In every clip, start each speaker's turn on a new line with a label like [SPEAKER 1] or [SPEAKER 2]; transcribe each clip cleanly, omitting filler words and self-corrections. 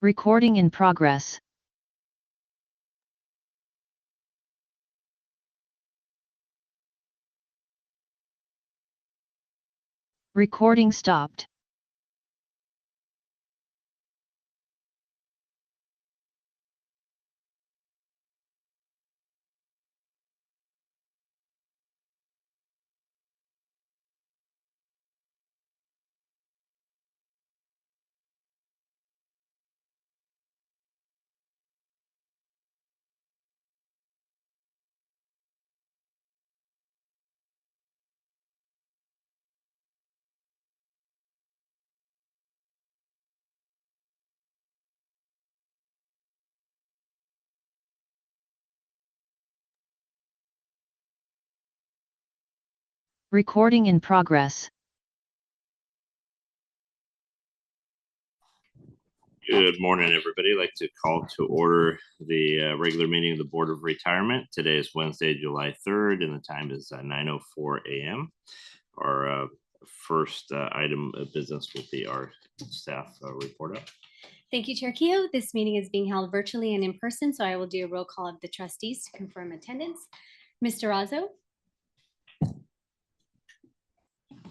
[SPEAKER 1] Recording in progress. Recording stopped. Recording in progress.
[SPEAKER 2] Good morning, everybody. I'd like to call to order the regular meeting of the Board of Retirement. Today is Wednesday, July 3rd, and the time is 9:04 a.m. Our first item of business will be our staff report up.
[SPEAKER 3] Thank you, Chair Keogh. This meeting is being held virtually and in person, so I will do a roll call of the trustees to confirm attendance. Mr. Razzo?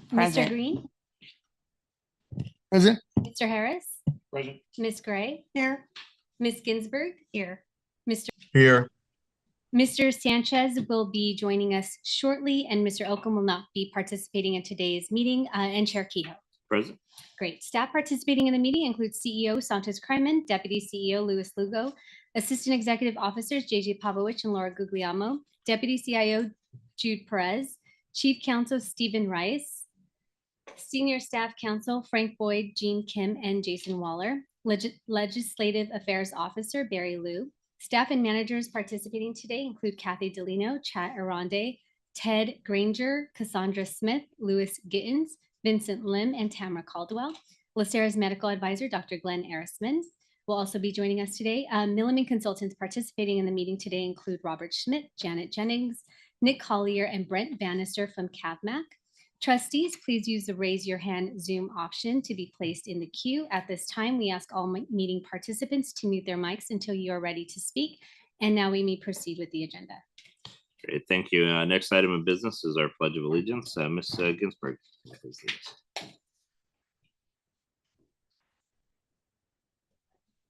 [SPEAKER 4] Present.
[SPEAKER 3] Mr. Green?
[SPEAKER 4] Present.
[SPEAKER 3] Mr. Harris?
[SPEAKER 4] Present.
[SPEAKER 3] Ms. Gray?
[SPEAKER 4] Here.
[SPEAKER 3] Ms. Ginsburg? Here.
[SPEAKER 4] Here.
[SPEAKER 3] Mr. Sanchez will be joining us shortly, and Mr. Oakham will not be participating in today's meeting, and Chair Keogh.
[SPEAKER 2] Present.
[SPEAKER 3] Great. Staff participating in the meeting includes CEO Santos Kryman, Deputy CEO Louis Lugo, Assistant Executive Officers JJ Pavlovich and Laura Guglielmo, Deputy CIO Jude Perez, Chief Counsel Stephen Rice, Senior Staff Counsel Frank Boyd, Jean Kim, and Jason Waller, Legislative Affairs Officer Barry Liu. Staff and managers participating today include Kathy Delino, Chat Arande, Ted Granger, Cassandra Smith, Louis Gittins, Vincent Lim, and Tamara Caldwell. LACERA's medical advisor, Dr. Glenn Erisman, will also be joining us today. Milliman consultants participating in the meeting today include Robert Schmidt, Janet Jennings, Nick Collier, and Brent Bannister from CAVMAC. Trustees, please use the raise your hand Zoom option to be placed in the queue. At this time, we ask all meeting participants to mute their mics until you are ready to speak. And now we may proceed with the agenda.
[SPEAKER 2] Great, thank you. Next item of business is our Pledge of Allegiance. Ms. Ginsburg.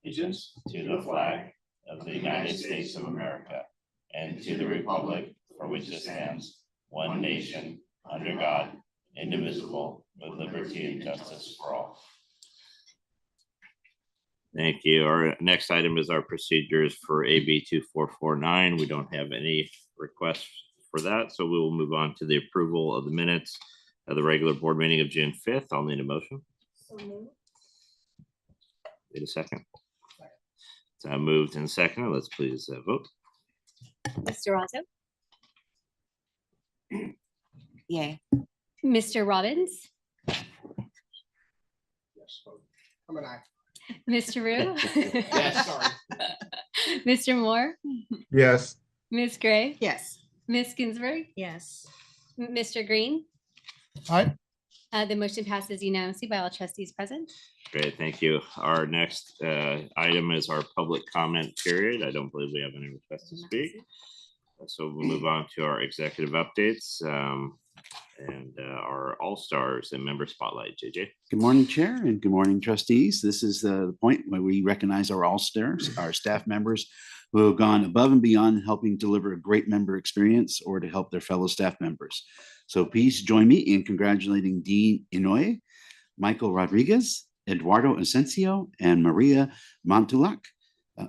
[SPEAKER 2] Allegiance to the flag of the United States of America and to the republic for which it stands, one nation, under God, indivisible, with liberty and justice for all. Thank you. Our next item is our procedures for AB 2449. We don't have any requests for that, so we will move on to the approval of the minutes of the regular board meeting of June 5th. I'll need a motion.
[SPEAKER 3] So moved.
[SPEAKER 2] Wait a second. It's moved and seconded. Let's please vote.
[SPEAKER 3] Mr. Razzo?
[SPEAKER 4] Yay.
[SPEAKER 3] Mr. Robbins?
[SPEAKER 4] Yes. I'm an aye.
[SPEAKER 3] Mr. Rue?
[SPEAKER 4] Yes, sorry.
[SPEAKER 3] Mr. Moore?
[SPEAKER 4] Yes.
[SPEAKER 3] Ms. Gray?
[SPEAKER 4] Yes.
[SPEAKER 3] Ms. Ginsburg?
[SPEAKER 4] Yes.
[SPEAKER 3] Mr. Green?
[SPEAKER 4] Aye.
[SPEAKER 3] The motion passes unanimously by all trustees present.
[SPEAKER 2] Great, thank you. Our next item is our public comment period. I don't believe we have any requests to speak. So we'll move on to our executive updates and our all-stars and member spotlight. JJ.
[SPEAKER 5] Good morning, Chair, and good morning, trustees. This is the point where we recognize our all-stars, our staff members who have gone above and beyond helping deliver a great member experience or to help their fellow staff members. So please join me in congratulating Dean Inoue, Michael Rodriguez, Eduardo Asensio, and Maria Montulac. I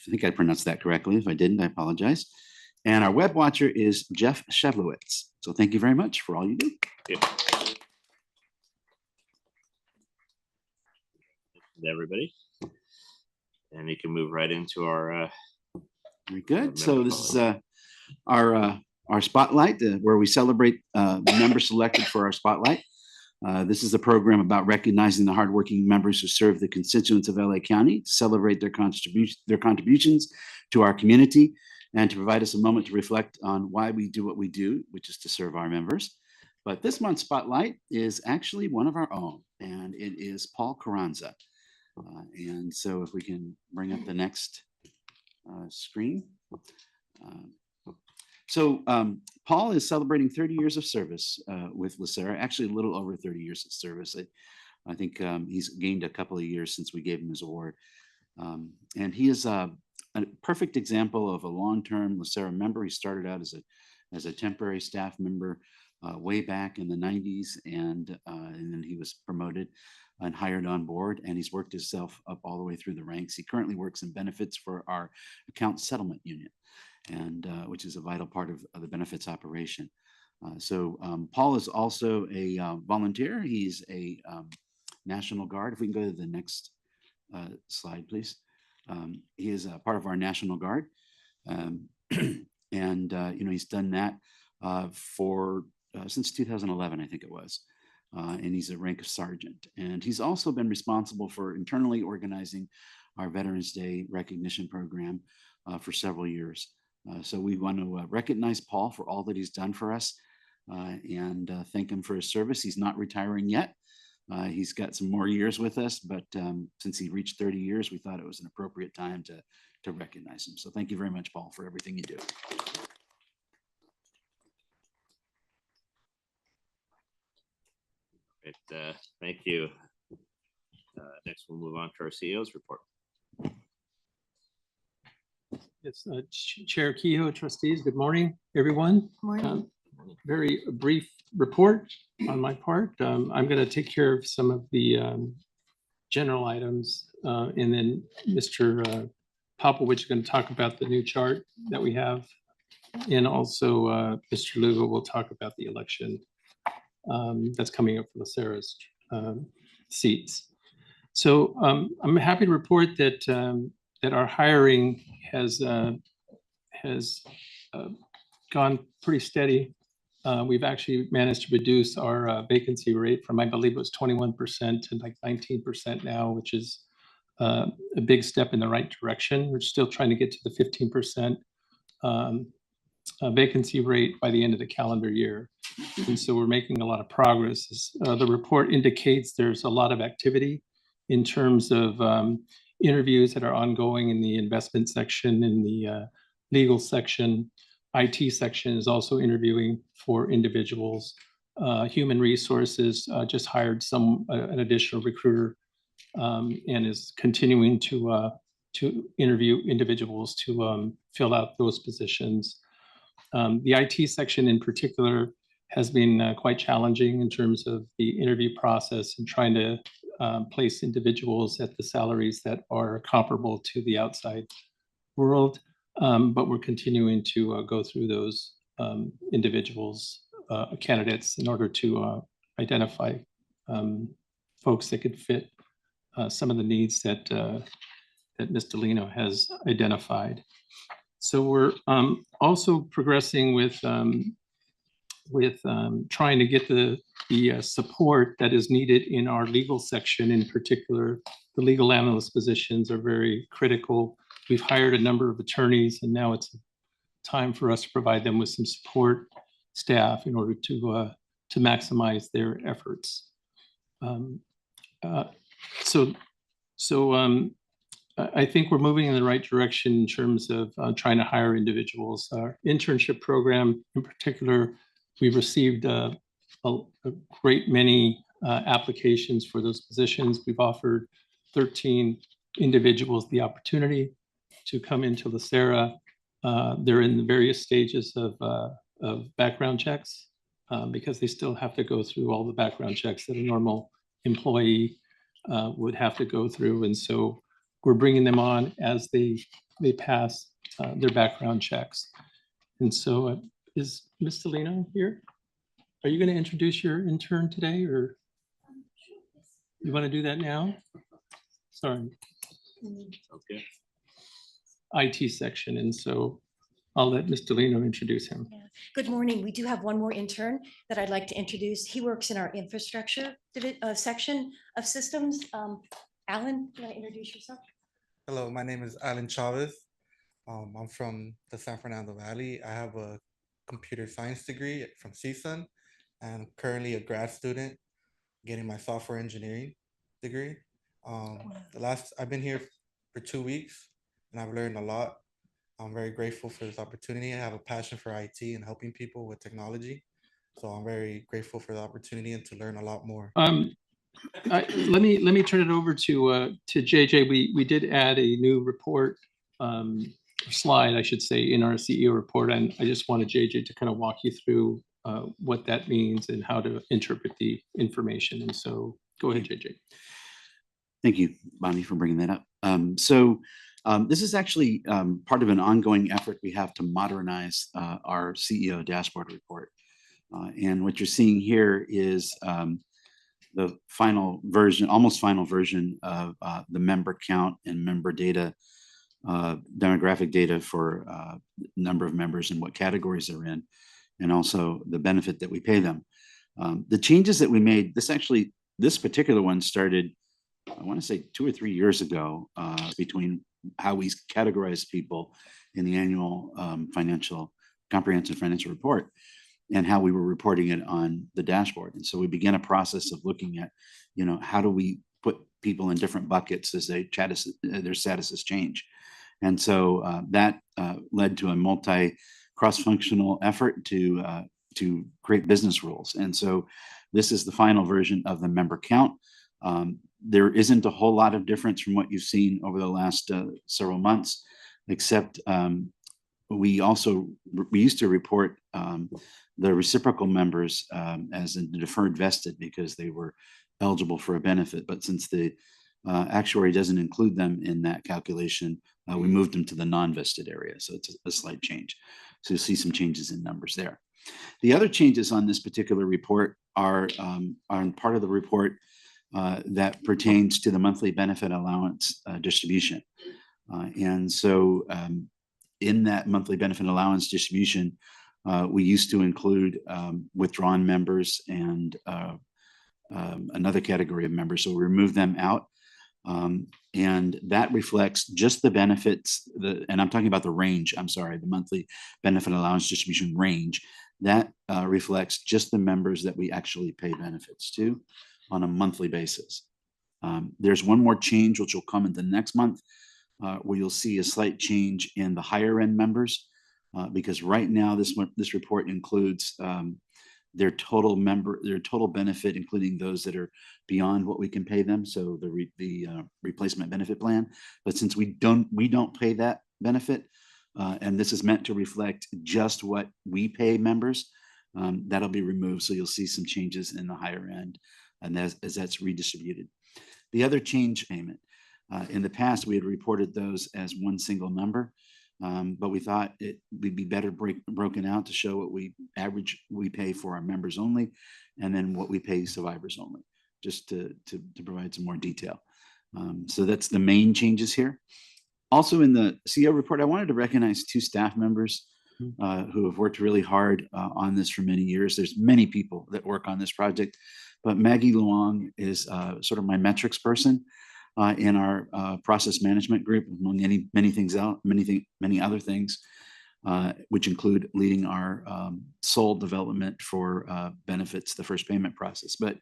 [SPEAKER 5] think I pronounced that correctly. If I didn't, I apologize. And our web watcher is Jeff Shevlowitz. So thank you very much for all you do.
[SPEAKER 2] Yeah. Everybody. And you can move right into our
[SPEAKER 5] very good. So this is our spotlight where we celebrate members selected for our spotlight. This is a program about recognizing the hardworking members who serve the constituents of LA County, to celebrate their contributions to our community, and to provide us a moment to reflect on why we do what we do, which is to serve our members. But this month's spotlight is actually one of our own, and it is Paul Carranza. And so if we can bring up the next screen. Paul is celebrating 30 years of service with LACERA, actually a little over 30 years of service. I think he's gained a couple of years since we gave him his award. And he is a perfect example of a long-term LACERA member. He started out as a temporary staff member way back in the 90s, and then he was promoted and hired on board, and he's worked himself up all the way through the ranks. He currently works in benefits for our account settlement unit, and which is a vital part of the benefits operation. Paul is also a volunteer. He's a National Guard. If we can go to the next slide, please. He is a part of our National Guard. He's done that since 2011, I think it was. And he's a rank of sergeant. And he's also been responsible for internally organizing our Veterans Day recognition program for several years. So we want to recognize Paul for all that he's done for us and thank him for his service. He's not retiring yet. He's got some more years with us, but since he reached 30 years, we thought it was an appropriate time to recognize him. So thank you very much, Paul, for everything you do.
[SPEAKER 2] Great, thank you. Next, we'll move on to our CEO's report.
[SPEAKER 6] Yes, Chair Kehoe, trustees, good morning, everyone.
[SPEAKER 3] Morning.
[SPEAKER 6] Very brief report on my part. I'm going to take care of some of the general items, and then Mr. Popowich is going to talk about the new chart that we have, and also Mr. Lugo will talk about the election that's coming up for LACERA's seats. So I'm happy to report that that our hiring has gone pretty steady. We've actually managed to reduce our vacancy rate from, I believe it was 21% to like 19% now, which is a big step in the right direction. We're still trying to get to the 15% vacancy rate by the end of the calendar year. And so we're making a lot of progress. The report indicates there's a lot of activity in terms of interviews that are ongoing in the investment section, in the legal section. IT section is also interviewing for individuals. Human resources just hired an additional recruiter and is continuing to interview individuals to fill out those positions. The IT section in particular has been quite challenging in terms of the interview process and trying to place individuals at the salaries that are comparable to the outside world. But we're continuing to go through those individuals, candidates, in order to identify folks that could fit some of the needs that Ms. Delino has identified. So we're also progressing with trying to get the support that is needed in our legal section. In particular, the legal analyst positions are very critical. We've hired a number of attorneys, and now it's time for us to provide them with some support staff in order to maximize their efforts. I think we're moving in the right direction in terms of trying to hire individuals. Our internship program in particular, we've received a great many applications for those positions. We've offered 13 individuals the opportunity to come into LACERA. They're in the various stages of background checks because they still have to go through all the background checks that a normal employee would have to go through. And so we're bringing them on as they pass their background checks. And so is Ms. Delino here? Are you going to introduce your intern today, or you want to do that now? Sorry.
[SPEAKER 2] Okay.
[SPEAKER 6] IT section, and so I'll let Ms. Delino introduce him.
[SPEAKER 7] Yeah. Good morning. We do have one more intern that I'd like to introduce. He works in our infrastructure section of systems. Alan, can I introduce yourself?
[SPEAKER 8] Hello, my name is Alan Chavez. I'm from the San Fernando Valley. I have a computer science degree from CSUN, and I'm currently a grad student getting my software engineering degree. I've been here for 2 weeks and I've learned a lot. I'm very grateful for this opportunity. I have a passion for IT and helping people with technology. So I'm very grateful for the opportunity and to learn a lot more.
[SPEAKER 6] Let me turn it over to JJ. We did add a new report slide, I should say, in our CEO report, and I just wanted JJ to kind of walk you through what that means and how to interpret the information. And so, go ahead, JJ.
[SPEAKER 5] Thank you, Bonnie, for bringing that up. This is actually part of an ongoing effort we have to modernize our CEO dashboard report. And what you're seeing here is the final version, almost final version of the member count and member data, demographic data for number of members and what categories they're in, and also the benefit that we pay them. The changes that we made, this particular one started, I want to say 2 or 3 years ago, between how we categorize people in the annual comprehensive financial report and how we were reporting it on the dashboard. And so we began a process of looking at, how do we put people in different buckets as their statuses change. And so that led to a cross-functional effort to create business rules. And so this is the final version of the member count. There isn't a whole lot of difference from what you've seen over the last several months, except we used to report the reciprocal members as in deferred vested because they were eligible for a benefit. But since the actuary doesn't include them in that calculation, we moved them to the non-vested area. So it's a slight change. So you'll see some changes in numbers there. The other changes on this particular report are part of the report that pertains to the monthly benefit allowance distribution. And so in that monthly benefit allowance distribution, we used to include withdrawn members and another category of members. So we removed them out. And that reflects just the benefits, and I'm talking about the range, the monthly benefit allowance distribution range. That reflects just the members that we actually pay benefits to on a monthly basis. There's one more change, which will come in the next month, where you'll see a slight change in the higher end members, because right now this report includes their total benefit, including those that are beyond what we can pay them. So the replacement benefit plan. But since we don't pay that benefit, and this is meant to reflect just what we pay members, that'll be removed. So you'll see some changes in the higher end, and as that's redistributed. The other change payment, in the past, we had reported those as one single number, but we thought it would be better broken out to show what we pay for our members only, and then what we pay survivors only, just to provide some more detail. So that's the main changes here. Also in the CEO report, I wanted to recognize 2 staff members who have worked really hard on this for many years. There's many people that work on this project, but Maggie Luong is sort of my metrics person in our process management group, among many other things, which include leading our SOL development for benefits, the first payment process. But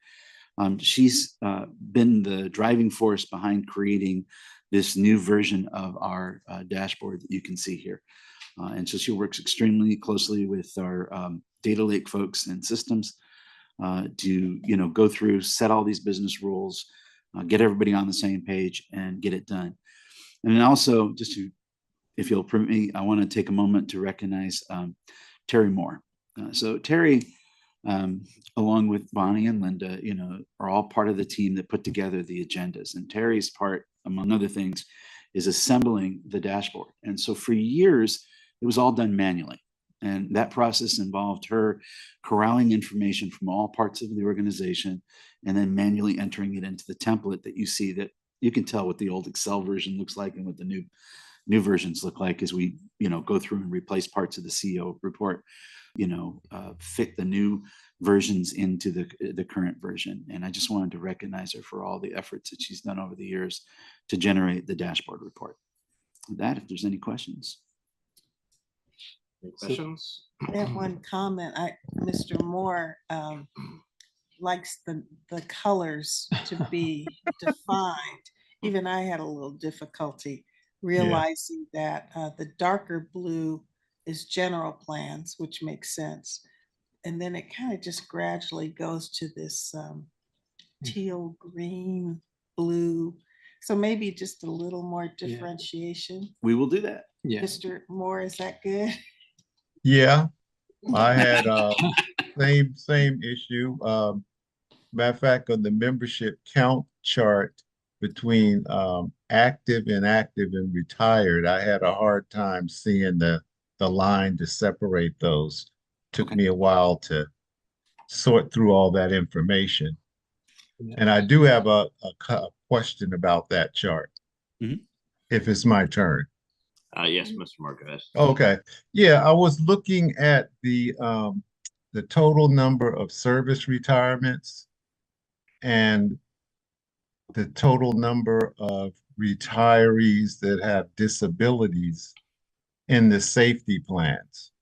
[SPEAKER 5] she's been the driving force behind creating this new version of our dashboard that you can see here. And so she works extremely closely with our data lake folks and systems to go through, set all these business rules, get everybody on the same page and get it done. And then also, if you'll permit me, I want to take a moment to recognize Terry Moore. So Terry, along with Bonnie and Linda, are all part of the team that put together the agendas. And Terry's part, among other things, is assembling the dashboard. And so for years, it was all done manually. And that process involved her corralling information from all parts of the organization and then manually entering it into the template that you see, that you can tell what the old Excel version looks like and what the new versions look like as we go through and replace parts of the CEO report, fit the new versions into the current version. And I just wanted to recognize her for all the efforts that she's done over the years to generate the dashboard report. With that, if there's any questions.
[SPEAKER 2] Any questions?
[SPEAKER 9] I have one comment. Mr. Moore likes the colors to be defined. even I had a little difficulty realizing that the darker blue is general plans, which makes sense. And then it kind of just gradually goes to this teal, green, blue. So maybe just a little more differentiation.
[SPEAKER 5] We will do that.
[SPEAKER 6] Yeah.
[SPEAKER 9] Mr. Moore, is that good?
[SPEAKER 4] Yeah, I had same issue. Matter of fact, on the membership count chart between active, inactive, and retired, I had a hard time seeing the line to separate those. Took
[SPEAKER 6] Okay.
[SPEAKER 4] me a while to sort through all that information.
[SPEAKER 6] Yeah.
[SPEAKER 4] And I do have a question about that chart.
[SPEAKER 5] Mhm.
[SPEAKER 4] If it's my turn.
[SPEAKER 2] Yes, Mr. Marquez.
[SPEAKER 4] Okay. Yeah, I was looking at the total number of service retirements and the total number of retirees that have disabilities in the safety plans.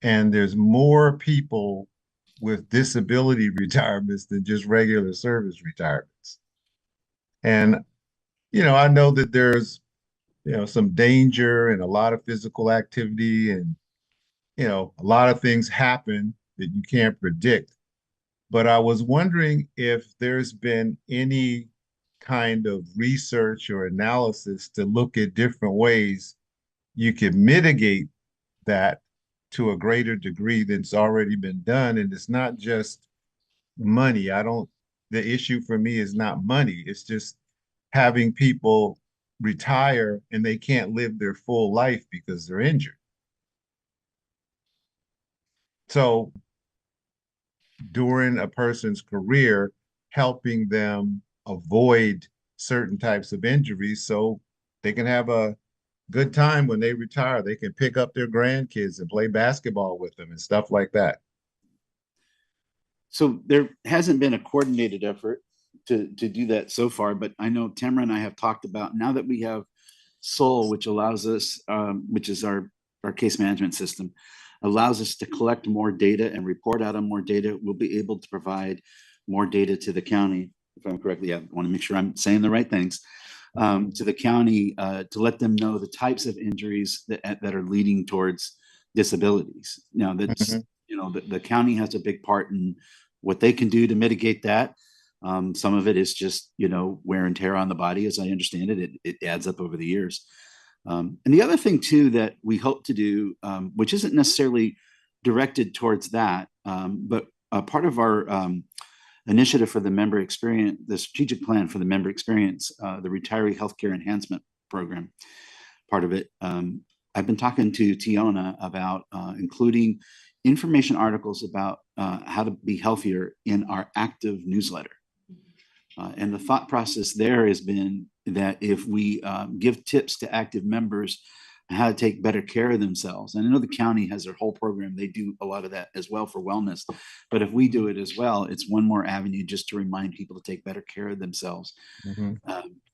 [SPEAKER 4] And there's more people with disability retirements than just regular service retirements. And, I know that there's, some danger and a lot of physical activity and, a lot of things happen that you can't predict. But I was wondering if there's been any kind of research or analysis to look at different ways you can mitigate that to a greater degree than's already been done. And it's not just money. The issue for me is not money. It's just having people retire and they can't live their full life because they're injured. So during a person's career, helping them avoid certain types of injuries so they can have a good time when they retire. They can pick up their grandkids and play basketball with them and stuff like that.
[SPEAKER 5] So there hasn't been a coordinated effort to do that so far, but I know Tamara and I have talked about now that we have SOL, which allows us, which is our case management system, allows us to collect more data and report out on more data. We'll be able to provide more data to the county, if I'm correctly. I want to make sure I'm saying the right things, to the county to let them know the types of injuries that are leading towards disabilities. Now that's, the county has a big part in what they can do to mitigate that. Some of it is just, wear and tear on the body, as I understand it. It adds up over the years. And the other thing too that we hope to do, which isn't necessarily directed towards that, but part of our initiative for the member experience, the strategic plan for the member experience, the retiree healthcare enhancement program, part of it. I've been talking to Tiona about including information articles about how to be healthier in our active newsletter. And the thought process there has been that if we give tips to active members on how to take better care of themselves, and I know the county has their whole program, they do a lot of that as well for wellness, but if we do it as well, it's one more avenue just to remind people to take better care of themselves.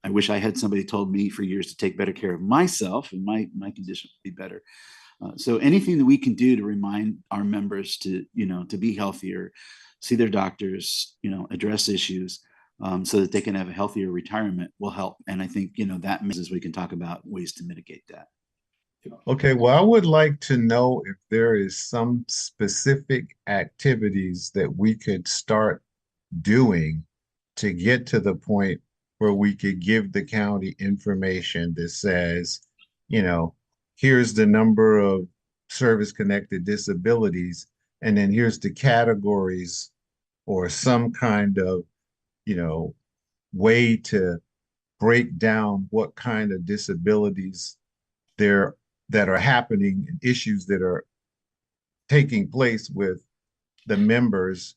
[SPEAKER 5] I wish I had somebody told me for years to take better care of myself and my condition would be better. So anything that we can do to remind our members to, to be healthier, see their doctors, address issues, so that they can have a healthier retirement will help. And I think, that means we can talk about ways to mitigate that.
[SPEAKER 4] Okay, well, I would like to know if there is some specific activities that we could start doing to get to the point where we could give the county information that says, here's the number of service-connected disabilities, and then here's the categories or some kind of, way to break down what kind of disabilities there that are happening and issues that are taking place with the members,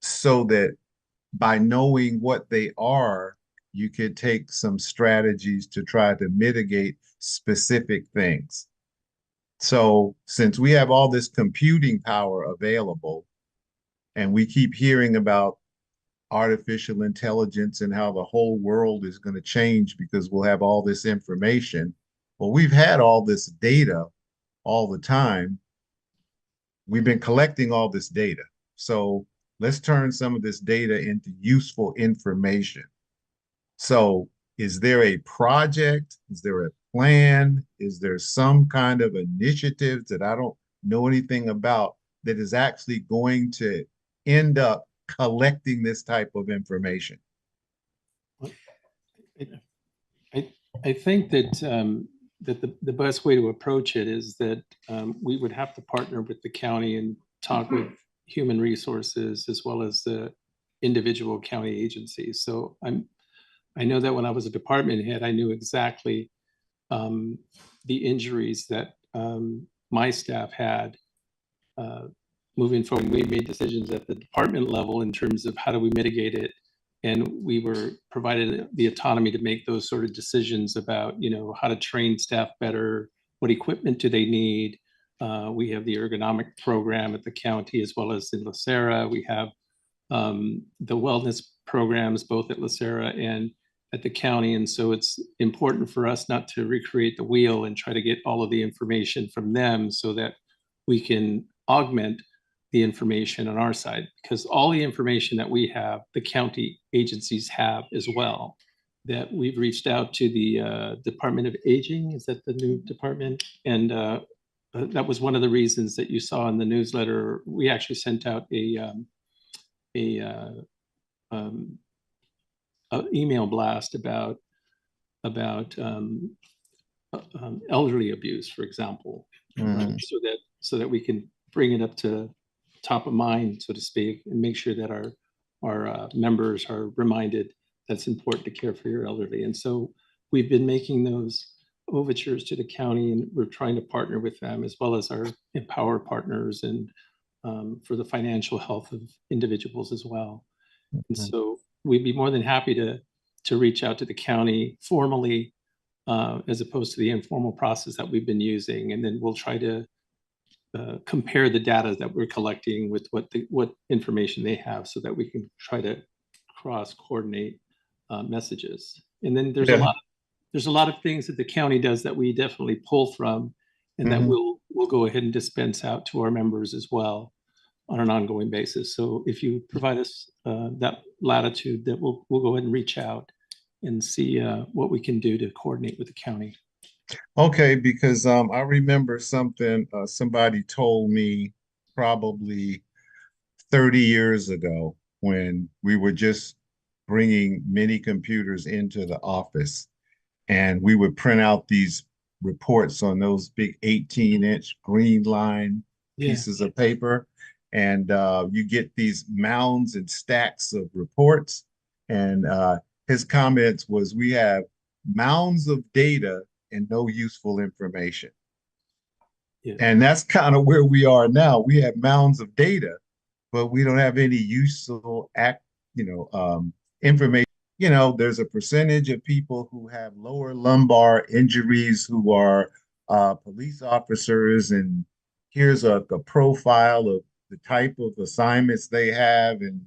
[SPEAKER 4] so that by knowing what they are, you could take some strategies to try to mitigate specific things. So since we have all this computing power available and we keep hearing about artificial intelligence and how the whole world is going to change because we'll have all this information. Well, we've had all this data all the time. We've been collecting all this data. So let's turn some of this data into useful information. So is there a project? Is there a plan? Is there some kind of initiative that I don't know anything about that is actually going to end up collecting this type of information?
[SPEAKER 6] I think that that the best way to approach it is that we would have to partner with the county and talk with human resources as well as the individual county agencies. So I know that when I was a department head, I knew exactly the injuries that my staff had. Moving forward, we made decisions at the department level in terms of how do we mitigate it. And we were provided the autonomy to make those sort of decisions about, you know, how to train staff better, what equipment do they need. We have the ergonomic program at the county as well as in LACERA. We have the wellness programs both at LACERA and at the county. And so it's important for us not to recreate the wheel and try to get all of the information from them so that we can augment the information on our side, because all the information that we have, the county agencies have as well. That we've reached out to the Department of Aging, is that the new department? And that was one of the reasons that you saw in the newsletter. We actually sent out a email blast about elderly abuse, for example, so that we can bring it up to top of mind, so to speak, and make sure that our members are reminded that's important to care for your elderly. And so we've been making those overtures to the county, and we're trying to partner with them as well as our Empower partners and for the financial health of individuals as well. And so we'd be more than happy to reach out to the county formally as opposed to the informal process that we've been using. And then we'll try to compare the data that we're collecting with what information they have so that we can try to cross coordinate messages. And then there's a lot of things that the county does that we definitely pull from and that we'll go ahead and dispense out to our members as well on an ongoing basis. So if you provide us that latitude, that we'll go ahead and reach out and see what we can do to coordinate with the county.
[SPEAKER 4] Okay, because I remember something somebody told me probably 30 years ago when we were just bringing mini computers into the office, and we would print out these reports on those big 18-inch green line pieces of paper, and you get these mounds and stacks of reports. And his comments was, we have mounds of data and no useful information. And that's kind of where we are now. We have mounds of data, but we don't have any useful information. You know, there's a percentage of people who have lower lumbar injuries who are police officers, and here's a profile of the type of assignments they have. And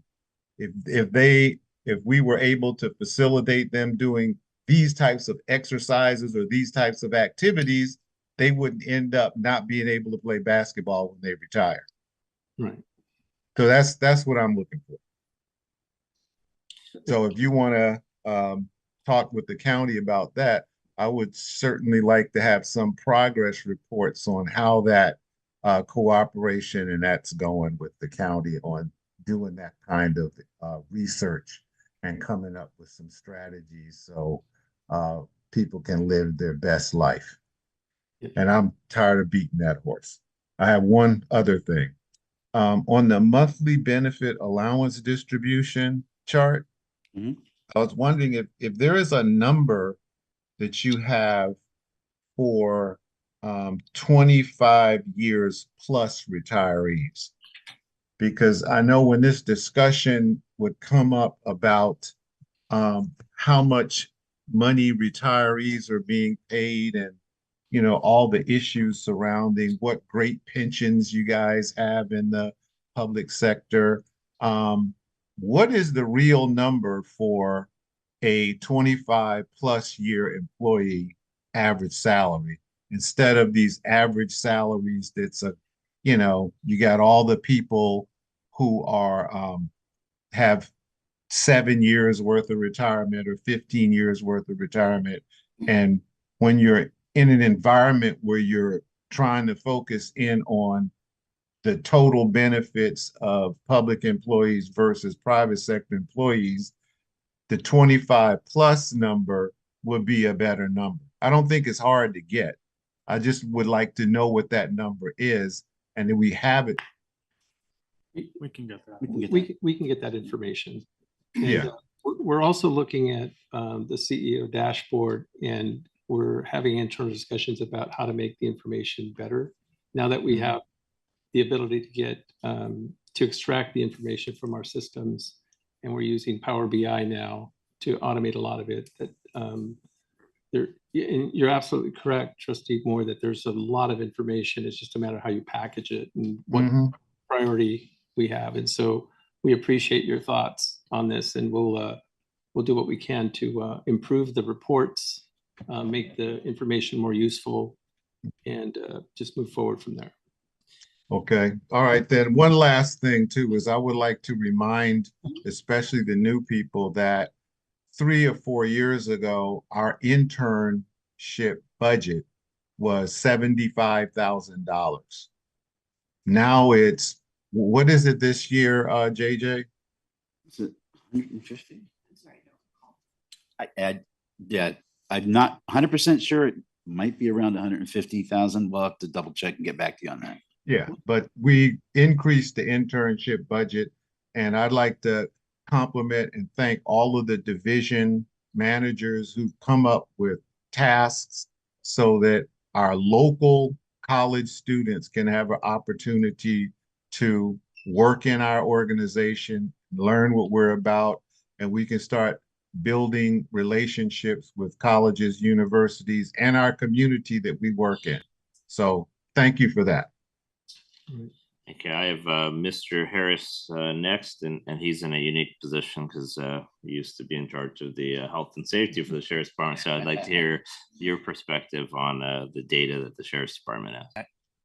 [SPEAKER 4] if we were able to facilitate them doing these types of exercises or these types of activities, they wouldn't end up not being able to play basketball when they retire.
[SPEAKER 6] Right.
[SPEAKER 4] So that's what I'm looking for. So if you want to talk with the county about that, I would certainly like to have some progress reports on how that cooperation and that's going with the county on doing that kind of research and coming up with some strategies so people can live their best life. And I'm tired of beating that horse. I have one other thing. On the monthly benefit allowance distribution chart, I was wondering if there is a number that you have for 25 years plus retirees. Because I know when this discussion would come up about how much money retirees are being paid and, you know, all the issues surrounding what great pensions you guys have in the public sector. What is the real number for a 25 plus year employee average salary instead of these average salaries that's you got all the people who are have 7 years worth of retirement or 15 years worth of retirement. And when you're in an environment where you're trying to focus in on the total benefits of public employees versus private sector employees, the 25 plus number would be a better number. I don't think it's hard to get. I just would like to know what that number is, and then we have it.
[SPEAKER 10] We can get that.
[SPEAKER 6] We can get that information. And,
[SPEAKER 4] Yeah.
[SPEAKER 6] We're also looking at the CEO dashboard, and we're having internal discussions about how to make the information better. Now that we have the ability to get to extract the information from our systems, and we're using Power BI now to automate a lot of it. That and you're absolutely correct, Trustee Moore, that there's a lot of information. It's just a matter of how you package it and what priority we have. And so we appreciate your thoughts on this, and we'll do what we can to improve the reports, make the information more useful, and just move forward from there.
[SPEAKER 4] Okay. All right. Then one last thing too is I would like to remind, especially the new people, that 3 or 4 years ago, our internship budget was $75,000. Now it's, what is it this year, JJ?
[SPEAKER 5] Is it 150? Yeah, I'm not 100% sure. It might be around 150,000. We'll have to double check and get back to you on that.
[SPEAKER 4] Yeah, but we increased the internship budget, and I'd like to compliment and thank all of the division managers who come up with tasks so that our local college students can have an opportunity to work in our organization, learn what we're about, and we can start building relationships with colleges, universities, and our community that we work in. So thank you for that.
[SPEAKER 2] Okay, I have Mr. Harris next, and he's in a unique position because he used to be in charge of the health and safety for the Sheriff's Department. So I'd like to hear your perspective on the data that the Sheriff's Department has.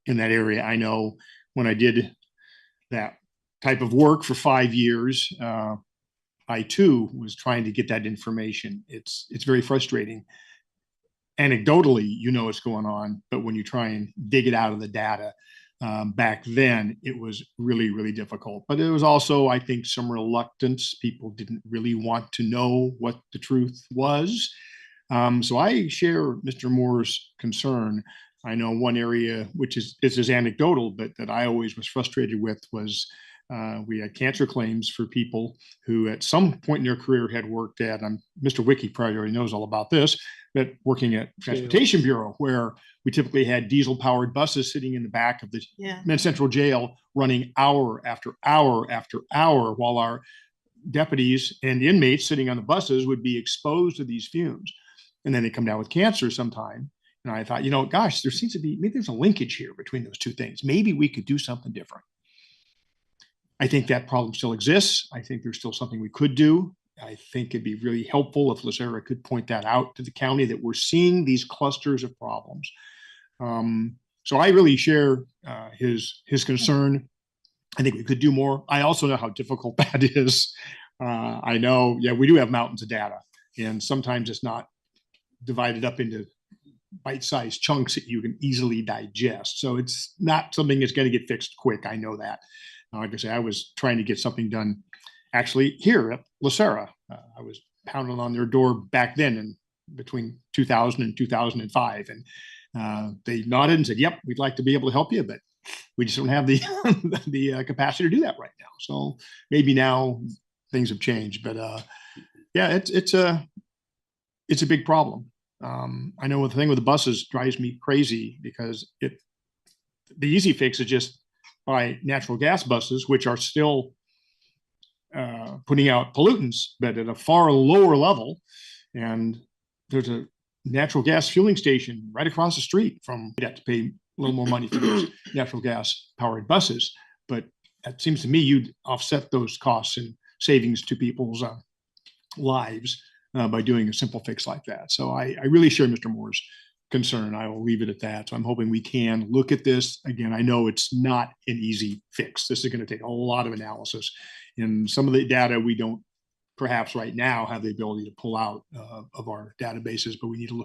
[SPEAKER 10] In that area, I know when I did that type of work for 5 years, I too was trying to get that information. It's very frustrating. Anecdotally, you know what's going on, but when you try and dig it out of the data, back then it was really, really difficult. But there was also, I think, some reluctance. People didn't really want to know what the truth was. So I share Mr. Moore's concern. I know one area, which is anecdotal, but that I always was frustrated with was we had cancer claims for people who at some point in their career had worked at, Mr. Wiki probably already knows all about this, but working at Transportation Bureau, where we typically had diesel powered buses sitting in the back of the Men's Central Jail running hour after hour after hour, while our deputies and inmates sitting on the buses would be exposed to these fumes. And then they come down with cancer sometime. And I thought, gosh, there seems to be, maybe there's a linkage here between those two things. Maybe we could do something different. I think that problem still exists. I think there's still something we could do. I think it'd be really helpful if LACERA could point that out to the county, that we're seeing these clusters of problems. So I really share his concern. I think we could do more. I also know how difficult that is. I know, we do have mountains of data, and sometimes it's not divided up into bite-sized chunks that you can easily digest. So it's not something that's going to get fixed quick. I know that. Like I say, I was trying to get something done actually here at LACERA. I was pounding on their door back then in between 2000 and 2005. And they nodded and said, yep, we'd like to be able to help you, but we just don't have the capacity to do that right now. So maybe now things have changed, but it's a big problem. I know the thing with the buses drives me crazy because the easy fix is just buy natural gas buses, which are still putting out pollutants, but at a far lower level. And there's a natural gas fueling station right across the street from, you'd have to pay a little more money for those natural gas powered buses. But it seems to me you'd offset those costs and savings to people's lives by doing a simple fix like that. So I really share Mr. Moore's concern. I will leave it at that. So I'm hoping we can look at this. Again, I know it's not an easy fix. This is going to take a lot of analysis. And some of the data we don't perhaps right now have the ability to pull out of our databases, but we need to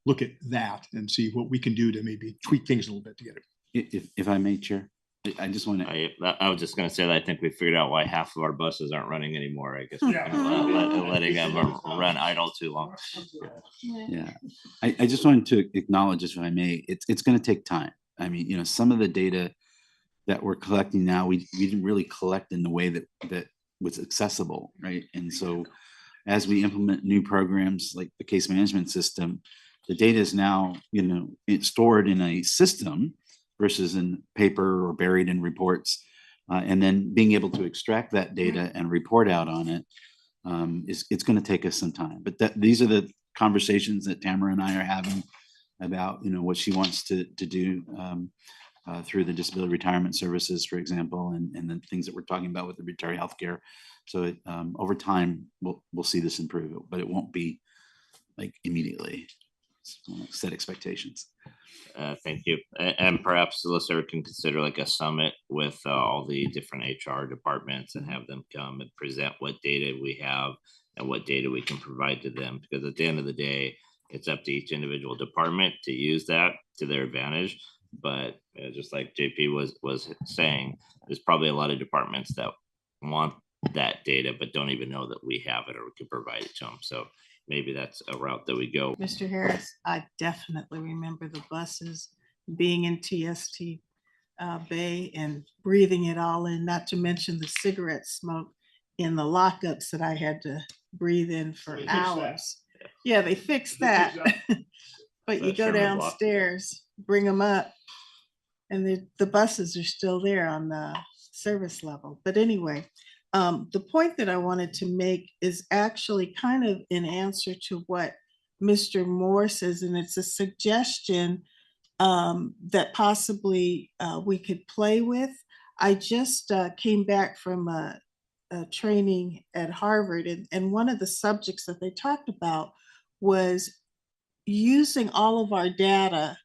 [SPEAKER 10] look at that and see what we can do to maybe tweak things a little bit to get it.
[SPEAKER 5] If I may, Chair, I just want to,
[SPEAKER 2] I was just gonna say that I think we figured out why half of our buses aren't running anymore. I guess
[SPEAKER 10] Yeah.
[SPEAKER 2] letting them run idle too long.
[SPEAKER 5] yeah, I just wanted to acknowledge, if I may, it's going to take time. I mean, you know, some of the data that we're collecting now, we didn't really collect in the way that was accessible, right? And so as we implement new programs like the case management system, the data is now, you know, it's stored in a system versus in paper or buried in reports. And then being able to extract that data and report out on it, it's going to take us some time. But these are the conversations that Tamara and I are having about, you know, what she wants to do through the disability retirement services, for example, and the things that we're talking about with the retiree healthcare. So over time, we'll see this improve, but it won't be like immediately. Set expectations.
[SPEAKER 2] Thank you. And perhaps the LACERA can consider like a summit with all the different HR departments and have them come and present what data we have and what data we can provide to them. Because at the end of the day, it's up to each individual department to use that to their advantage. But just like JP was saying, there's probably a lot of departments that want that data, but don't even know that we have it or we can provide it to them. So maybe that's a route that we go.
[SPEAKER 9] Mr. Harris, I definitely remember the buses being in TST Bay and breathing it all in, not to mention the cigarette smoke in the lockups that I had to breathe in for hours. Yeah, they fixed that. But you go downstairs, bring them up, and the buses are still there on the service level. But anyway, the point that I wanted to make is actually kind of in answer to what Mr. Moore says, and it's a suggestion that possibly we could play with. I just came back from a training at Harvard, and one of the subjects that they talked about was using all of our data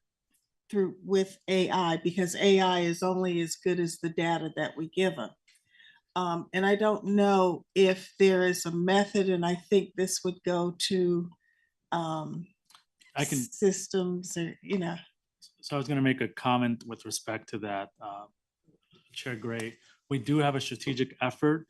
[SPEAKER 9] with AI, because AI is only as good as the data that we give them. And I don't know if there is a method, and I think this would go to systems or, you know.
[SPEAKER 11] So I was going to make a comment with respect to that, Chair Gray. We do have a strategic effort.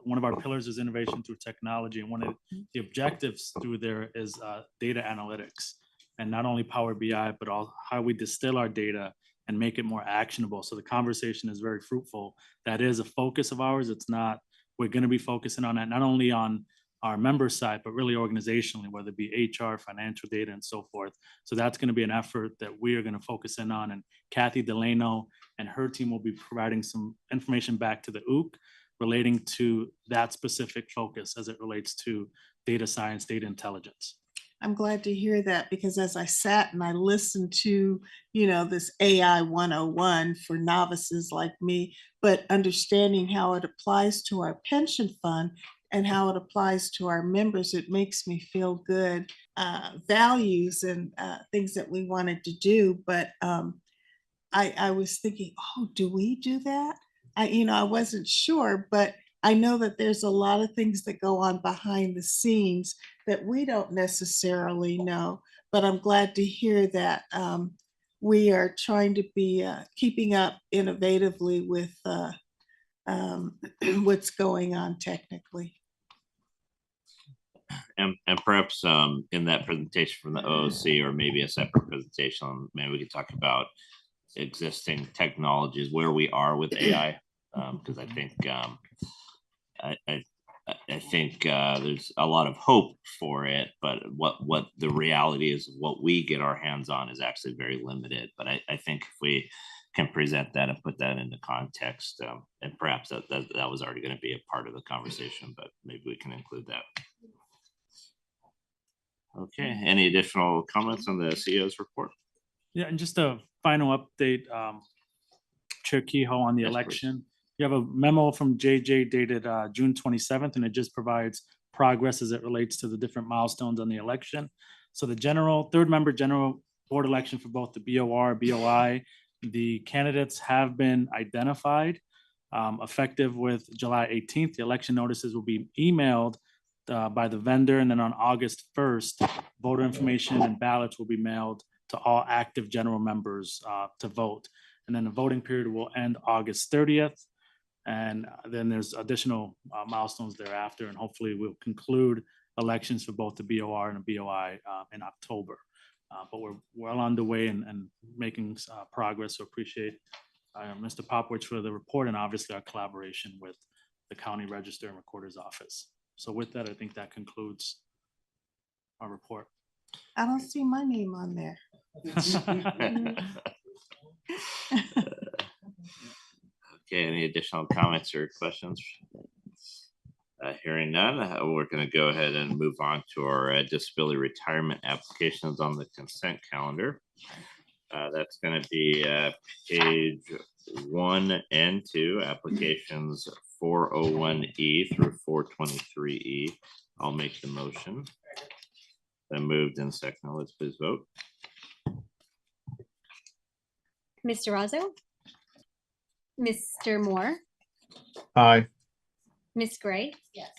[SPEAKER 11] One of our pillars is innovation through technology, and one of the objectives through there is data analytics, and not only Power BI, but all how we distill our data and make it more actionable. So the conversation is very fruitful. That is a focus of ours. It's not, we're going to be focusing on that, not only on our member side, but really organizationally, whether it be HR, financial data, and so forth. So that's going to be an effort that we are going to focus in on. And Kathy Delano and her team will be providing some information back to the OOC relating to that specific focus as it relates to data science, data intelligence.
[SPEAKER 9] I'm glad to hear that, because as I sat and I listened to, you know, this AI 101 for novices like me, but understanding how it applies to our pension fund and how it applies to our members, it makes me feel good. Values and things that we wanted to do, but I was thinking, oh, do we do that? I wasn't sure, but I know that there's a lot of things that go on behind the scenes that we don't necessarily know, but I'm glad to hear that we are trying to be keeping up innovatively with what's going on technically.
[SPEAKER 2] And perhaps in that presentation from the OOC, or maybe a separate presentation, maybe we could talk about existing technologies, where we are with AI, because I think I think there's a lot of hope for it, but what the reality is, what we get our hands on is actually very limited. But I think if we can present that and put that into context, and perhaps that was already going to be a part of the conversation, but maybe we can include that. Okay, any additional comments on the CEO's report?
[SPEAKER 11] Yeah, and just a final update, Chair Kehoe, on the election. You have a memo from JJ dated June 27th, and it just provides progress as it relates to the different milestones on the election. So the third member general board election for both the BOR, BOI, the candidates have been identified. Effective with July 18th, the election notices will be emailed by the vendor, and then on August 1st, voter information and ballots will be mailed to all active general members to vote. And then the voting period will end August 30th. And then there's additional milestones thereafter, and hopefully we'll conclude elections for both the BOR and the BOI in October. But we're well underway and making progress. So appreciate Mr. Popowich for the report, and obviously our collaboration with the County Register and Recorder's Office. So with that, I think that concludes our report.
[SPEAKER 9] I don't see my name on there.
[SPEAKER 2] Okay, any additional comments or questions? Hearing none, we're going to go ahead and move on to our disability retirement applications on the consent calendar. That's going to be page 1 and 2, applications 401E through 423E. I'll make the motion. Then moved and second. Let's please vote.
[SPEAKER 3] Mr. Razzo, Mr. Moore,
[SPEAKER 4] Aye.
[SPEAKER 3] Ms. Gray,
[SPEAKER 7] Yes.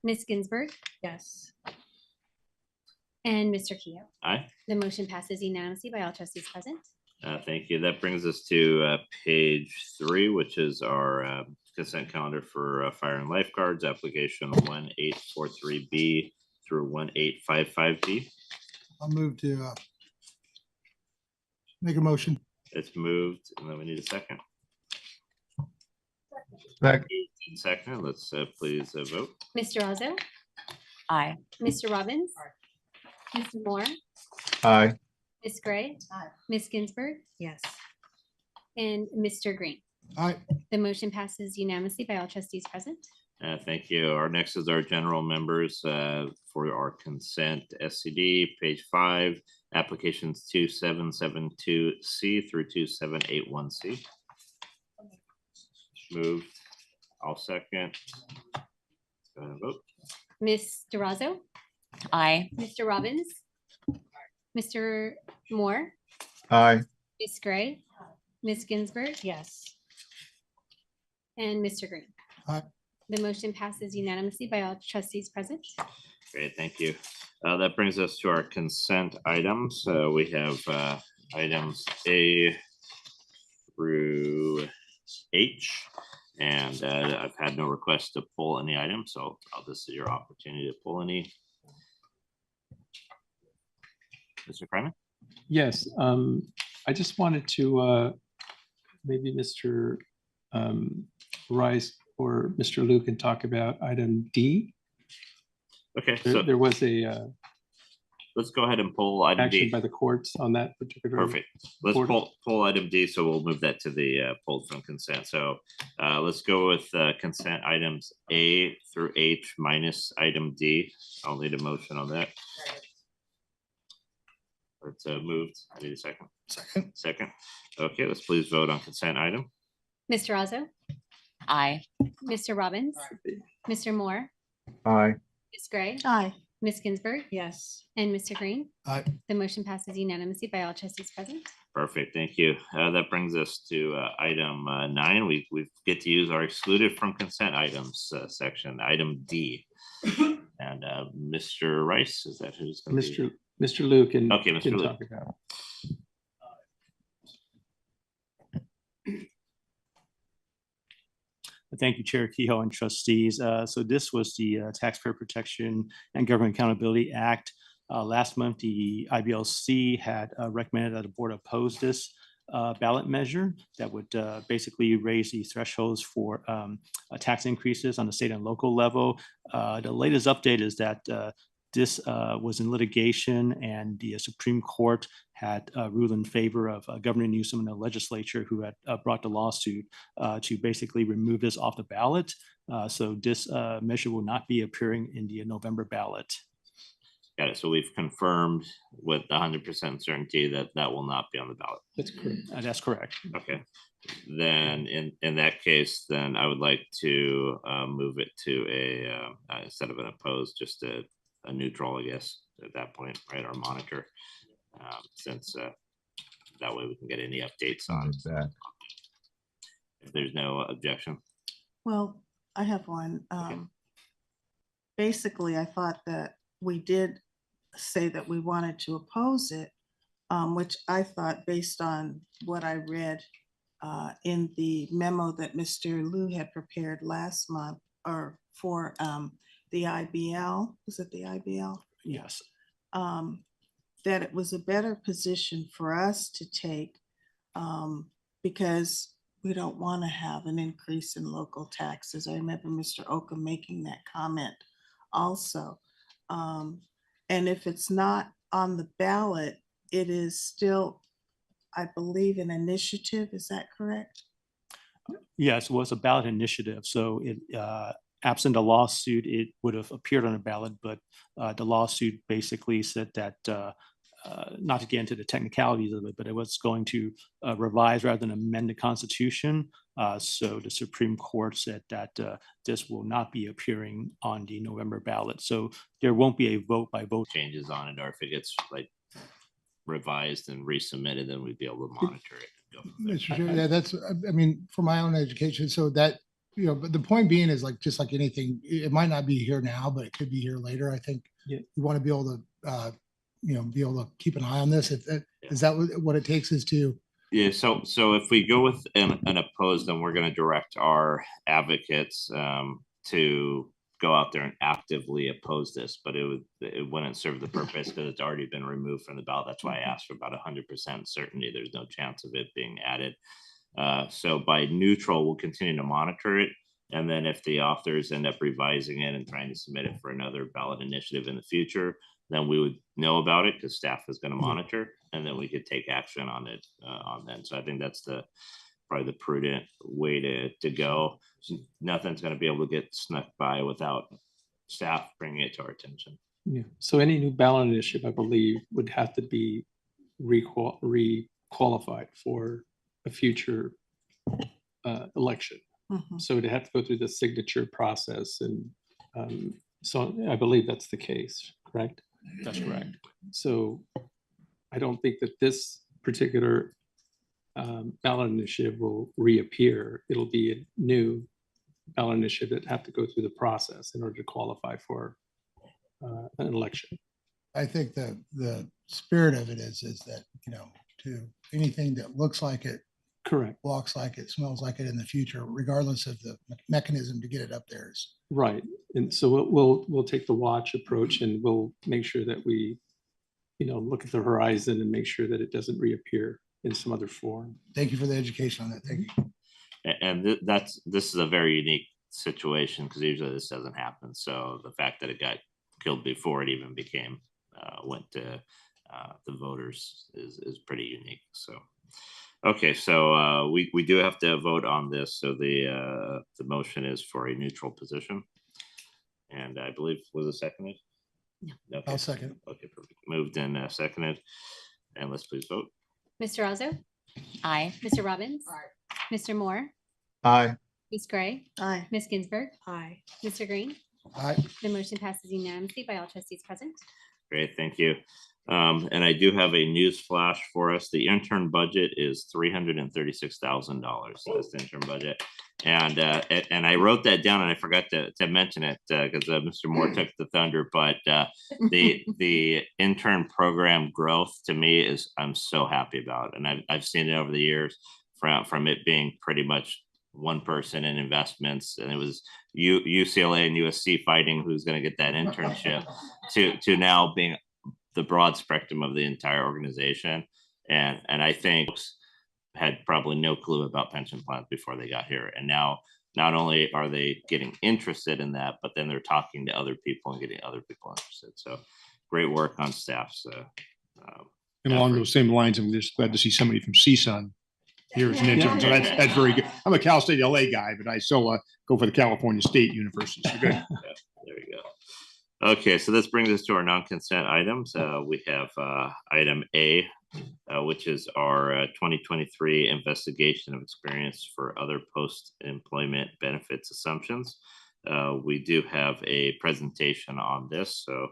[SPEAKER 3] Ms. Ginsburg,
[SPEAKER 9] Yes.
[SPEAKER 3] and Mr. Kehoe.
[SPEAKER 2] Aye.
[SPEAKER 3] The motion passes unanimously by all trustees present.
[SPEAKER 2] Thank you. That brings us to page 3, which is our consent calendar for fire and lifeguards, application 1843B through 1855B.
[SPEAKER 10] I'll move to make a motion.
[SPEAKER 2] It's moved, and then we need a second.
[SPEAKER 4] Second.
[SPEAKER 2] Second, let's please vote.
[SPEAKER 3] Mr. Razzo,
[SPEAKER 7] Aye.
[SPEAKER 3] Mr. Robbins, Mr. Moore,
[SPEAKER 4] Aye.
[SPEAKER 3] Ms. Gray,
[SPEAKER 7] Aye.
[SPEAKER 3] Ms. Ginsburg,
[SPEAKER 9] Yes.
[SPEAKER 3] and Mr. Green.
[SPEAKER 10] Aye.
[SPEAKER 3] The motion passes unanimously by all trustees present.
[SPEAKER 2] Thank you. Our next is our general members for our consent SCD, page 5, applications 2772C through 2781C. Moved. I'll second. Go ahead and vote.
[SPEAKER 3] Mr. Razzo,
[SPEAKER 7] Aye.
[SPEAKER 3] Mr. Robbins, Mr. Moore,
[SPEAKER 4] Aye.
[SPEAKER 3] Ms. Gray, Ms. Ginsburg,
[SPEAKER 9] Yes.
[SPEAKER 3] and Mr. Green.
[SPEAKER 10] Aye.
[SPEAKER 3] The motion passes unanimously by all trustees present.
[SPEAKER 2] Great, thank you. That brings us to our consent items. We have items A through H, and I've had no request to pull any items, so this is your opportunity to pull any. Mr. Kryman?
[SPEAKER 6] Yes, I just wanted to, maybe Mr. Rice or Mr. Luke can talk about item D.
[SPEAKER 2] Okay,
[SPEAKER 6] There
[SPEAKER 2] so
[SPEAKER 6] there was a
[SPEAKER 2] let's go ahead and pull item
[SPEAKER 6] action
[SPEAKER 2] D.
[SPEAKER 6] by the courts on that particular.
[SPEAKER 2] Perfect. Let's
[SPEAKER 6] Order.
[SPEAKER 2] pull item D, so we'll move that to the pulled from consent. So let's go with consent items A through H minus item D. I'll need a motion on that. It's moved. I need a second. Second. Okay, let's please vote on consent item.
[SPEAKER 3] Mr. Razzo,
[SPEAKER 7] Aye.
[SPEAKER 3] Mr. Robbins, Mr. Moore,
[SPEAKER 4] Aye.
[SPEAKER 3] Ms. Gray,
[SPEAKER 9] Aye.
[SPEAKER 3] Ms. Ginsburg,
[SPEAKER 9] Yes.
[SPEAKER 3] and Mr. Green.
[SPEAKER 10] Aye.
[SPEAKER 3] The motion passes unanimously by all trustees present.
[SPEAKER 2] Perfect, thank you. That brings us to item 9. We get to use our excluded from consent items section, item D. And Mr. Rice, is that who's going to be?
[SPEAKER 6] Mr. Luke can.
[SPEAKER 2] Okay, Mr.
[SPEAKER 6] can
[SPEAKER 2] Luke.
[SPEAKER 6] talk about it.
[SPEAKER 12] Thank you, Chair Kehoe and trustees. So this was the Taxpayer Protection and Government Accountability Act. Last month, the IBLC had recommended that the board oppose this ballot measure that would basically raise the thresholds for tax increases on the state and local level. The latest update is that this was in litigation, and the Supreme Court had ruled in favor of Governor Newsom and the legislature, who had brought the lawsuit to basically remove this off the ballot. So this measure will not be appearing in the November ballot.
[SPEAKER 2] Got it. So we've confirmed with 100% certainty that that will not be on the ballot.
[SPEAKER 6] That's correct.
[SPEAKER 12] That's correct.
[SPEAKER 2] Okay. Then in that case, then I would like to move it to a instead of an opposed, just a neutral, I guess, at that point, right? Our monitor, since that way we can get any updates on
[SPEAKER 4] that.
[SPEAKER 2] if there's no objection.
[SPEAKER 9] Well, I have one. Basically, I thought that we did say that we wanted to oppose it, which I thought based on what I read in the memo that Mr. Liu had prepared last month or for the IBL, was it the IBL?
[SPEAKER 12] Yes.
[SPEAKER 9] That it was a better position for us to take because we don't want to have an increase in local taxes. I remember Mr. Oka making that comment also. And if it's not on the ballot, it is still, I believe, an initiative. Is that correct?
[SPEAKER 12] Yes, it was a ballot initiative. So it, absent a lawsuit, it would have appeared on a ballot, but the lawsuit basically said that, not to get into the technicalities of it, but it was going to revise rather than amend the Constitution. So the Supreme Court said that this will not be appearing on the November ballot. So there won't be a vote by vote
[SPEAKER 2] Changes on it, or if it gets like revised and resubmitted, then we'd be able to monitor it. And go from there.
[SPEAKER 10] Mr. Chair, yeah, that's, I mean, for my own education, so that, you know, but the point being is like, just like anything, it might not be here now, but it could be here later. I think
[SPEAKER 12] Yeah.
[SPEAKER 10] you want to be able to, you know, be able to keep an eye on this. Is that what it takes is to,
[SPEAKER 2] Yeah, so if we go with an opposed, then we're going to direct our advocates to go out there and actively oppose this, but it wouldn't serve the purpose because it's already been removed from the ballot. That's why I asked for about 100% certainty. There's no chance of it being added. So by neutral, we'll continue to monitor it. And then if the authors end up revising it and trying to submit it for another ballot initiative in the future, then we would know about it because staff is going to monitor, and then we could take action on it on then. So I think that's probably the prudent way to go. Nothing's going to be able to get snuck by without staff bringing it to our attention.
[SPEAKER 6] Yeah. So any new ballot initiative, I believe, would have to be re-qualified for a future election.
[SPEAKER 9] Mhm.
[SPEAKER 6] So it'd have to go through the signature process, and so I believe that's the case, correct?
[SPEAKER 12] That's correct.
[SPEAKER 6] So I don't think that this particular ballot initiative will reappear. It'll be a new ballot initiative that have to go through the process in order to qualify for an election.
[SPEAKER 10] I think the spirit of it is that, you know, to anything that looks like it,
[SPEAKER 6] Correct.
[SPEAKER 10] walks like it, smells like it in the future, regardless of the mechanism to get it up there is.
[SPEAKER 6] Right. And so we'll take the watch approach, and we'll make sure that we, you know, look at the horizon and make sure that it doesn't reappear in some other form.
[SPEAKER 10] Thank you for the education on that. Thank you.
[SPEAKER 2] And this is a very unique situation because usually this doesn't happen. So the fact that it got killed before it even became went to the voters is pretty unique. So okay, so we do have to vote on this. So the motion is for a neutral position, and I believe was it seconded?
[SPEAKER 1] No.
[SPEAKER 2] Okay.
[SPEAKER 10] I'll second.
[SPEAKER 2] Okay, perfect. Moved and seconded, and let's please vote.
[SPEAKER 3] Mr. Alzo,
[SPEAKER 1] Aye.
[SPEAKER 3] Mr. Robbins, Mr. Moore,
[SPEAKER 4] Aye.
[SPEAKER 3] Ms. Gray,
[SPEAKER 9] Aye.
[SPEAKER 3] Ms. Ginsburg,
[SPEAKER 1] Aye.
[SPEAKER 3] Mr. Green.
[SPEAKER 10] Aye.
[SPEAKER 3] The motion passes unanimously by all trustees present.
[SPEAKER 2] Great, thank you. And I do have a news flash for us. The intern budget is $336,000. That's the intern budget. And I wrote that down and I forgot to mention it because Mr. Moore took the thunder. But the intern program growth to me is I'm so happy about, and I've seen it over the years from it being pretty much one person in investments, and it was UCLA and USC fighting who's going to get that internship to now being the broad spectrum of the entire organization. And I think had probably no clue about pension plans before they got here. And now not only are they getting interested in that, but then they're talking to other people and getting other people interested. So great work on staff's.
[SPEAKER 10] And along those same lines, I'm just glad to see somebody from CSUN here as an intern. So that's very good. I'm a Cal State LA guy, but I still go for the California State University. So good.
[SPEAKER 2] Yeah, there you go. Okay, so this brings us to our non-consent items. We have item A, which is our 2023 investigation of experience for other post-employment benefits assumptions. We do have a presentation on this, so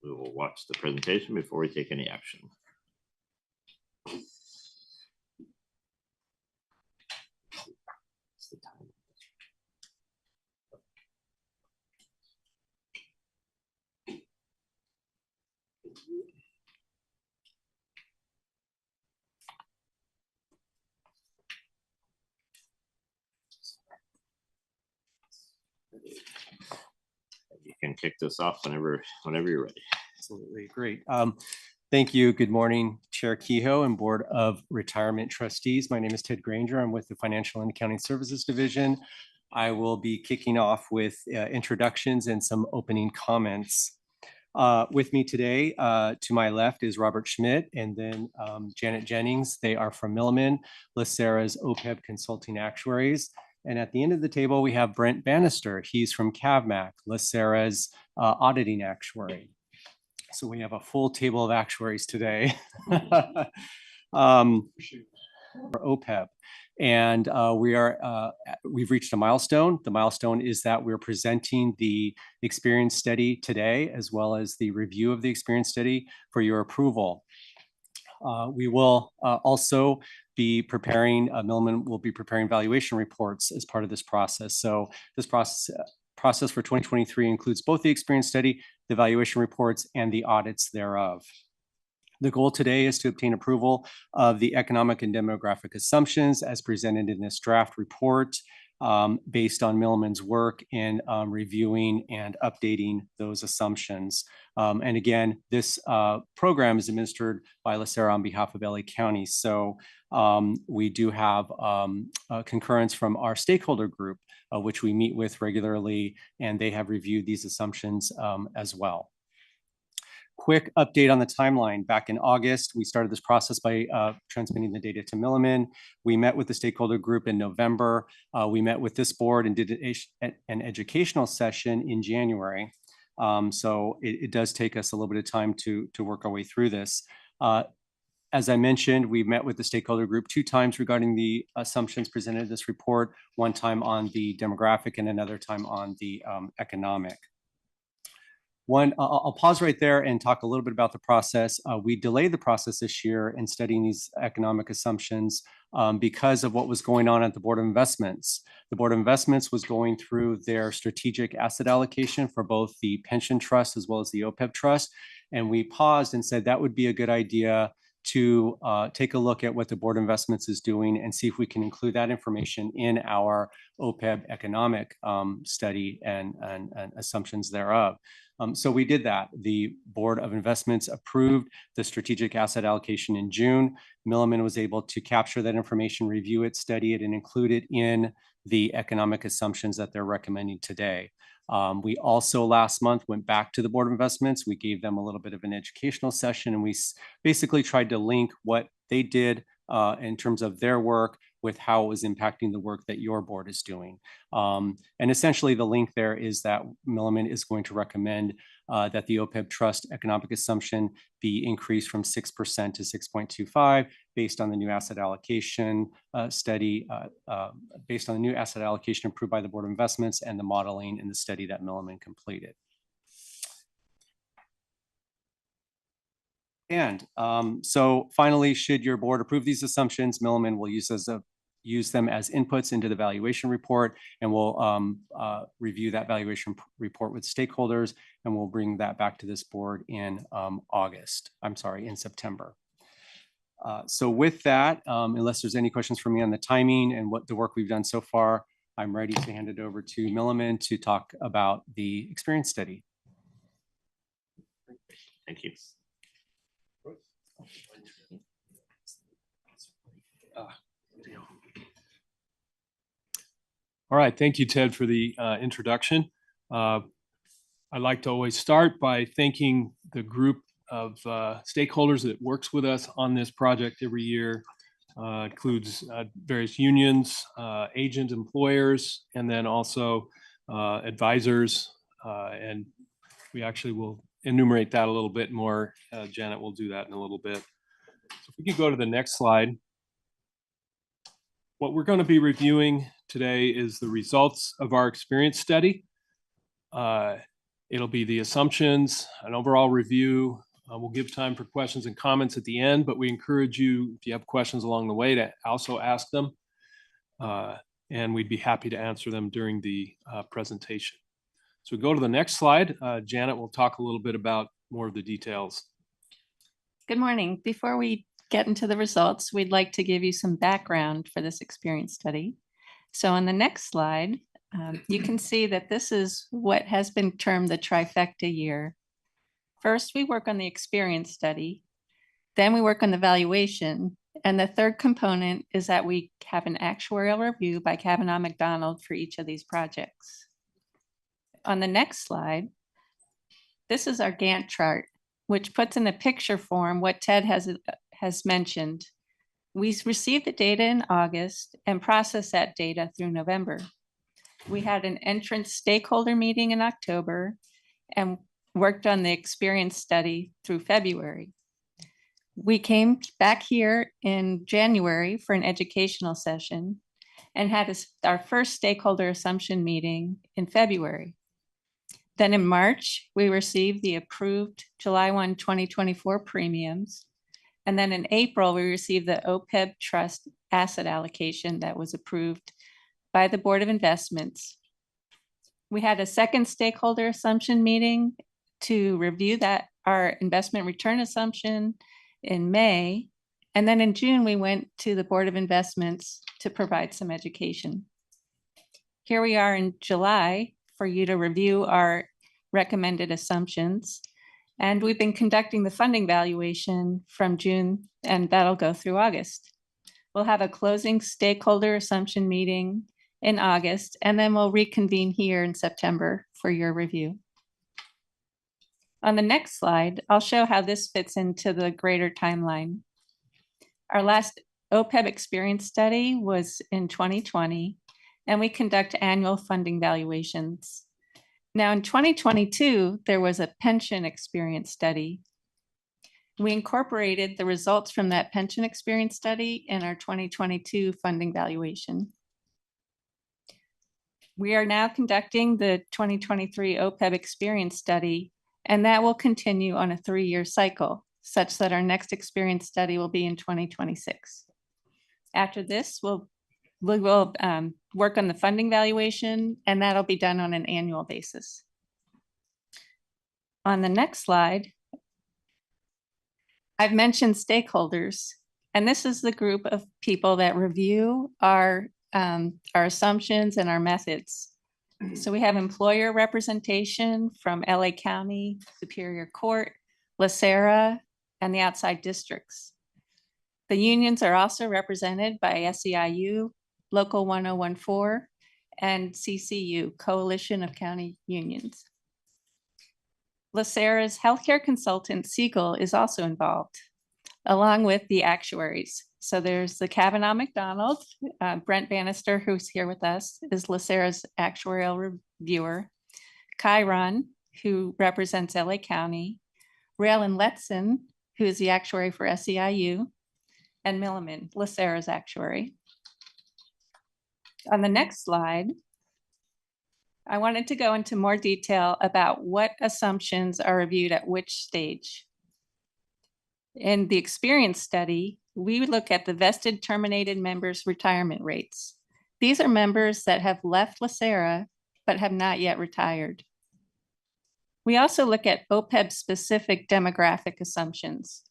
[SPEAKER 2] we will watch the presentation before we take any action. You can kick this off whenever you're ready.
[SPEAKER 13] Absolutely, great. Thank you. Good morning, Chair Kehoe and Board of Retirement Trustees. My name is Ted Granger. I'm with the Financial and Accounting Services Division. I will be kicking off with introductions and some opening comments. With me today, to my left is Robert Schmidt and then Janet Jennings. They are from Milliman, LACERA's OPEB Consulting Actuaries. And at the end of the table, we have Brent Bannister. He's from CAVMAC, LACERA's Auditing Actuary. So we have a full table of actuaries today for OPEB. And we've reached a milestone. The milestone is that we're presenting the experience study today, as well as the review of the experience study for your approval. We will also be preparing, Milliman will be preparing valuation reports as part of this process. So this process for 2023 includes both the experience study, the valuation reports, and the audits thereof. The goal today is to obtain approval of the economic and demographic assumptions as presented in this draft report based on Milliman's work in reviewing and updating those assumptions. And again, this program is administered by LACERA on behalf of LA County. So we do have concurrence from our stakeholder group, which we meet with regularly, and they have reviewed these assumptions as well. Quick update on the timeline. Back in August, we started this process by transmitting the data to Milliman. We met with the stakeholder group in November. We met with this board and did an educational session in January. So it does take us a little bit of time to work our way through this. As I mentioned, we met with the stakeholder group 2 times regarding the assumptions presented in this report, 1 time on the demographic and another time on the economic. I'll pause right there and talk a little bit about the process. We delayed the process this year in studying these economic assumptions because of what was going on at the Board of Investments. The Board of Investments was going through their strategic asset allocation for both the pension trust as well as the OPEB trust. And we paused and said that would be a good idea to take a look at what the Board of Investments is doing and see if we can include that information in our OPEB economic study and assumptions thereof. So we did that. The Board of Investments approved the strategic asset allocation in June. Milliman was able to capture that information, review it, study it, and include it in the economic assumptions that they're recommending today. We also last month went back to the Board of Investments. We gave them a little bit of an educational session, and we basically tried to link what they did in terms of their work with how it was impacting the work that your board is doing. And essentially the link there is that Milliman is going to recommend that the OPEB trust economic assumption be increased from 6% to 6.25 based on the new asset allocation study, based on the new asset allocation approved by the Board of Investments and the modeling in the study that Milliman completed. And so finally, should your board approve these assumptions, Milliman will use them as inputs into the valuation report, and we'll review that valuation report with stakeholders, and we'll bring that back to this board in in September. So with that, unless there's any questions for me on the timing and what the work we've done so far, I'm ready to hand it over to Milliman to talk about the experience study.
[SPEAKER 2] Thank you.
[SPEAKER 6] All right, thank you, Ted, for the introduction. I like to always start by thanking the group of stakeholders that works with us on this project every year. Includes various unions, agent employers, and then also advisors. And we actually will enumerate that a little bit more. Janet will do that in a little bit. So if we could go to the next slide. What we're going to be reviewing today is the results of our experience study. It'll be the assumptions, an overall review. We'll give time for questions and comments at the end, but we encourage you, if you have questions along the way, to also ask them. And we'd be happy to answer them during the presentation. So we go to the next slide. Janet will talk a little bit about more of the details.
[SPEAKER 14] Good morning. Before we get into the results, we'd like to give you some background for this experience study. So on the next slide, You can see that this is what has been termed the trifecta year. First, we work on the experience study, then we work on the valuation, and the third component is that we have an actuarial review by Kavanaugh McDonald for each of these projects. On the next slide, this is our Gantt chart, which puts in a picture form what Ted has mentioned. We received the data in August and processed that data through November. We had an entrance stakeholder meeting in October and worked on the experience study through February. We came back here in January for an educational session and had our first stakeholder assumption meeting in February. Then in March, we received the approved July 1, 2024 premiums. And then in April, we received the OPEB trust asset allocation that was approved by the Board of Investments. We had a second stakeholder assumption meeting to review our investment return assumption in May. And then in June, we went to the Board of Investments to provide some education. Here we are in July for you to review our recommended assumptions. And we've been conducting the funding valuation from June, and that'll go through August. We'll have a closing stakeholder assumption meeting in August, and then we'll reconvene here in September for your review. On the next slide, I'll show how this fits into the greater timeline. Our last OPEB experience study was in 2020, and we conduct annual funding valuations. Now in 2022, there was a pension experience study. We incorporated the results from that pension experience study in our 2022 funding valuation. We are now conducting the 2023 OPEB experience study, and that will continue on a 3-year cycle, such that our next experience study will be in 2026. After this, we will work on the funding valuation, and that'll be done on an annual basis. On the next slide, I've mentioned stakeholders, and this is the group of people that review our assumptions and our methods. So we have employer representation from LA County, Superior Court, LACERA, and the outside districts. The unions are also represented by SEIU, Local 1014, and CCU, Coalition of County Unions. LACERA's healthcare consultant, Siegel, is also involved, along with the actuaries. So there's the Kavanaugh McDonald, Brent Bannister, who's here with us, is LACERA's actuarial reviewer, Chiron, who represents LA County, Raylan Letson, who is the actuary for SEIU, and Milliman, LACERA's actuary. On the next slide, I wanted to go into more detail about what assumptions are reviewed at which stage. In the experience study, we would look at the vested terminated members' retirement rates. These are members that have left LACERA but have not yet retired. We also look at OPEB-specific demographic assumptions.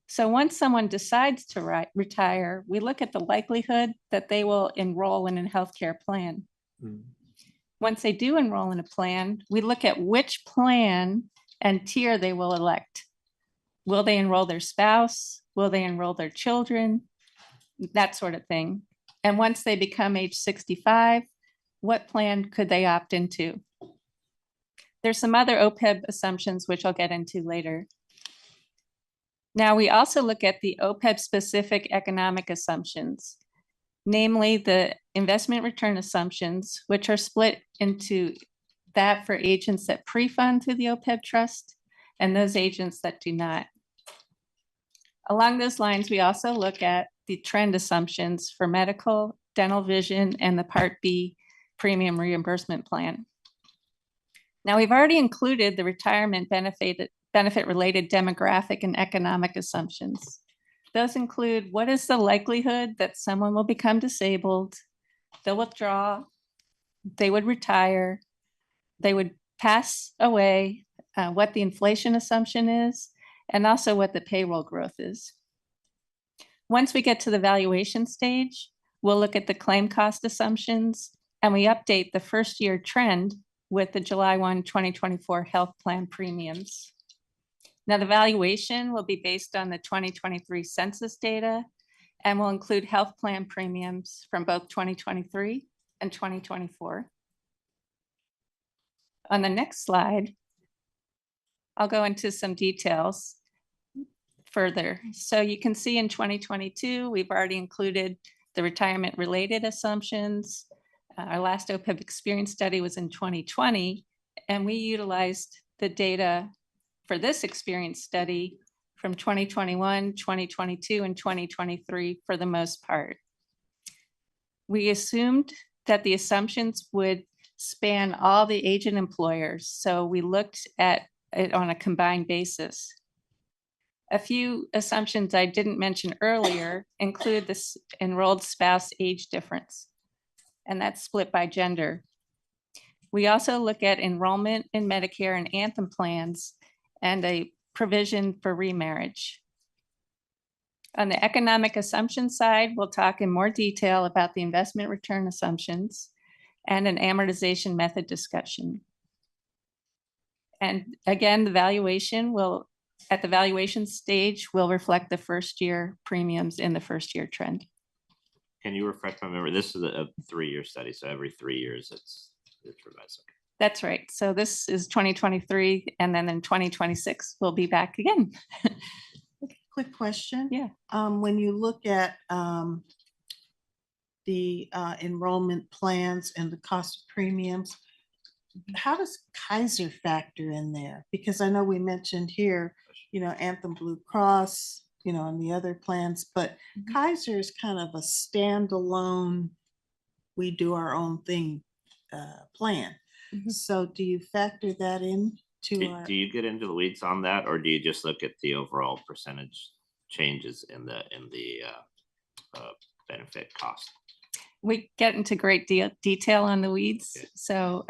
[SPEAKER 14] So once someone decides to retire, we look at the likelihood that they will enroll in a healthcare plan. Once they do enroll in a plan, we look at which plan and tier they will elect. Will they enroll their spouse? Will they enroll their children? That sort of thing. And once they become age 65, what plan could they opt into? There's some other OPEB assumptions, which I'll get into later. Now, we also look at the OPEB-specific economic assumptions, namely the investment return assumptions, which are split into that for agents that pre-fund through the OPEB trust and those agents that do not. Along those lines, we also look at the trend assumptions for medical, dental, vision, and the Part B premium reimbursement plan. Now, we've already included the retirement benefit-related demographic and economic assumptions. Those include what is the likelihood that someone will become disabled, they'll withdraw, they would retire, they would pass away, what the inflation assumption is, and also what the payroll growth is. Once we get to the valuation stage, we'll look at the claim cost assumptions, And we update the first year trend with the July 1, 2024 health plan premiums. Now, the valuation will be based on the 2023 census data and will include health plan premiums from both 2023 and 2024. On the next slide, I'll go into some details further. So you can see in 2022, we've already included the retirement related assumptions. Our last OPEB experience study was in 2020, and we utilized the data for this experience study from 2021, 2022, and 2023 for the most part. We assumed that the assumptions would span all the agent employers, so we looked at it on a combined basis. A few assumptions I didn't mention earlier include this enrolled spouse age difference, and that's split by gender. We also look at enrollment in Medicare and Anthem plans and a provision for remarriage. On the economic assumption side, we'll talk in more detail about the investment return assumptions and an amortization method discussion. And again, the valuation will, at the valuation stage, will reflect the first year premiums in the first year trend.
[SPEAKER 2] Can you refresh my memory? This is a 3-year study, so every 3 years it's revised. Okay.
[SPEAKER 14] That's right. So this is 2023, and then in 2026, we'll be back again.
[SPEAKER 9] Quick question.
[SPEAKER 14] Yeah.
[SPEAKER 9] When you look at the enrollment plans and the cost of premiums, how does Kaiser factor in there? Because I know we mentioned here, Anthem Blue Cross, and the other plans, but Kaiser is kind of a standalone, we do our own thing plan. So do you factor that in to
[SPEAKER 2] Do you get into the weeds on that, or do you just look at the overall percentage changes in the benefit cost?
[SPEAKER 14] We get into great detail on the weeds.
[SPEAKER 2] Okay.
[SPEAKER 14] So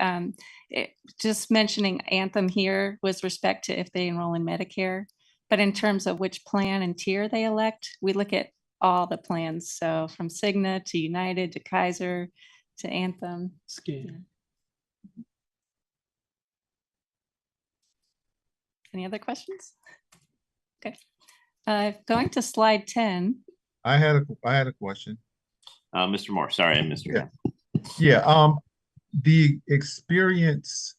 [SPEAKER 14] just mentioning Anthem here was respect to if they enroll in Medicare, but in terms of which plan and tier they elect, we look at all the plans. So from Cigna to United to Kaiser to Anthem.
[SPEAKER 6] Scan.
[SPEAKER 14] Any other questions? Okay. Going to slide 10.
[SPEAKER 4] I had a question.
[SPEAKER 2] Mr. Moore, sorry, I missed your.
[SPEAKER 4] Yeah, the experience,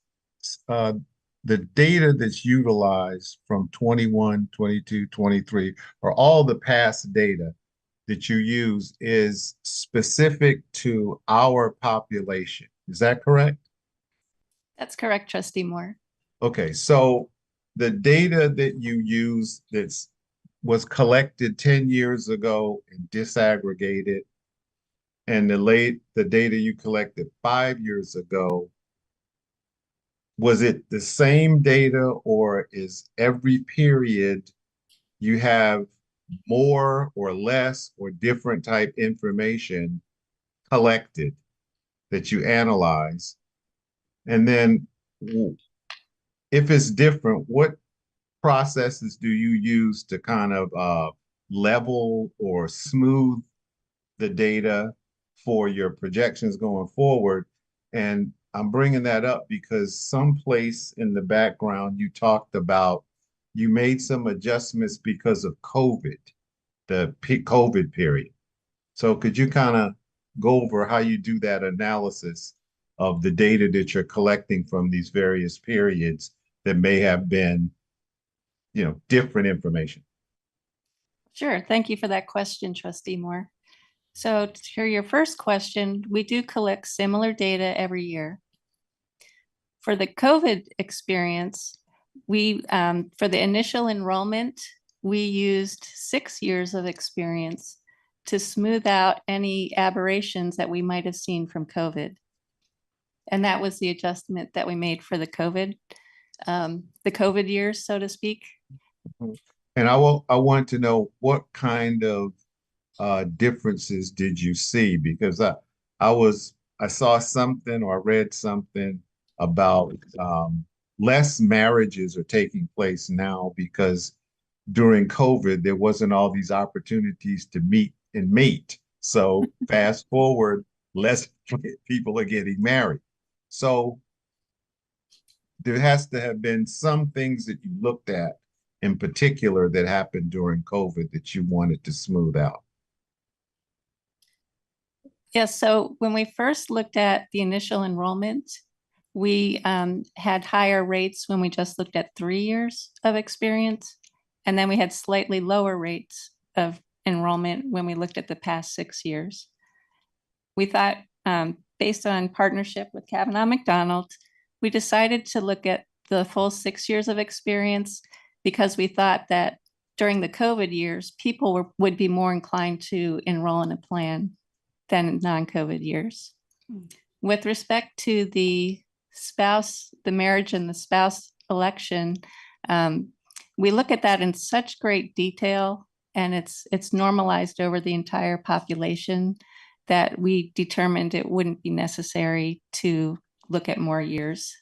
[SPEAKER 4] the data that's utilized from 21, 22, 23, or all the past data that you use is specific to our population. Is that correct?
[SPEAKER 14] That's correct, Trustee Moore.
[SPEAKER 4] Okay, so the data that you use was collected 10 years ago and disaggregated, and the data you collected 5 years ago, was it the same data, or is every period you have more or less or different type information collected that you analyze? And then if it's different, what processes do you use to kind of level or smooth the data for your projections going forward? And I'm bringing that up because someplace in the background you talked about you made some adjustments because of COVID, the COVID period. So could you kind of go over how you do that analysis of the data that you're collecting from these various periods that may have been, different information?
[SPEAKER 14] Sure. Thank you for that question, Trustee Moore. So to your first question, we do collect similar data every year. For the COVID experience, we for the initial enrollment, we used 6 years of experience to smooth out any aberrations that we might have seen from COVID. And that was the adjustment that we made for the COVID years, so to speak.
[SPEAKER 4] And I want to know what kind of differences did you see? Because I saw something or I read something about less marriages are taking place now because during COVID there wasn't all these opportunities to meet and mate. So fast forward less people are getting married. So there has to have been some things that you looked at in particular that happened during COVID that you wanted to smooth out.
[SPEAKER 14] Yes, so when we first looked at the initial enrollment, we had higher rates when we just looked at 3 years of experience. And then we had slightly lower rates of enrollment when we looked at the past 6 years. We thought, based on partnership with Kavanaugh McDonald, we decided to look at the full 6 years of experience because we thought that during the COVID years, people would be more inclined to enroll in a plan than non-COVID years. With respect to the spouse, the marriage and the spouse election, we look at that in such great detail, and it's normalized over the entire population that we determined it wouldn't be necessary to look at more years.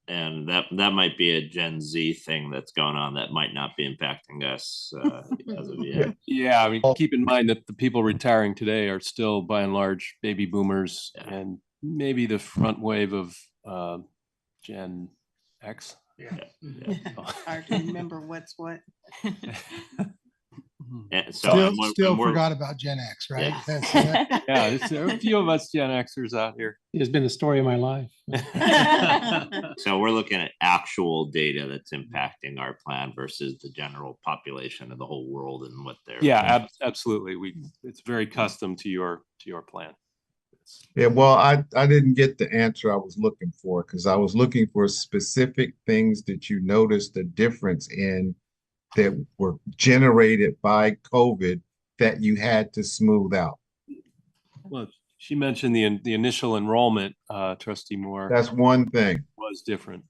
[SPEAKER 2] And that might be a Gen Z thing that's going on that might not be impacting us as of yet.
[SPEAKER 15] Yeah, I mean, keep in mind that the people retiring today are still by and large baby boomers and maybe the front wave of Gen X.
[SPEAKER 9] Hard to remember what's what.
[SPEAKER 2] And so
[SPEAKER 16] still forgot about Gen X, right?
[SPEAKER 2] Yeah,
[SPEAKER 15] there are a few of us Gen Xers out here.
[SPEAKER 6] It's been the story of my life.
[SPEAKER 2] So we're looking at actual data that's impacting our plan versus the general population of the whole world and what they're.
[SPEAKER 15] Yeah, absolutely. It's very custom to your plan.
[SPEAKER 4] Yeah, well, I didn't get the answer I was looking for because I was looking for specific things that you noticed the difference in that were generated by COVID that you had to smooth out.
[SPEAKER 15] Well, she mentioned the initial enrollment, Trustee Moore.
[SPEAKER 4] That's one thing.
[SPEAKER 15] Was different.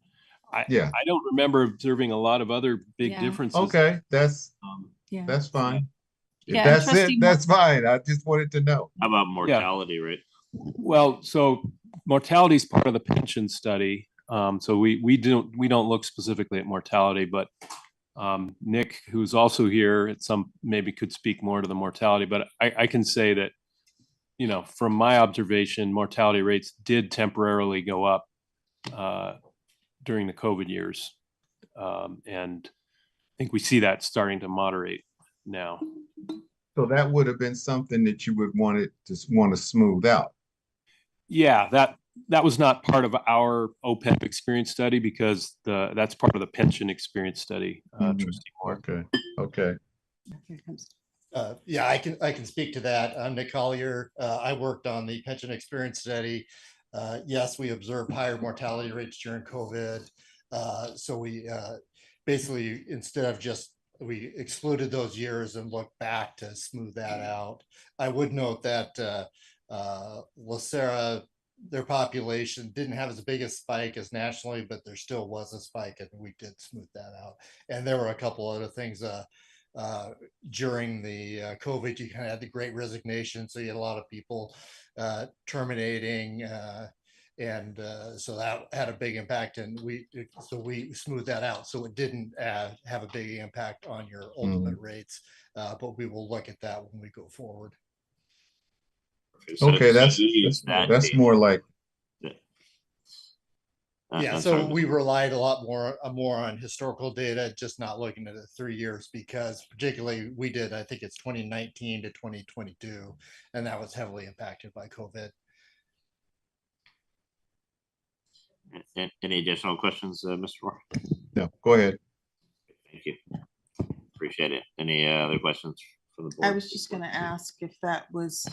[SPEAKER 15] I don't remember observing a lot of other big differences.
[SPEAKER 4] Okay, that's fine. If that's it, that's fine. I just wanted to know.
[SPEAKER 2] How about mortality rate?
[SPEAKER 15] Well, so mortality is part of the pension study. So we don't look specifically at mortality, but Nick, who's also here, maybe could speak more to the mortality, but I can say that, from my observation, mortality rates did temporarily go up during the COVID years. And I think we see that starting to moderate now.
[SPEAKER 4] So that would have been something that you would want to smooth out.
[SPEAKER 15] Yeah, that was not part of our OPEB experience study because that's part of the pension experience study. Trustee Moore.
[SPEAKER 4] Okay.
[SPEAKER 17] Yeah, I can speak to that. I'm Nick Collier. I worked on the pension experience study. Yes, we observed higher mortality rates during COVID. So we basically, instead of we excluded those years and looked back to smooth that out. I would note that LACERA, their population didn't have as big a spike as nationally, but there still was a spike, and we did smooth that out. And there were a couple other things during the COVID. You kind of had the Great Resignation, so you had a lot of people terminating, and so that had a big impact. And we smoothed that out, so it didn't have a big impact on your ultimate rates. But we will look at that when we go forward.
[SPEAKER 4] Okay, that's more like.
[SPEAKER 17] Yeah, so we relied a lot more on historical data, just not looking at the 3 years, because particularly we did, I think it's 2019 to 2022, and that was heavily impacted by COVID.
[SPEAKER 2] Any additional questions, Mr. Moore?
[SPEAKER 4] No, go ahead.
[SPEAKER 2] Thank you. Appreciate it. Any other questions from the board?
[SPEAKER 9] I was just going to ask if that was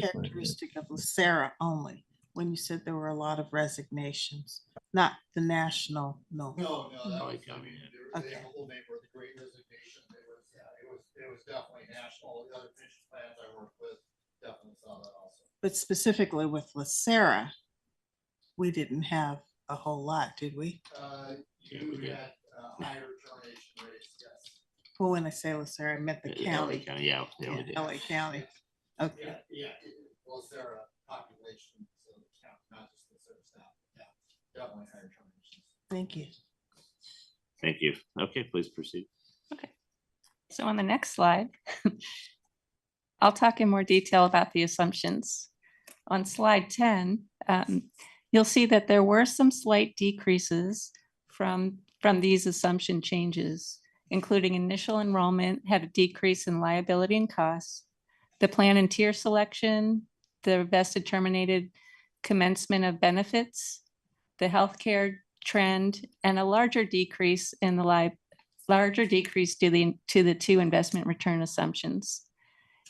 [SPEAKER 9] characteristic of LACERA only, when you said there were a lot of resignations, not the national. No,
[SPEAKER 17] that was
[SPEAKER 9] okay.
[SPEAKER 17] The whole name of the Great Resignation. It was definitely national. The other pension plans I worked with definitely saw that also.
[SPEAKER 9] But specifically with LACERA, we didn't have a whole lot, did we?
[SPEAKER 17] We had higher termination rates, yes.
[SPEAKER 9] Well, when I say LACERA, I meant the county.
[SPEAKER 2] Yeah,
[SPEAKER 9] LA County. Okay.
[SPEAKER 17] Yeah, LACERA population, so the count, not just LACERA staff. Yeah, definitely higher terminations.
[SPEAKER 9] Thank you.
[SPEAKER 2] Thank you. Okay, please proceed.
[SPEAKER 14] Okay. So on the next slide, I'll talk in more detail about the assumptions. On slide 10, you'll see that there were some slight decreases from these assumption changes, including initial enrollment had a decrease in liability and costs, the plan and tier selection, the vested terminated commencement of benefits, the healthcare trend, and a larger decrease in the to the two investment return assumptions.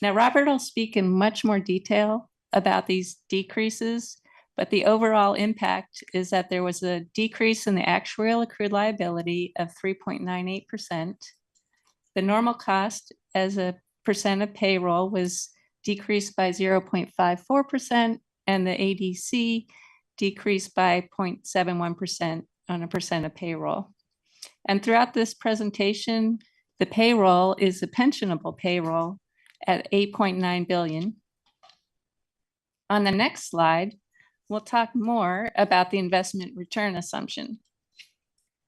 [SPEAKER 14] Now, Robert will speak in much more detail about these decreases, but the overall impact is that there was a decrease in the actuarial accrued liability of 3.98%. The normal cost as a percent of payroll was decreased by 0.54%, and the ADC decreased by 0.71% on a percent of payroll. And throughout this presentation, the payroll is a pensionable payroll at $8.9 billion. On the next slide, we'll talk more about the investment return assumption.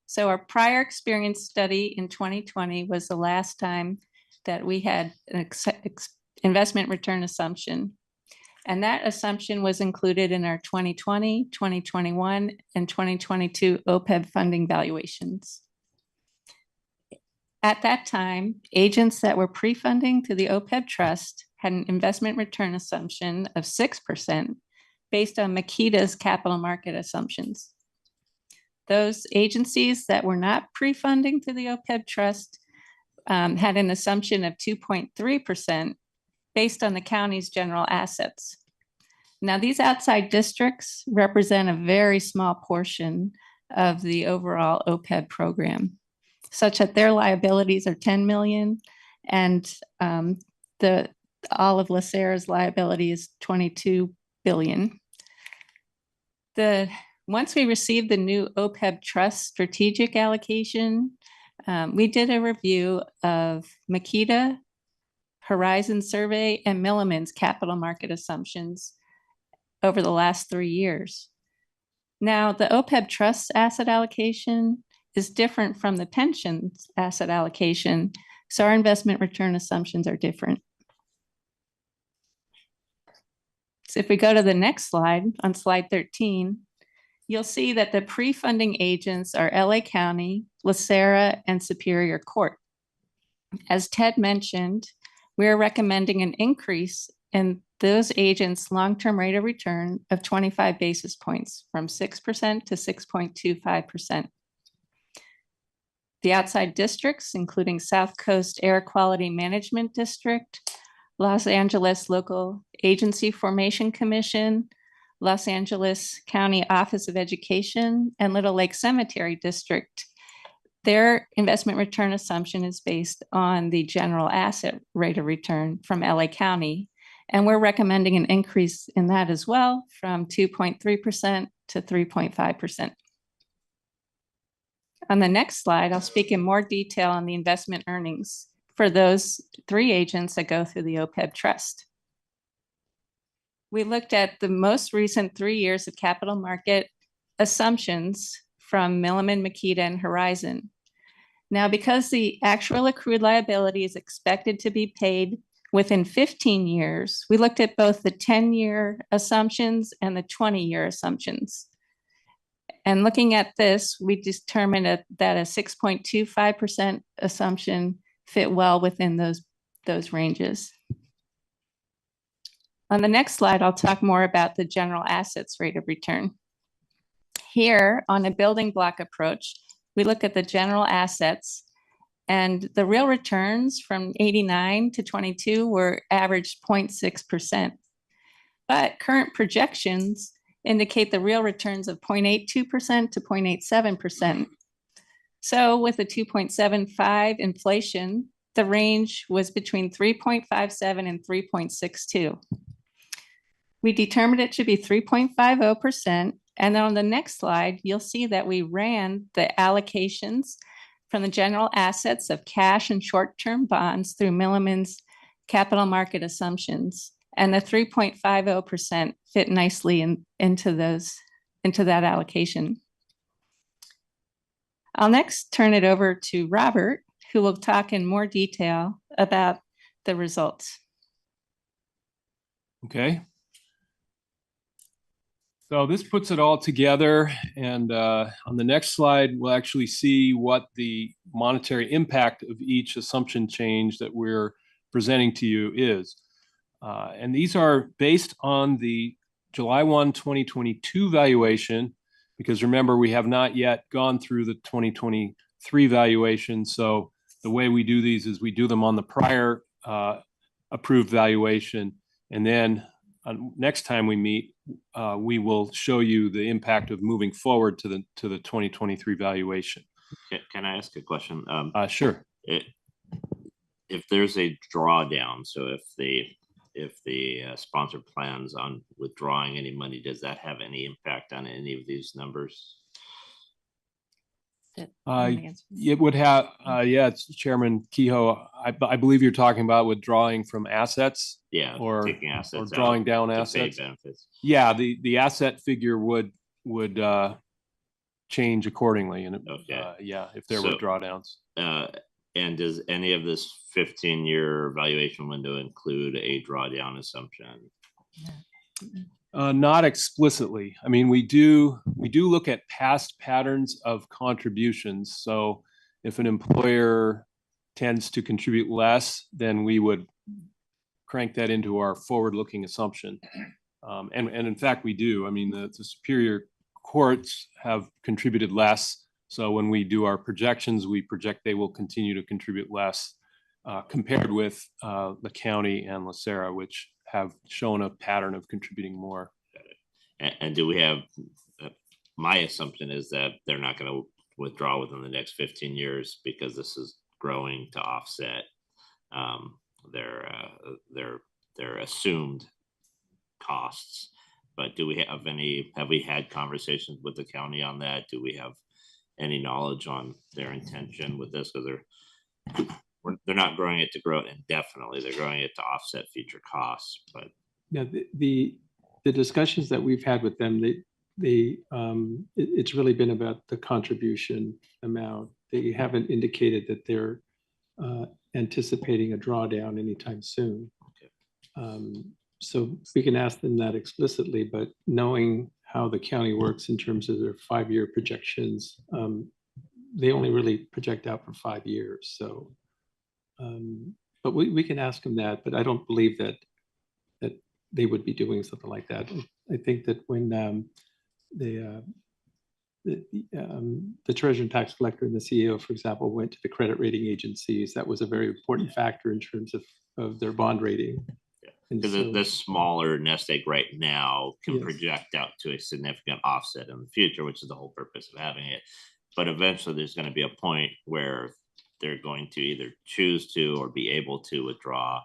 [SPEAKER 14] So our prior experience study in 2020 was the last time that we had an investment return assumption. And that assumption was included in our 2020, 2021, and 2022 OPEB funding valuations. At that time, agents that were pre-funding to the OPEB trust had an investment return assumption of 6% based on Makita's capital market assumptions. Those agencies that were not pre-funding to the OPEB trust had an assumption of 2.3% based on the county's general assets. Now, these outside districts represent a very small portion of the overall OPEB program, such that their liabilities are 10 million and all of LACERA's liability is 22 billion. Once we received the new OPEB trust strategic allocation, we did a review of Makita, Horizon Survey, and Milliman's capital market assumptions over the last 3 years. Now, the OPEB trust asset allocation is different from the pensions asset allocation, so our investment return assumptions are different. So if we go to the next slide, on slide 13, you'll see that the pre-funding agents are LA County, LACERA, and Superior Court. As Ted mentioned, we're recommending an increase in those agents' long-term rate of return of 25 basis points from 6% to 6.25%. The outside districts, including South Coast Air Quality Management District, Los Angeles Local Agency Formation Commission, Los Angeles County Office of Education, and Little Lake Cemetery District, their investment return assumption is based on the general asset rate of return from LA County. And we're recommending an increase in that as well from 2.3% to 3.5%. On the next slide, I'll speak in more detail on the investment earnings for those 3 agents that go through the OPEB trust. We looked at the most recent 3 years of capital market assumptions from Milliman, Makita, and Horizon. Now, because the actual accrued liability is expected to be paid within 15 years, we looked at both the 10-year assumptions and the 20-year assumptions. And looking at this, we determined that a 6.25% assumption fit well within those ranges. On the next slide, I'll talk more about the general assets rate of return. Here, on a building block approach, we look at the general assets, and the real returns from 89 to 22 were averaged 0.6%. But current projections indicate the real returns of 0.82% to 0.87%. So with a 2.75 inflation, the range was between 3.57 and 3.62. We determined it should be 3.50%. And then on the next slide, you'll see that we ran the allocations from the general assets of cash and short-term bonds through Milliman's capital market assumptions. And the 3.50% fit nicely into that allocation. I'll next turn it over to Robert, who will talk in more detail about the results.
[SPEAKER 15] Okay. So this puts it all together, and on the next slide, we'll actually see what the monetary impact of each assumption change that we're presenting to you is. And these are based on the July 1, 2022 valuation, because remember, we have not yet gone through the 2023 valuation. So the way we do these is we do them on the prior approved valuation, and then next time we meet, we will show you the impact of moving forward to the 2023 valuation.
[SPEAKER 2] Can I ask a question?
[SPEAKER 15] Sure.
[SPEAKER 2] If there's a drawdown, so if the sponsor plans on withdrawing any money, does that have any impact on any of these numbers?
[SPEAKER 15] It would have, yeah, it's Chairman Kehoe. I believe you're talking about withdrawing from assets.
[SPEAKER 2] Yeah,
[SPEAKER 15] or
[SPEAKER 2] taking assets
[SPEAKER 15] or drawing down
[SPEAKER 2] to pay
[SPEAKER 15] assets.
[SPEAKER 2] benefits.
[SPEAKER 15] Yeah, the asset figure would change accordingly, and yeah, if there were drawdowns.
[SPEAKER 2] And does any of this 15-year valuation window include a drawdown assumption?
[SPEAKER 15] Not explicitly. I mean, we do look at past patterns of contributions. So if an employer tends to contribute less, then we would crank that into our forward-looking assumption. And in fact, we do. I mean, the superior courts have contributed less. So when we do our projections, we project they will continue to contribute less compared with the county and LACERA, which have shown a pattern of contributing more.
[SPEAKER 2] And do we have, my assumption is that they're not going to withdraw within the next 15 years because this is growing to offset their assumed costs. But do we have we had conversations with the county on that? Do we have any knowledge on their intention with this? Because they're not growing it to grow indefinitely. They're growing it to offset future costs. But
[SPEAKER 6] yeah, the discussions that we've had with them, it's really been about the contribution amount. They haven't indicated that they're anticipating a drawdown anytime soon. Okay. So we can ask them that explicitly, but knowing how the county works in terms of their 5-year projections, they only really project out for 5 years. So, but we can ask them that, but I don't believe that they would be doing something like that. I think that when the treasurer and tax collector and the CEO, for example, went to the credit rating agencies, that was a very important factor in terms of their bond rating.
[SPEAKER 2] Because
[SPEAKER 6] so,
[SPEAKER 2] the smaller nest egg right now can
[SPEAKER 6] Yes.
[SPEAKER 2] project out to a significant offset in the future, which is the whole purpose of having it. But eventually there's going to be a point where they're going to either choose to or be able to withdraw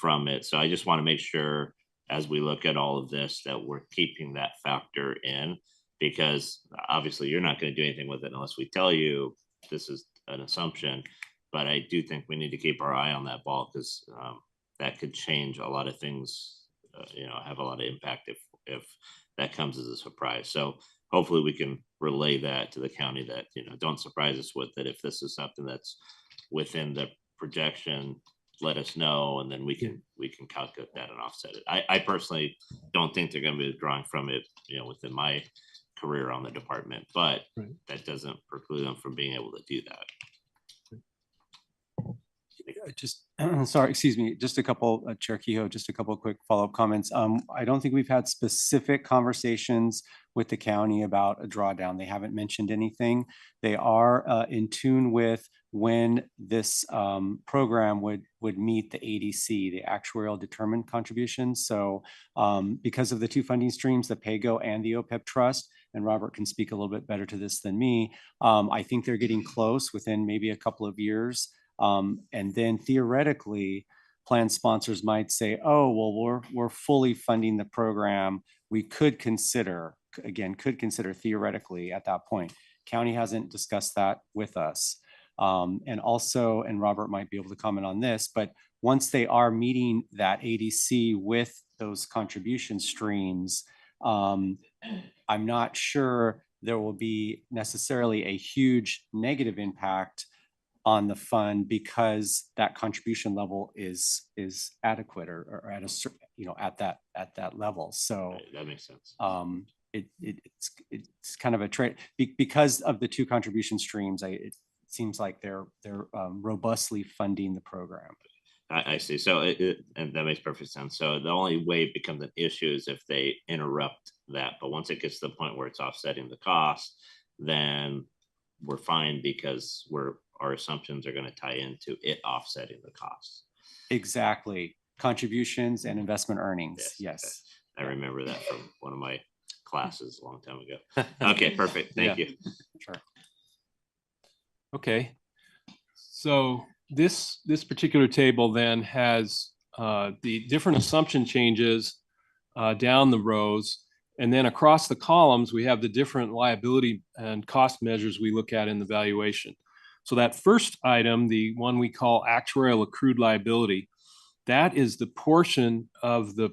[SPEAKER 2] from it. So I just want to make sure as we look at all of this that we're keeping that factor in, because obviously you're not going to do anything with it unless we tell you this is an assumption. But I do think we need to keep our eye on that ball, because that could change a lot of things, have a lot of impact if that comes as a surprise. So hopefully we can relay that to the county that, don't surprise us with it. If this is something that's within the projection, let us know, and then we can calculate that and offset it. I personally don't think they're going to be withdrawing from it, within my career on the department, but that doesn't preclude them from being able to do that.
[SPEAKER 13] Just sorry, excuse me, just a couple, Chair Kehoe, just a couple of quick follow-up comments. I don't think we've had specific conversations with the county about a drawdown. They haven't mentioned anything. They are in tune with when this program would meet the ADC, the actuarial determined contributions. So because of the two funding streams, the PAYGO and the OPEB trust, and Robert can speak a little bit better to this than me, I think they're getting close within maybe a couple of years. And then theoretically, plan sponsors might say, oh, well, we're fully funding the program. We could consider theoretically at that point. County hasn't discussed that with us. And also, and Robert might be able to comment on this, but once they are meeting that ADC with those contribution streams, I'm not sure there will be necessarily a huge negative impact on the fund because that contribution level is adequate or at a certain, at that level. So
[SPEAKER 2] Right, that makes sense.
[SPEAKER 13] it's kind of a trade because of the two contribution streams. It seems like they're robustly funding the program.
[SPEAKER 2] I see. So and that makes perfect sense. So the only way it becomes an issue is if they interrupt that. But once it gets to the point where it's offsetting the cost, then we're fine because our assumptions are going to tie into it offsetting the costs.
[SPEAKER 13] Exactly. Contributions and investment earnings. Yes.
[SPEAKER 2] Okay. I remember that from one of my classes a long time ago. Okay, perfect. Thank you.
[SPEAKER 13] Sure.
[SPEAKER 15] Okay. So this particular table then has the different assumption changes down the rows. And then across the columns, we have the different liability and cost measures we look at in the valuation. So that first item, the one we call actuarial accrued liability, that is the portion of the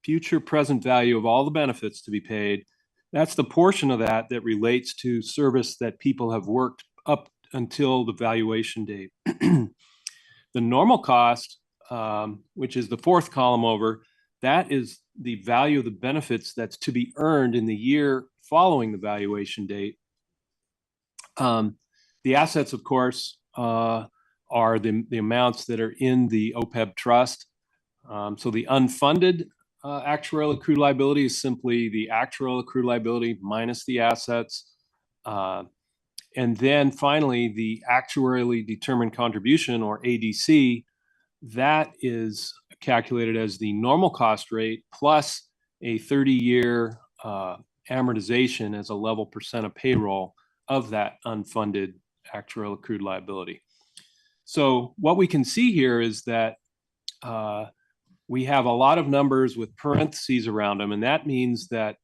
[SPEAKER 15] future present value of all the benefits to be paid. That's the portion of that that relates to service that people have worked up until the valuation date. The normal cost, which is the fourth column over, that is the value of the benefits that's to be earned in the year following the valuation date. The assets, of course, are the amounts that are in the OPEB trust. So the unfunded actuarial accrued liability is simply the actuarial accrued liability minus the assets. And then finally, the actuarially determined contribution, or ADC, that is calculated as the normal cost rate plus a 30-year amortization as a level percent of payroll of that unfunded actuarial accrued liability. So what we can see here is that we have a lot of numbers with parentheses around them, and that means that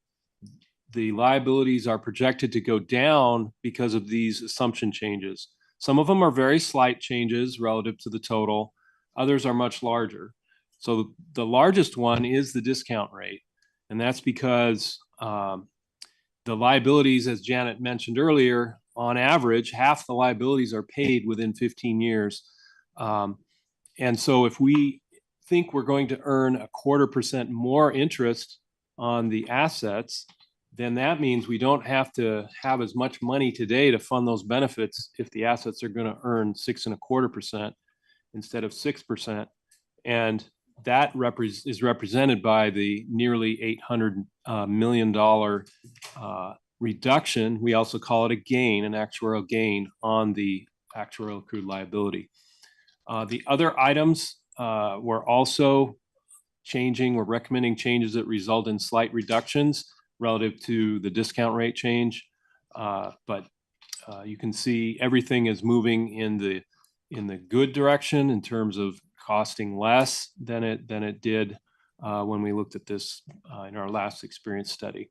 [SPEAKER 15] the liabilities are projected to go down because of these assumption changes. Some of them are very slight changes relative to the total. Others are much larger. So the largest one is the discount rate. And that's because the liabilities, as Janet mentioned earlier, on average, half the liabilities are paid within 15 years. And so if we think we're going to earn 0.25% more interest on the assets, then that means we don't have to have as much money today to fund those benefits if the assets are going to earn 6.25% instead of 6%. And that is represented by the nearly $800 million reduction. We also call it a gain, an actuarial gain on the actuarial accrued liability. The other items we're also changing. We're recommending changes that result in slight reductions relative to the discount rate change. But you can see everything is moving in the good direction in terms of costing less than it did when we looked at this in our last experience study.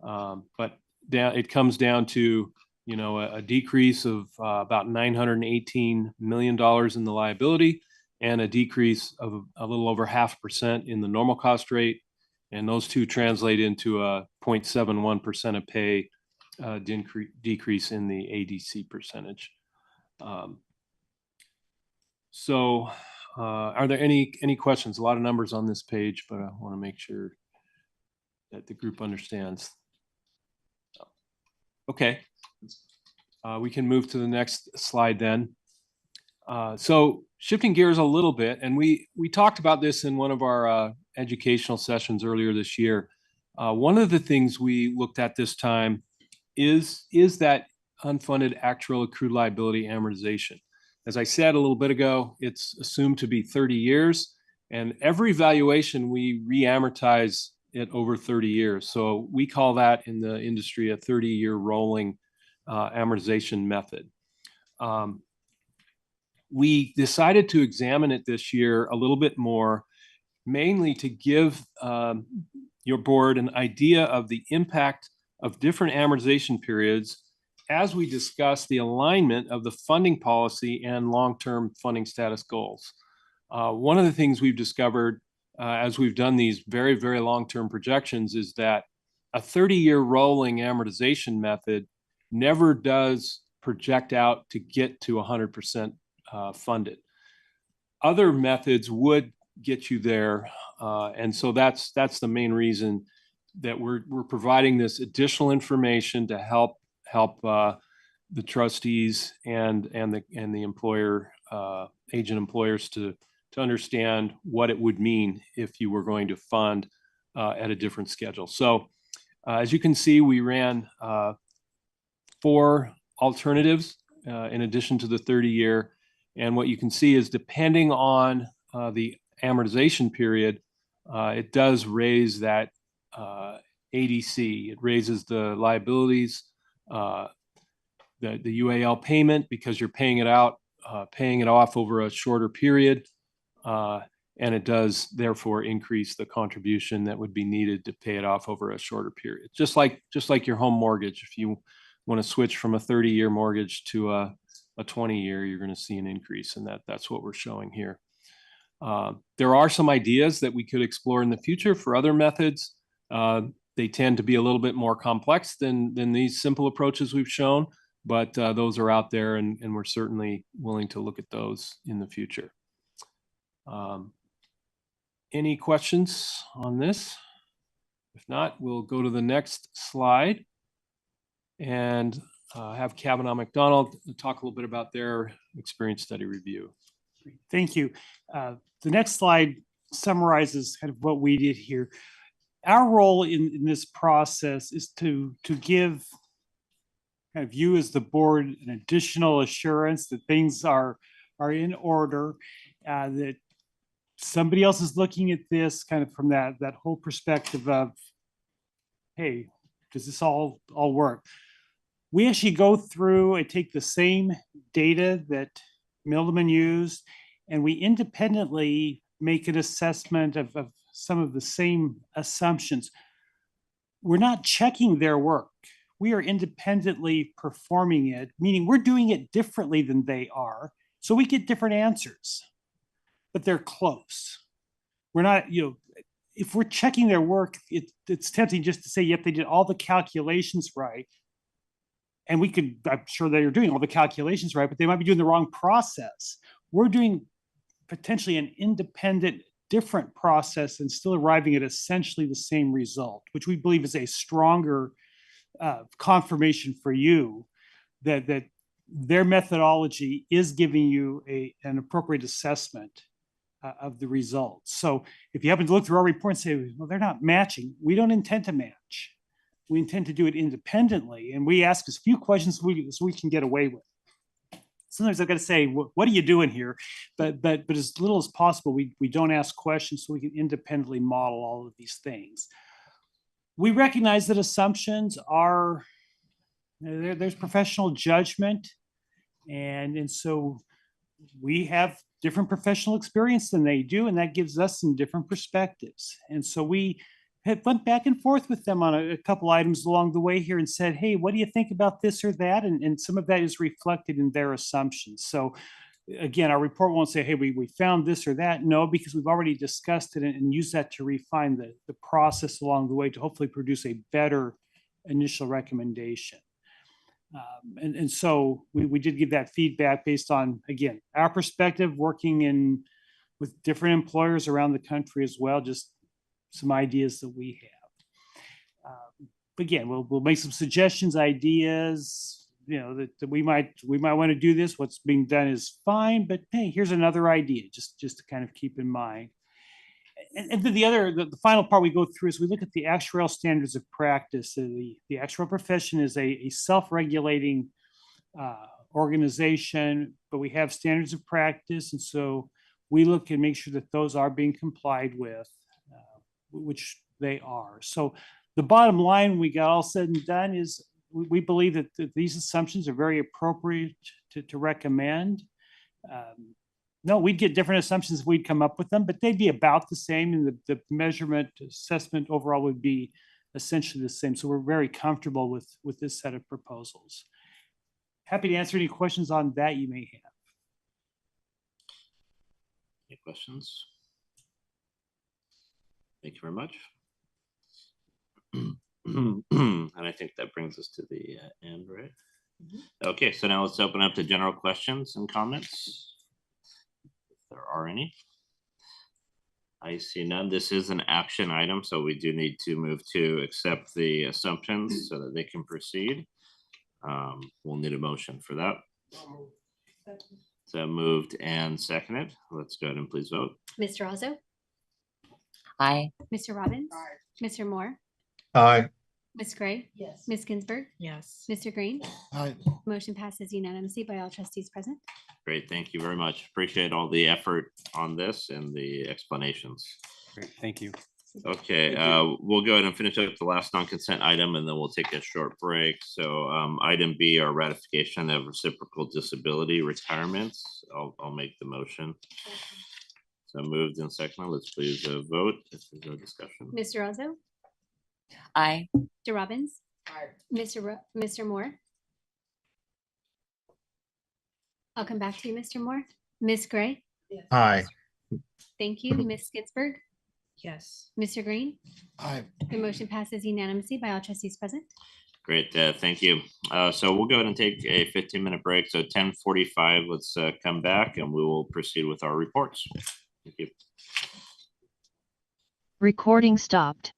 [SPEAKER 15] But it comes down to a decrease of about $918 million in the liability and a decrease of a little over 0.5% in the normal cost rate. And those two translate into a 0.71% of pay decrease in the ADC percentage. So are there any questions? A lot of numbers on this page, but I want to make sure that the group understands. Okay, we can move to the next slide then. So shifting gears a little bit, and we talked about this in one of our educational sessions earlier this year. One of the things we looked at this time is that unfunded actuarial accrued liability amortization. As I said a little bit ago, it's assumed to be 30 years, and every valuation we re-amortize it over 30 years. So we call that in the industry a 30-year rolling amortization method. We decided to examine it this year a little bit more, mainly to give your board an idea of the impact of different amortization periods as we discuss the alignment of the funding policy and long-term funding status goals. One of the things we've discovered as we've done these very, very long-term projections is that a 30-year rolling amortization method never does project out to get to 100% funded. Other methods would get you there, and so that's the main reason that we're providing this additional information to help the trustees and the employer agent employers to understand what it would mean if you were going to fund at a different schedule. So as you can see, we ran 4 alternatives in addition to the 30-year. And what you can see is depending on the amortization period, it does raise that ADC. It raises the liabilities, the UAL payment, because you're paying it off over a shorter period. And it does therefore increase the contribution that would be needed to pay it off over a shorter period. Just like your home mortgage. If you want to switch from a 30-year mortgage to a 20-year, you're going to see an increase, and that's what we're showing here. There are some ideas that we could explore in the future for other methods. They tend to be a little bit more complex than these simple approaches we've shown, but those are out there, and we're certainly willing to look at those in the future. Any questions on this? If not, we'll go to the next slide and have Kavanaugh McDonald talk a little bit about their experience study review.
[SPEAKER 18] Thank you. The next slide summarizes kind of what we did here. Our role in this process is to give kind of you as the board an additional assurance that things are in order, that somebody else is looking at this kind of from that whole perspective of, hey, does this all work? We actually go through and take the same data that Mildeman used, and we independently make an assessment of some of the same assumptions. We're not checking their work. We are independently performing it, meaning we're doing it differently than they are. So we get different answers, but they're close. We're not, if we're checking their work, it's tempting just to say, yep, they did all the calculations right. And I'm sure they're doing all the calculations right, but they might be doing the wrong process. We're doing potentially an independent, different process and still arriving at essentially the same result, which we believe is a stronger confirmation for you that their methodology is giving you an appropriate assessment of the results. So if you happen to look through our report and say, well, they're not matching, we don't intend to match. We intend to do it independently, and we ask as few questions as we can get away with. Sometimes I've got to say, what are you doing here? But as little as possible, we don't ask questions so we can independently model all of these things. We recognize that assumptions are, there's professional judgment, and so we have different professional experience than they do, and that gives us some different perspectives. And so we went back and forth with them on a couple items along the way here and said, hey, what do you think about this or that? And some of that is reflected in their assumptions. So again, our report won't say, hey, we found this or that. No, because we've already discussed it and used that to refine the process along the way to hopefully produce a better initial recommendation. And so we did give that feedback based on, again, our perspective, working with different employers around the country as well, just some ideas that we have. Again, we'll make some suggestions, ideas, that we might want to do this. What's being done is fine, but hey, here's another idea, just to kind of keep in mind. And then the final part we go through is we look at the actuarial standards of practice. The actuarial profession is a self-regulating organization, but we have standards of practice, and so we look and make sure that those are being complied with, which they are. So the bottom line, when we got all said and done, is we believe that these assumptions are very appropriate to recommend. No, we'd get different assumptions if we'd come up with them, but they'd be about the same, and the measurement assessment overall would be essentially the same. So we're very comfortable with this set of proposals. Happy to answer any questions on that you may have.
[SPEAKER 2] Any questions? Thank you very much. And I think that brings us to the end, right? Okay, so now let's open up to general questions and comments. If there are any. I see none. This is an action item, so we do need to move to accept the assumptions so that they can proceed. We'll need a motion for that. So moved and seconded. Let's go ahead and please vote.
[SPEAKER 3] Mr. Azzo?
[SPEAKER 1] Aye.
[SPEAKER 3] Mr. Robbins? Mr. Moore?
[SPEAKER 4] Aye.
[SPEAKER 3] Ms. Gray?
[SPEAKER 9] Yes.
[SPEAKER 3] Ms. Ginsburg?
[SPEAKER 14] Yes.
[SPEAKER 3] Mr. Green?
[SPEAKER 16] Aye.
[SPEAKER 3] Motion passes unanimously by all trustees present.
[SPEAKER 2] Great, thank you very much. Appreciate all the effort on this and the explanations.
[SPEAKER 13] Great, thank you.
[SPEAKER 2] Okay, we'll go ahead and finish up the last non-consent item and then we'll take a short break. So item B, our ratification of reciprocal disability retirements. I'll make the motion. So moved and seconded. Let's please vote if there's no discussion.
[SPEAKER 3] Mr. Azzo?
[SPEAKER 1] Aye.
[SPEAKER 3] Mr. Robbins? Mr. Moore? I'll come back to you, Mr. Moore. Ms. Gray?
[SPEAKER 4] Aye.
[SPEAKER 3] Thank you. Ms. Ginsburg?
[SPEAKER 14] Yes.
[SPEAKER 3] Mr. Green?
[SPEAKER 16] Aye.
[SPEAKER 3] The motion passes unanimously by all trustees present.
[SPEAKER 2] Great, thank you. So we'll go ahead and take a 15-minute break. So 10:45, let's come back and we will proceed with our reports. Thank you.
[SPEAKER 1] Recording stopped.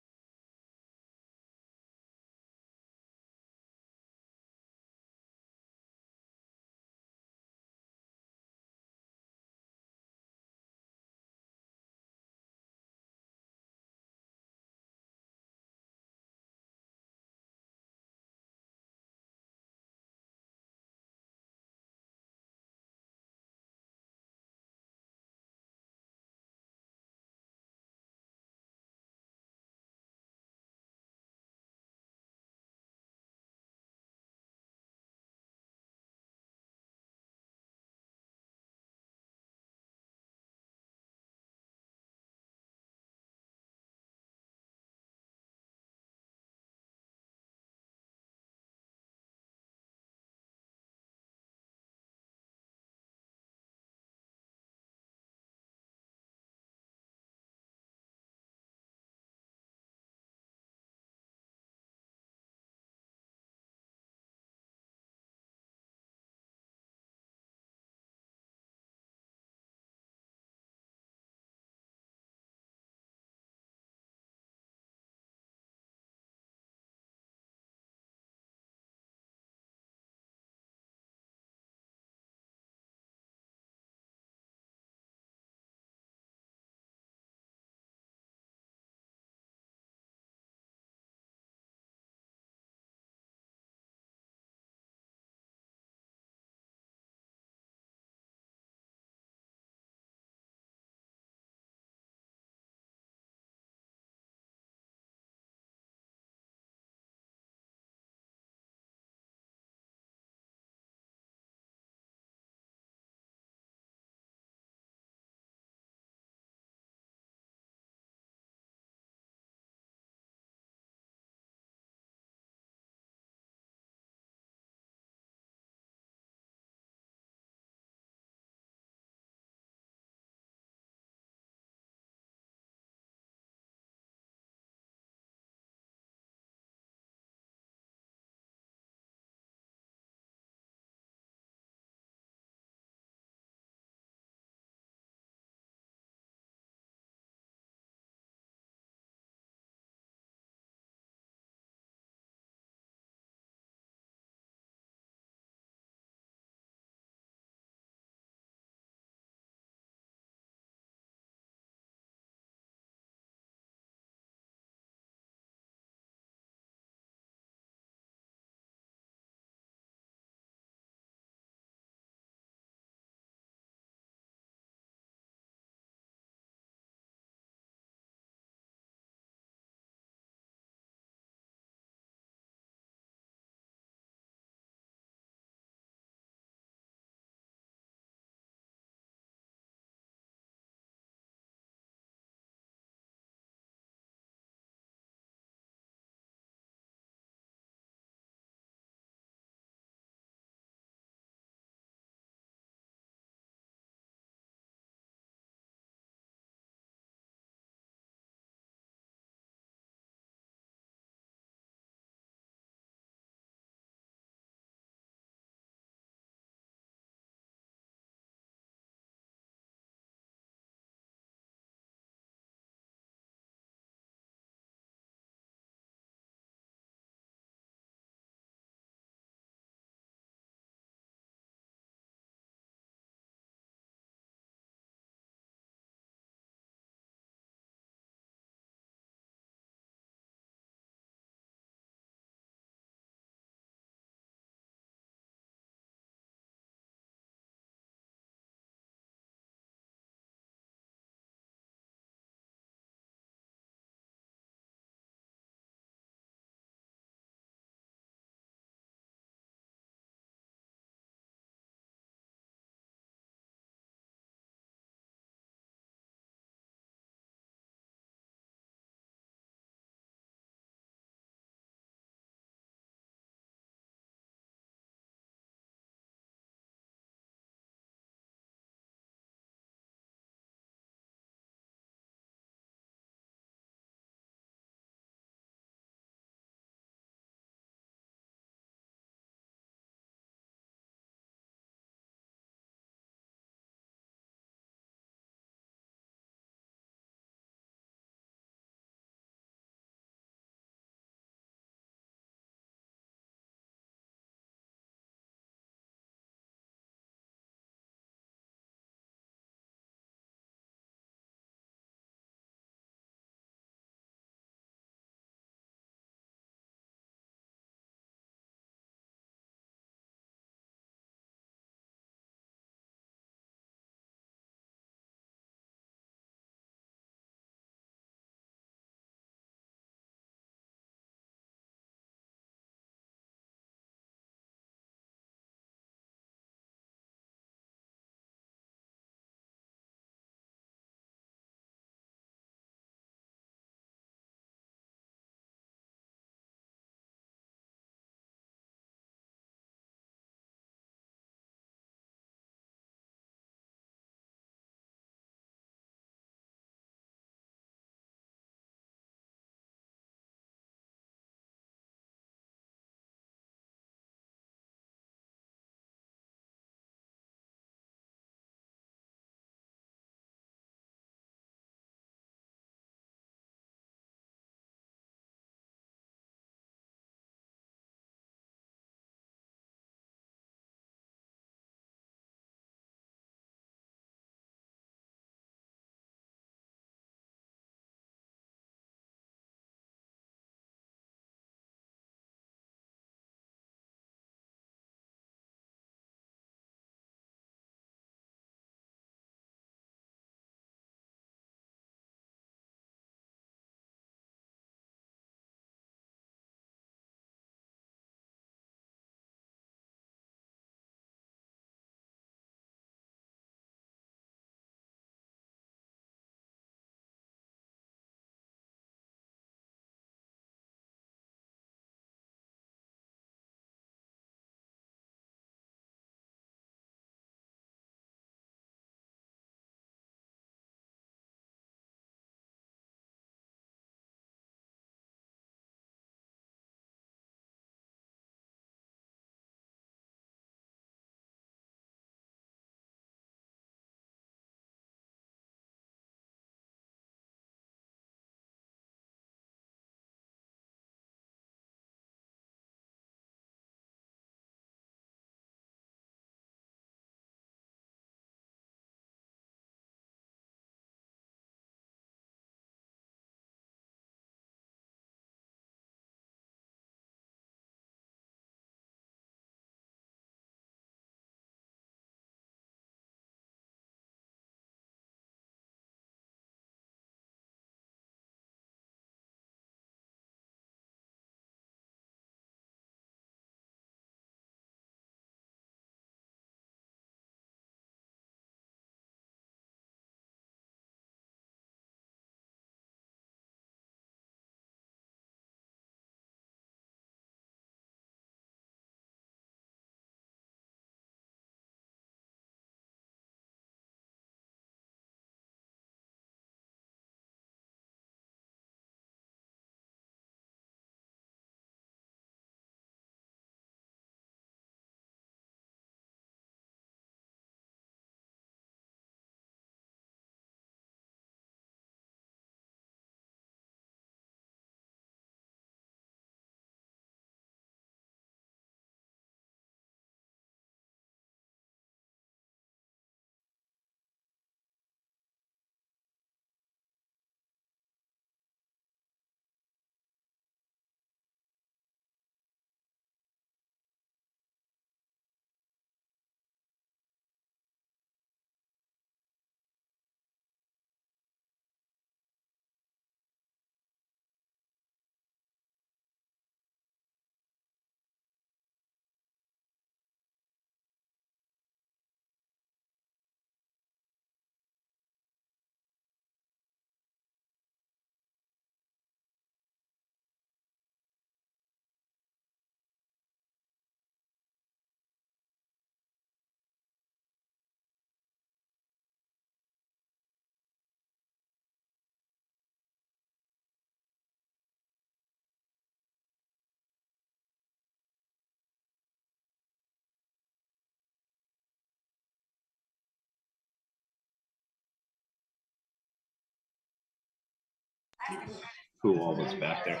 [SPEAKER 2] Who all was back there?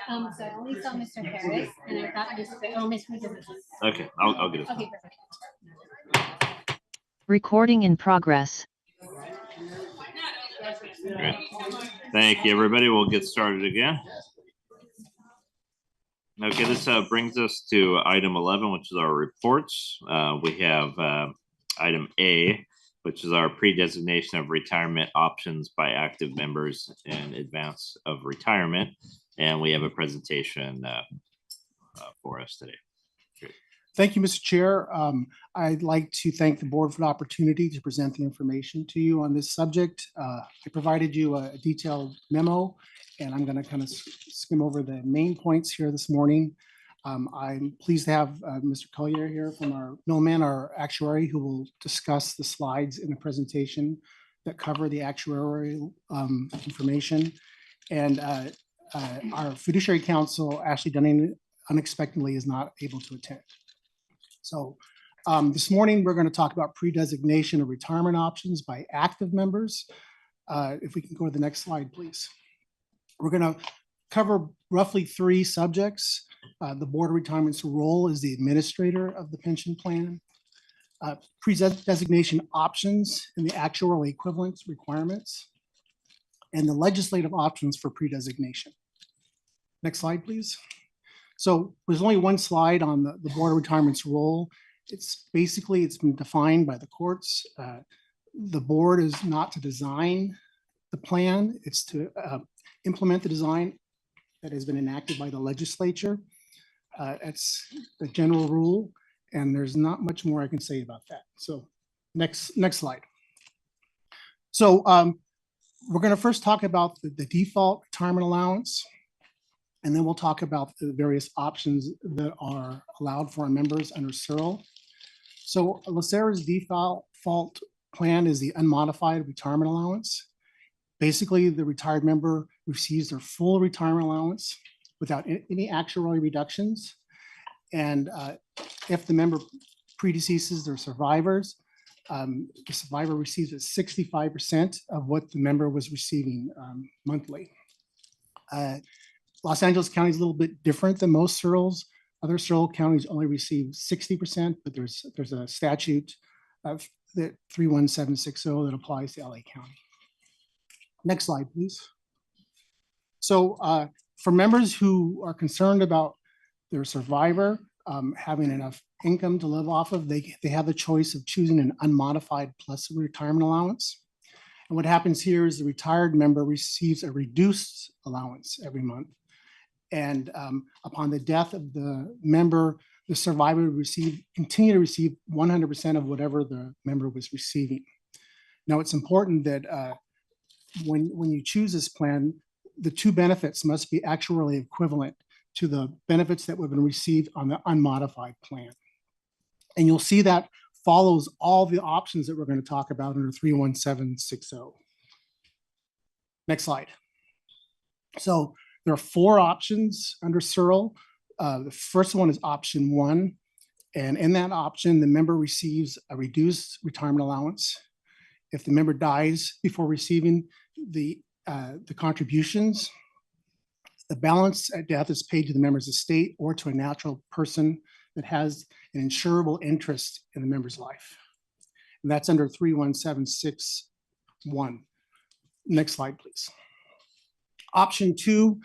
[SPEAKER 3] So I only saw Mr. Harris and I thought Mr.
[SPEAKER 2] Okay, I'll get it.
[SPEAKER 3] Okay, perfect.
[SPEAKER 1] Recording in progress.
[SPEAKER 2] Great. Thank you, everybody. We'll get started again. Okay, this brings us to item 11, which is our reports. We have item A, which is our pre-designation of retirement options by active members in advance of retirement. And we have a presentation for us today. Great.
[SPEAKER 16] Thank you, Mr. Chair. I'd like to thank the board for the opportunity to present the information to you on this subject. I provided you a detailed memo, and I'm going to kind of skim over the main points here this morning. I'm pleased to have Mr. Collier here from our Millman, our actuary, who will discuss the slides in the presentation that cover the actuarial information. And our fiduciary counsel, Ashley Dunning, unexpectedly is not able to attend. So this morning, we're going to talk about pre-designation of retirement options by active members. If we can go to the next slide, please. We're going to cover roughly 3 subjects. The Board of Retirement's role as the administrator of the pension plan, pre-designation options and the actuarial equivalence requirements, and the legislative options for pre-designation. Next slide, please. So there's only one slide on the Board of Retirement's role. It's been defined by the courts. The board is not to design the plan, it's to implement the design that has been enacted by the legislature. It's the general rule, and there's not much more I can say about that. So next slide. So we're going to first talk about the default retirement allowance, and then we'll talk about the various options that are allowed for our members under CERL. So LACERA's default plan is the unmodified retirement allowance. Basically, the retired member receives their full retirement allowance without any actuarial reductions. And if the member predeceases their survivors, the survivor receives 65% of what the member was receiving monthly. Los Angeles County is a little bit different than most CERLs. Other CERL counties only receive 60%, but there's a statute of that 31760 that applies to LA County. Next slide, please. So for members who are concerned about their survivor having enough income to live off of, they have the choice of choosing an unmodified plus retirement allowance. And what happens here is the retired member receives a reduced allowance every month. And upon the death of the member, the survivor would continue to receive 100% of whatever the member was receiving. Now, it's important that when you choose this plan, the 2 benefits must be actuarially equivalent to the benefits that would have been received on the unmodified plan. And you'll see that follows all the options that we're going to talk about under 31760. Next slide. So there are 4 options under CERL. The first one is option 1. And in that option, the member receives a reduced retirement allowance. If the member dies before receiving the contributions, the balance at death is paid to the member's estate or to a natural person that has an insurable interest in the member's life. And that's under 31761. Next slide, please. Option 2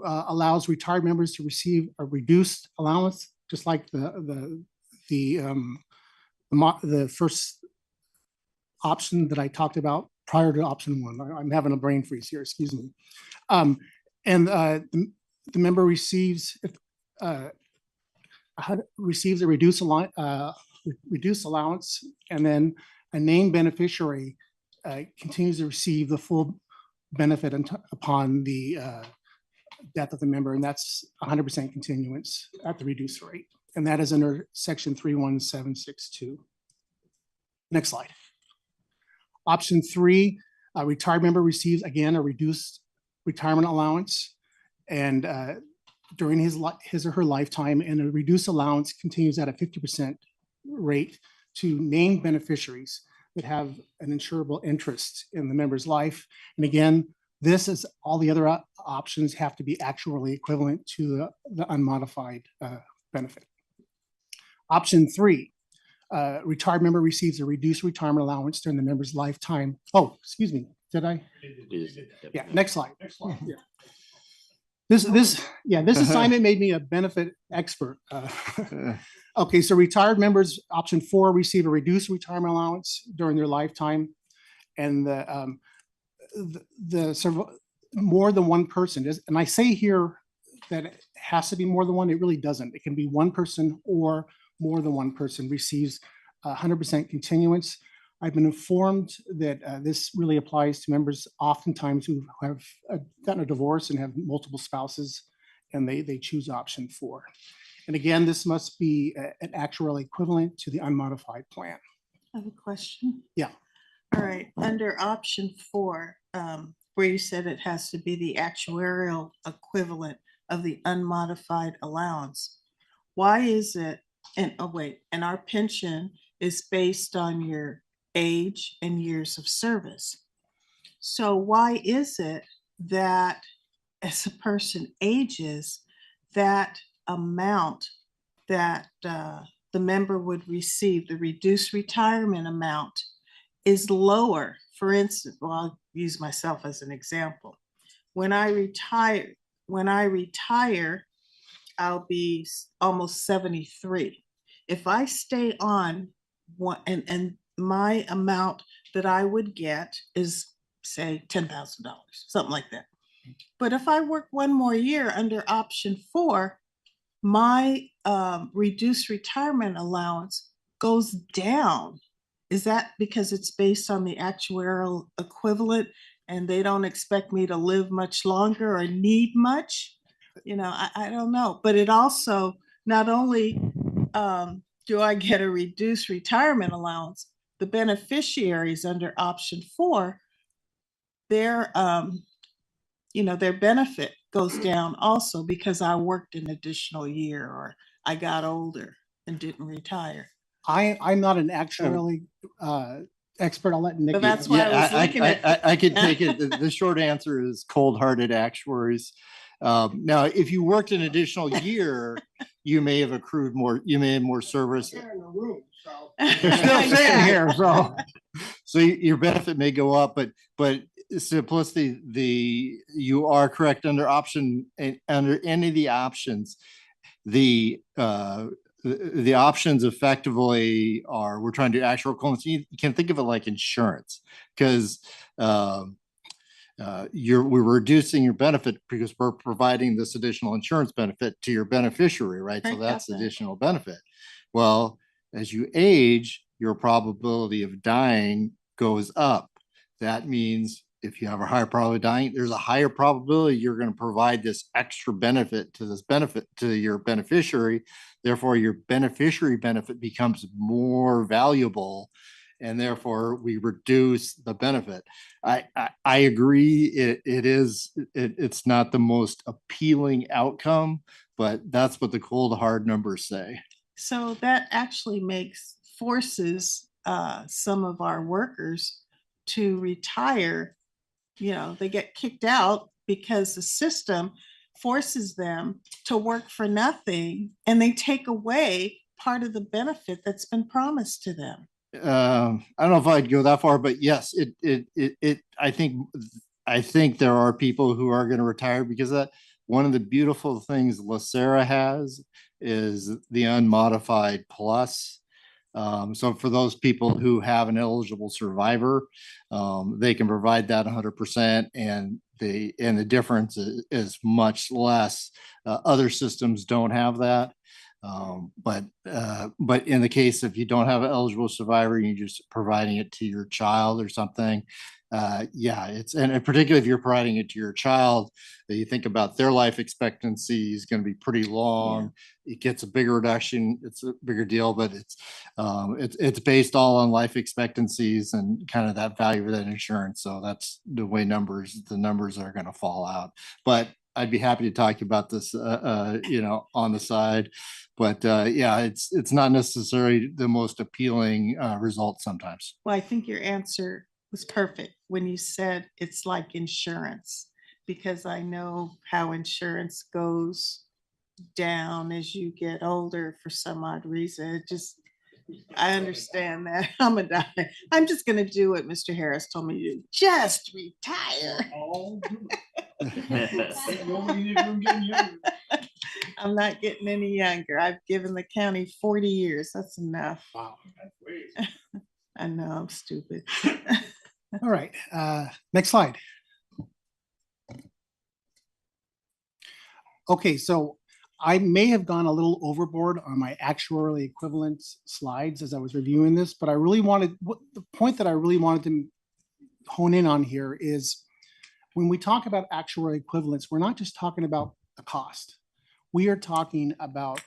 [SPEAKER 16] allows retired members to receive a reduced allowance, just like the first option that I talked about prior to option 1. I'm having a brain freeze here, excuse me. The member receives a reduced allowance, and then a named beneficiary continues to receive the full benefit upon the death of the member, and that's 100% continuance at the reduced rate. And that is under section 31762. Next slide. Option 3, a retired member receives, again, a reduced retirement allowance, and during his or her lifetime, and a reduced allowance continues at a 50% rate to named beneficiaries that have an insurable interest in the member's life. And again, This is, all the other options have to be actually equivalent to the unmodified benefit. Option 3, retired member receives a reduced retirement allowance during the member's lifetime. Oh, excuse me, did I? Yeah, next slide. Yeah. This assignment made me a benefit expert. Okay, so retired members, option 4, receive a reduced retirement allowance during their lifetime, and more than one person is, and I say here that it has to be more than one. It really doesn't. It can be one person or more than one person receives 100% continuance. I've been informed that this really applies to members oftentimes who have gotten a divorce and have multiple spouses, and they choose option 4. And again, this must be an actual equivalent to the unmodified plan.
[SPEAKER 9] I have a question.
[SPEAKER 16] Yeah.
[SPEAKER 9] All right, under option 4, where you said it has to be the actuarial equivalent of the unmodified allowance, why is it, and our pension is based on your age and years of service. So why is it that as a person ages, that amount that the member would receive, the reduced retirement amount, is lower? For instance, well, I'll use myself as an example. When I retire, I'll be almost 73. If I stay on one, and my amount that I would get is, say, $10,000, something like that. But if I work one more year under option 4, my reduced retirement allowance goes down. Is that because it's based on the actuarial equivalent and they don't expect me to live much longer or need much? You know, I don't know. But it also, not only do I get a reduced retirement allowance, the beneficiaries under option 4, their benefit goes down also because I worked an additional year or I got older and didn't retire.
[SPEAKER 16] I'm not an actually expert. I'll let Nick.
[SPEAKER 9] But that's why I was looking at.
[SPEAKER 19] I can take it. The short answer is cold-hearted actuaries. Now, if you worked an additional year, you may have accrued more. You may have more service.
[SPEAKER 16] They're still sitting here,
[SPEAKER 19] so your benefit may go up, but simplicity, you are correct under option, under any of the options. The options effectively are, we're trying to do actual equivalence. You can think of it like insurance, because we're reducing your benefit because we're providing this additional insurance benefit to your beneficiary, right? So that's additional benefit. Well, as you age, your probability of dying goes up. That means if you have a higher probability of dying, there's a higher probability you're going to provide this extra benefit to your beneficiary. Therefore, your beneficiary benefit becomes more valuable, and therefore we reduce the benefit. I agree. It's not the most appealing outcome, but that's what the cold hard numbers say.
[SPEAKER 9] So that actually forces some of our workers to retire. You know, they get kicked out because the system forces them to work for nothing, and they take away part of the benefit that's been promised to them.
[SPEAKER 19] I don't know if I'd go that far, but yes, I think there are people who are going to retire because that one of the beautiful things LACERA has is the unmodified plus. So for those people who have an eligible survivor, they can provide that 100%, and the difference is much less. Other systems don't have that. But in the case if you don't have an eligible survivor, you're just providing it to your child or something. Yeah, and particularly if you're providing it to your child, you think about their life expectancy is going to be pretty long. Yeah. It gets a bigger reduction. It's a bigger deal, but it's based all on life expectancies and kind of that value of that insurance. So that's the way the numbers are going to fall out. But I'd be happy to talk about this, on the side. But yeah, it's not necessarily the most appealing result sometimes.
[SPEAKER 9] Well, I think your answer was perfect when you said it's like insurance, because I know how insurance goes down as you get older for some odd reason. It just, I understand that. I'm a die. I'm just gonna do what Mr. Harris told me to do. Just retire. I'm not getting any younger. I've given the county 40 years. That's enough.
[SPEAKER 16] Wow.
[SPEAKER 9] I know, I'm stupid.
[SPEAKER 16] All right, next slide. Okay, so I may have gone a little overboard on my actuarially equivalent slides as I was reviewing this, but I really wanted, the point that I really wanted to hone in on here is when we talk about actuarial equivalence, we're not just talking about the cost. We are talking about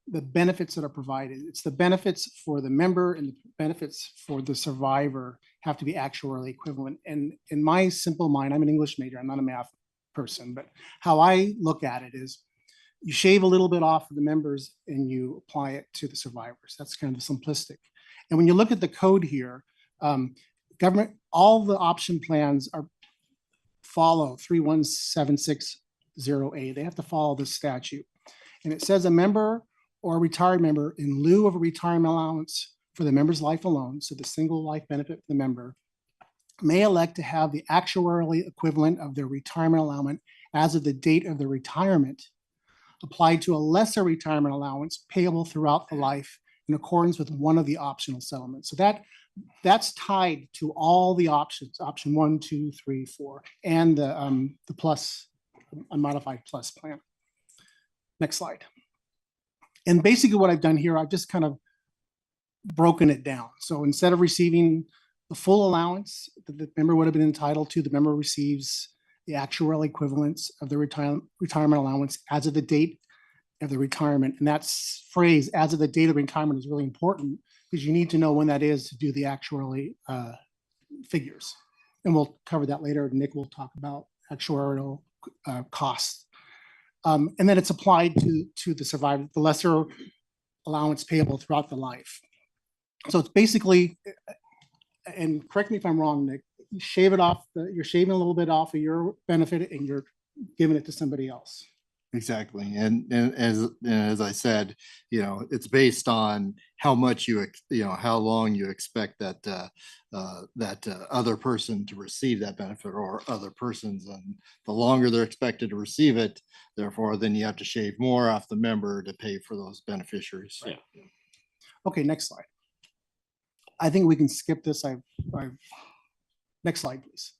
[SPEAKER 16] the benefits that are provided. It's the benefits for the member and the benefits for the survivor have to be actuarially equivalent. And in my simple mind, I'm an English major, I'm not a math person, but how I look at it is you shave a little bit off of the members and you apply it to the survivors. That's kind of simplistic. And when you look at the code here, government, all the option plans are follow 31760A. They have to follow this statute. And it says a member or a retired member in lieu of a retirement allowance for the member's life alone, so the single life benefit for the member, may elect to have the actuarially equivalent of their retirement allowance as of the date of the retirement applied to a lesser retirement allowance payable throughout the life in accordance with one of the optional settlements. So that's tied to all the options, option 1, 2, 3, 4, and the plus, unmodified plus plan. Next slide. And basically what I've done here, I've just kind of broken it down. So instead of receiving the full allowance that the member would have been entitled to, the member receives the actual equivalence of the retirement allowance as of the date of the retirement. And that phrase, as of the date of retirement, is really important because you need to know when that is to do the actually figures. And we'll cover that later. Nick will talk about actuarial costs. And then it's applied to the survivor, the lesser allowance payable throughout the life. So it's basically, and correct me if I'm wrong, Nick, you shave it off, you're shaving a little bit off of your benefit and you're giving it to somebody else.
[SPEAKER 19] Exactly. And as I said, it's based on how much how long you expect that other person to receive that benefit or other persons. And the longer they're expected to receive it, therefore, then you have to shave more off the member to pay for those beneficiaries.
[SPEAKER 2] Yeah.
[SPEAKER 16] Okay, next slide. I think we can skip this. Next slide, please.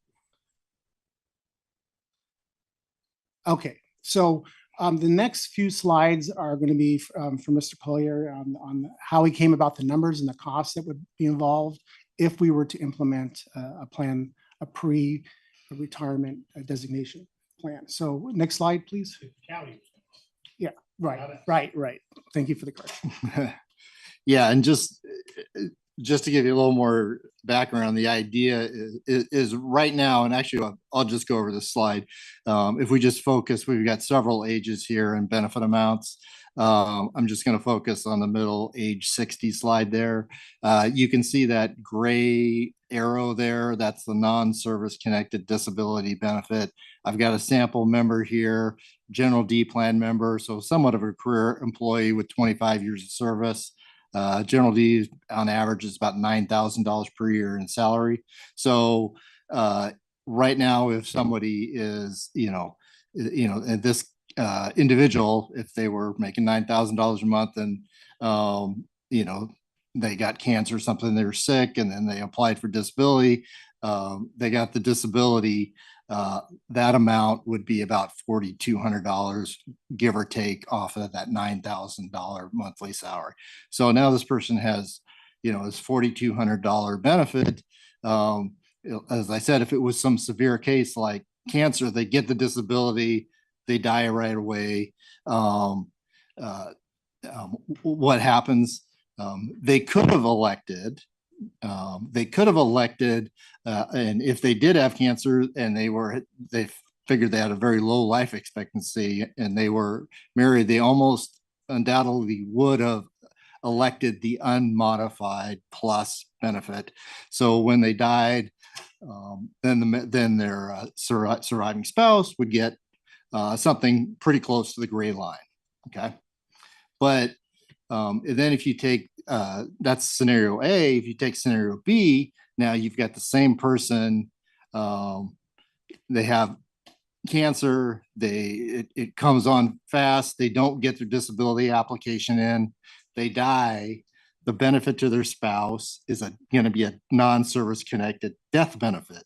[SPEAKER 16] Okay, so the next few slides are going to be from Mr. Collier on how he came about the numbers and the costs that would be involved if we were to implement a plan, a pre-retirement designation plan. So next slide, please. Yeah, right. Thank you for the correction.
[SPEAKER 19] Yeah, and just to give you a little more background, the idea is right now, and actually I'll just go over this slide. If we just focus, we've got several ages here and benefit amounts. I'm just going to focus on the middle age 60 slide there. You can see that gray arrow there. That's the non-service connected disability benefit. I've got a sample member here, general D plan member, so somewhat of a career employee with 25 years of service. General D on average is about $9,000 per year in salary. So right now, if somebody is, this individual, if they were making $9,000 a month and, they got cancer or something, they were sick, and then they applied for disability, they got the disability, that amount would be about $4,200, give or take, off of that $9,000 monthly salary. So now this person has, this $4,200 benefit. As I said, if it was some severe case like cancer, they get the disability, they die right away. What happens? They could have elected. And if they did have cancer and they figured they had a very low life expectancy and they were married, they almost undoubtedly would have elected the unmodified plus benefit. So when they died, then their surviving spouse would get something pretty close to the gray line. Okay. But and then if you take that's scenario A, if you take scenario B, now you've got the same person, they have cancer, it comes on fast, they don't get their disability application in, they die. The benefit to their spouse is going to be a non-service connected death benefit.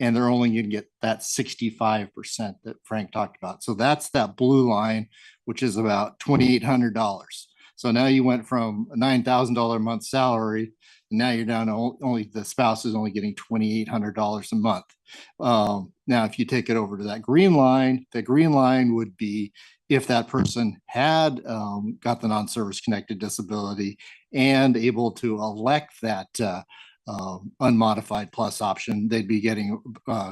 [SPEAKER 19] And they're only going to get that 65% that Frank talked about. So that's that blue line, which is about $2,800. So now you went from a $9,000 a month salary, and now you're down to only the spouse is only getting $2,800 a month. Now, if you take it over to that green line, the green line would be if that person had got the non-service connected disability and able to elect that unmodified plus option, they'd be getting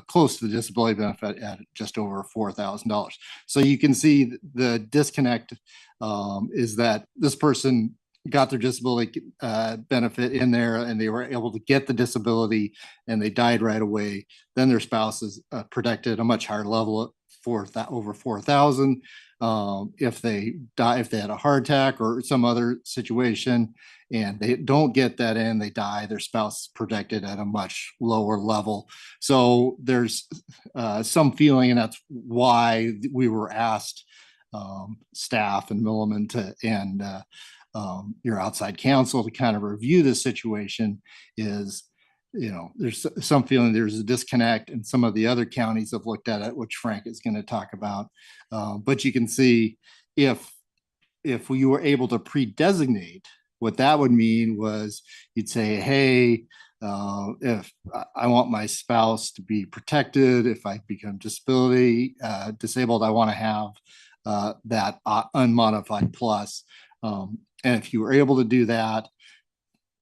[SPEAKER 19] close to the disability benefit at just over $4,000. So you can see the disconnect is that this person got their disability benefit in there and they were able to get the disability and they died right away. Then their spouse is protected at a much higher level for that over 4,000. If they die, if they had a heart attack or some other situation and they don't get that in, they die, their spouse is protected at a much lower level. So there's some feeling, and that's why we were asked, staff and Milliman and your outside counsel to kind of review this situation is, there's some feeling there's a disconnect, and some of the other counties have looked at it, which Frank is going to talk about. But you can see if we were able to pre-designate, what that would mean was you'd say, hey, if I want my spouse to be protected, if I become disabled, I want to have that unmodified plus. And if you were able to do that,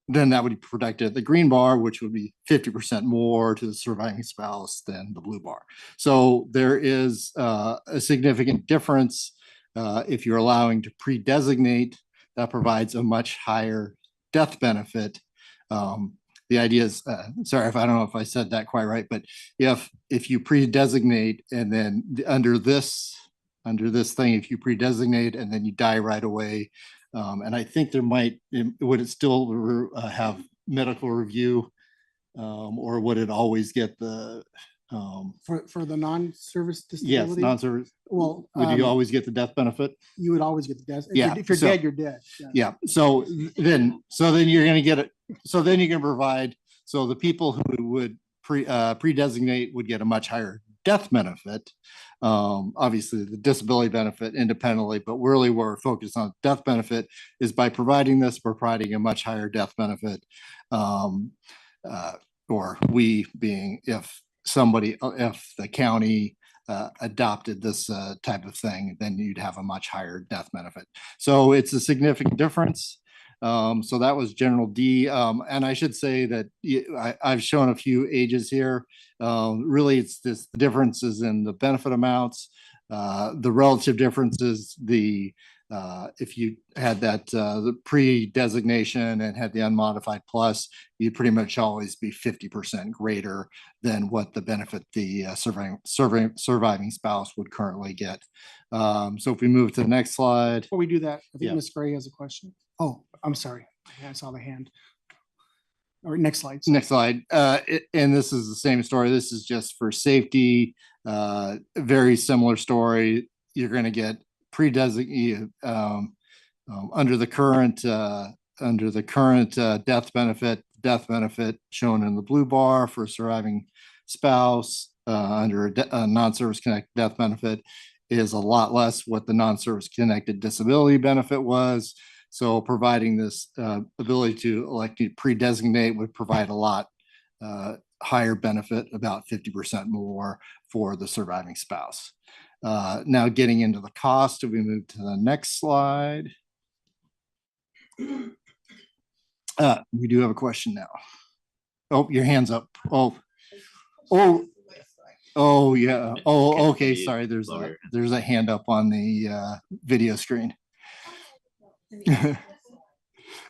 [SPEAKER 19] then that would be protected at the green bar, which would be 50% more to the surviving spouse than the blue bar. So there is a significant difference if you're allowing to pre-designate. That provides a much higher death benefit. The idea is, sorry if I don't know if I said that quite right, but if you pre-designate and then under this thing, if you pre-designate and then you die right away, and I think would it still have medical review, or would it always get the
[SPEAKER 16] for the non-service disability?
[SPEAKER 19] Yes, non-service.
[SPEAKER 16] Well,
[SPEAKER 19] would you always get the death benefit?
[SPEAKER 16] You would always get the death.
[SPEAKER 19] Yeah.
[SPEAKER 16] If you're dead, you're dead.
[SPEAKER 19] Yeah. So then you're going to get it. So then you can provide. So the people who would pre-designate would get a much higher death benefit. Obviously the disability benefit independently, but really we're focused on death benefit is by providing this, we're providing a much higher death benefit. Or we being if the county adopted this type of thing, then you'd have a much higher death benefit. So it's a significant difference. So that was general D. And I should say that I've shown a few ages here. Really, it's this differences in the benefit amounts, the relative differences, if you had that the pre-designation and had the unmodified plus, you'd pretty much always be 50% greater than what the benefit the surviving spouse would currently get. So if we move to the next slide.
[SPEAKER 16] Before we do that, I think
[SPEAKER 19] Yeah.
[SPEAKER 16] Ms. Gray has a question. Oh, I'm sorry. I saw the hand. All right, next slide.
[SPEAKER 19] Next slide. And this is the same story. This is just for safety. Very similar story. You're going to get pre-designated under the current death benefit shown in the blue bar for a surviving spouse under a non-service connected death benefit is a lot less what the non-service connected disability benefit was. So providing this ability to elect to pre-designate would provide a lot higher benefit, about 50% more for the surviving spouse. Now getting into the cost, if we move to the next slide. We do have a question now. Oh, your hand's up. Oh, yeah. Oh, okay. Sorry. There's a hand up on the video screen.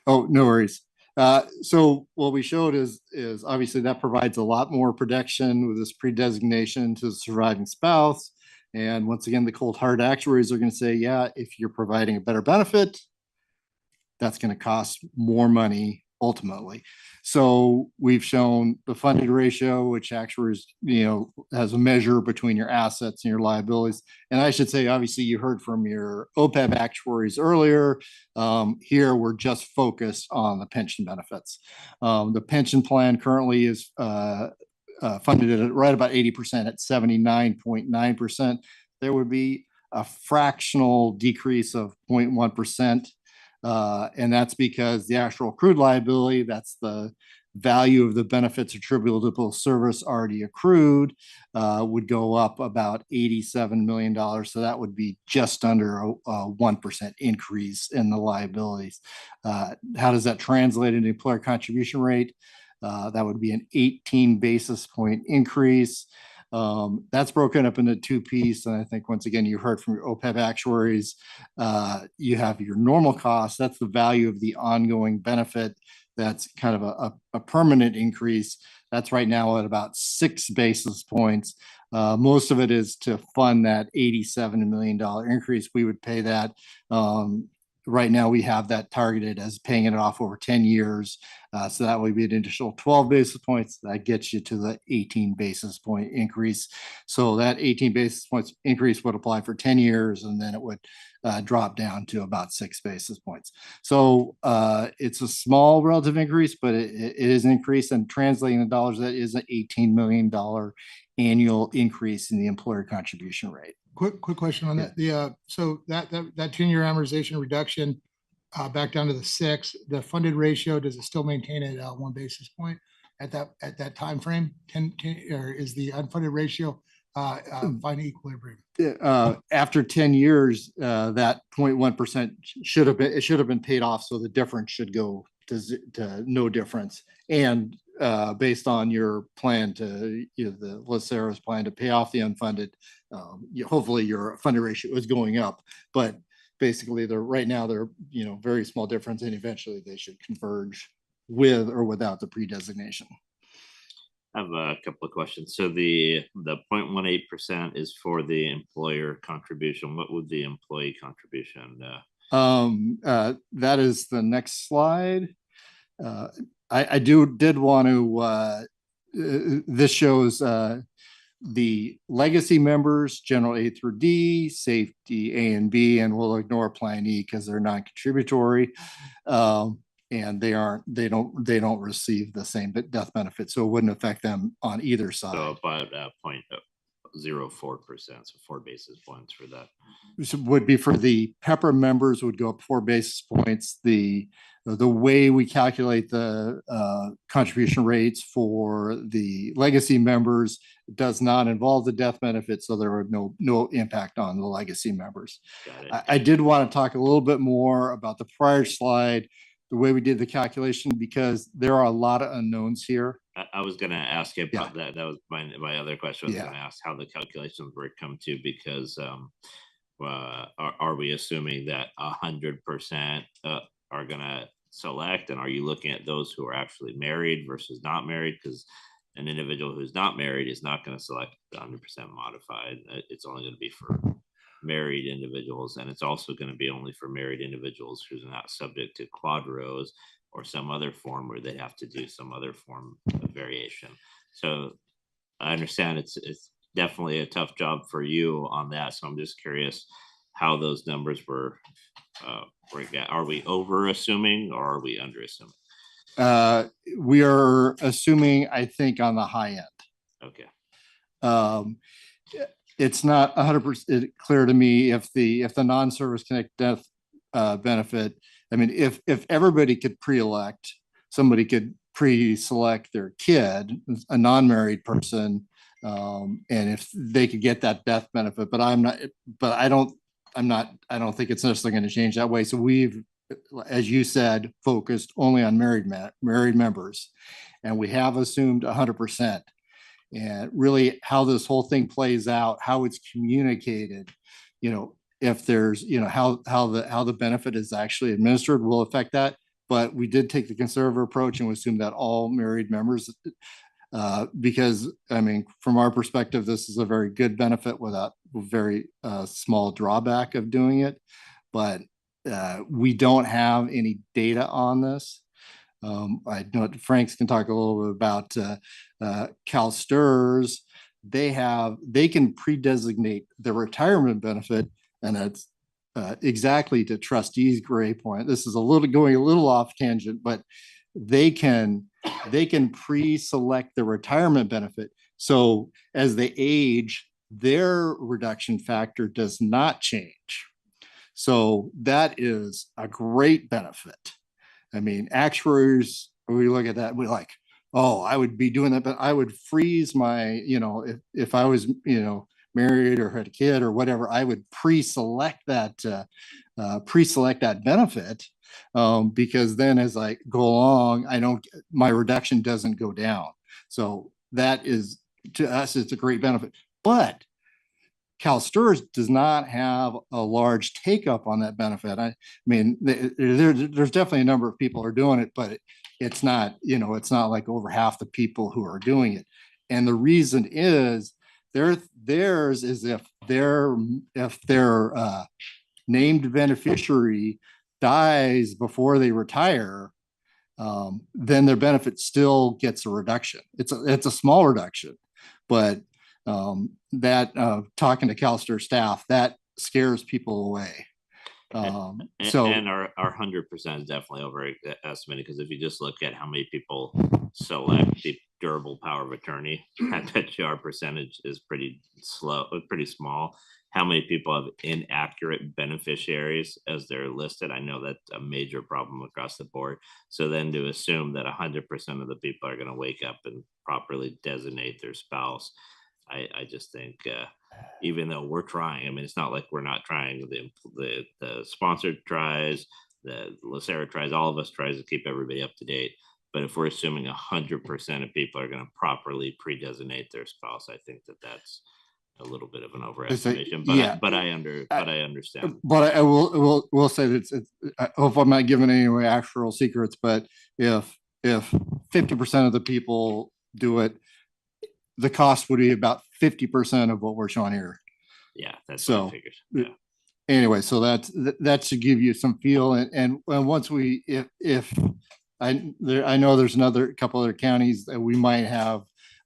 [SPEAKER 19] Oh, no worries. So what we showed is obviously that provides a lot more protection with this pre-designation to the surviving spouse. And once again, the cold hard actuaries are going to say, yeah, if you're providing a better benefit, that's going to cost more money ultimately. So we've shown the funded ratio, which actuaries, has a measure between your assets and your liabilities. And I should say, obviously, you heard from your OPEB actuaries earlier. Here, we're just focused on the pension benefits. The pension plan currently is funded at right about 80% at 79.9%. There would be a fractional decrease of 0.1%. And that's because the actual accrued liability, that's the value of the benefits attributable to service already accrued, would go up about $87 million. So that would be just under a 1% increase in the liabilities. How does that translate into employer contribution rate? That would be an 18 basis point increase. That's broken up into two pieces. And I think once again, you heard from your OPEB actuaries, you have your normal cost. That's the value of the ongoing benefit. That's kind of a permanent increase. That's right now at about 6 basis points. Most of it is to fund that $87 million increase. We would pay that. Right now, we have that targeted as paying it off over 10 years. So that would be an additional 12 basis points. That gets you to the 18 basis point increase. So that 18 basis points increase would apply for 10 years, and then it would drop down to about 6 basis points. So it's a small relative increase, but it is an increase, and translating the dollars, that is an $18 million annual increase in the employer contribution rate.
[SPEAKER 20] Quick question on that. So that 10-year amortization reduction back down to the 6, the funded ratio, does it still maintain at 1 basis point at that time frame? 10, or is the unfunded ratio find equilibrium?
[SPEAKER 19] After 10 years, that 0.1% should have been paid off. So the difference should go to no difference. And based on your plan to, the LACERA's plan to pay off the unfunded, hopefully your funded ratio is going up. But basically, right now they're very small difference, and eventually they should converge with or without the pre-designation.
[SPEAKER 2] I have a couple of questions. So the 0.18% is for the employer contribution. What would the employee contribution?
[SPEAKER 19] That is the next slide. I did want to, this shows the legacy members, general A through D, safety A and B, and we'll ignore plan E because they're non-contributory. And they don't receive the same death benefit. So it wouldn't affect them on either side.
[SPEAKER 2] So about 0.04%, so 4 basis points for that.
[SPEAKER 19] This would be for the PEPR members, would go up 4 basis points. The way we calculate the contribution rates for the legacy members does not involve the death benefit, so there would no impact on the legacy members. I did want to talk a little bit more about the prior slide, the way we did the calculation, because there are a lot of unknowns here.
[SPEAKER 2] I was going to ask you about that. That was my other question. I was going to ask how the calculations were come to, because are we assuming that 100% are going to select, and are you looking at those who are actually married versus not married? Because an individual who's not married is not going to select 100% modified. It's only going to be for married individuals, and it's also going to be only for married individuals who's not subject to quadros or some other form where they have to do some other form of variation. So I understand it's definitely a tough job for you on that. So I'm just curious how those numbers were are we over assuming or are we under assuming?
[SPEAKER 19] We are assuming, I think, on the high end.
[SPEAKER 2] Okay.
[SPEAKER 19] It's not 100% clear to me if the non-service connected death benefit. I mean, if everybody could pre-elect, somebody could pre-select their kid, a non-married person, and if they could get that death benefit, but I don't think it's necessarily going to change that way. So we've, as you said, focused only on married members, and we have assumed 100%. And really how this whole thing plays out, how it's communicated, if there's, how the benefit is actually administered will affect that. but we did take the conservative approach and assume that all married members, because I mean, from our perspective, this is a very good benefit without very small drawback of doing it. But we don't have any data on this. I know Frank's can talk a little bit about CalSTRS. They can pre-designate the retirement benefit, and that's exactly to trustees' gray point. This is going a little off tangent, but they can pre-select the retirement benefit. So as they age, their reduction factor does not change. So that is a great benefit. I mean, actuaries, we look at that, we're like, oh, I would be doing that, but I would freeze my, if I was, married or had a kid or whatever, I would pre-select that benefit, because then as I go along, my reduction doesn't go down. So that is, to us, it's a great benefit. But CalSTRS does not have a large take up on that benefit. I mean, there's definitely a number of people who are doing it, but it's not, it's not like over half the people who are doing it. And the reason is theirs is if their named beneficiary dies before they retire, then their benefit still gets a reduction. It's a small reduction, but talking to CalSTRS staff, that scares people away.
[SPEAKER 2] And our 100% is definitely overestimated, because if you just look at how many people select the durable power of attorney, I bet you our percentage is pretty small. How many people have inaccurate beneficiaries as they're listed? I know that's a major problem across the board. So then to assume that 100% of the people are going to wake up and properly designate their spouse, I just think, even though we're trying, I mean, it's not like we're not trying. The sponsor tries, the LACERA tries, all of us tries to keep everybody up to date. But if we're assuming 100% of people are going to properly pre-designate their spouse, I think that's a little bit of an overestimation. But I understand.
[SPEAKER 19] But I will say that I hope I'm not giving any away actual secrets. But if 50% of the people do it, the cost would be about 50% of what we're showing here.
[SPEAKER 2] Yeah, that's
[SPEAKER 19] so.
[SPEAKER 2] What I figured. Yeah.
[SPEAKER 19] Anyway, so that should give you some feel. And once if I know there's a couple other counties that we might have,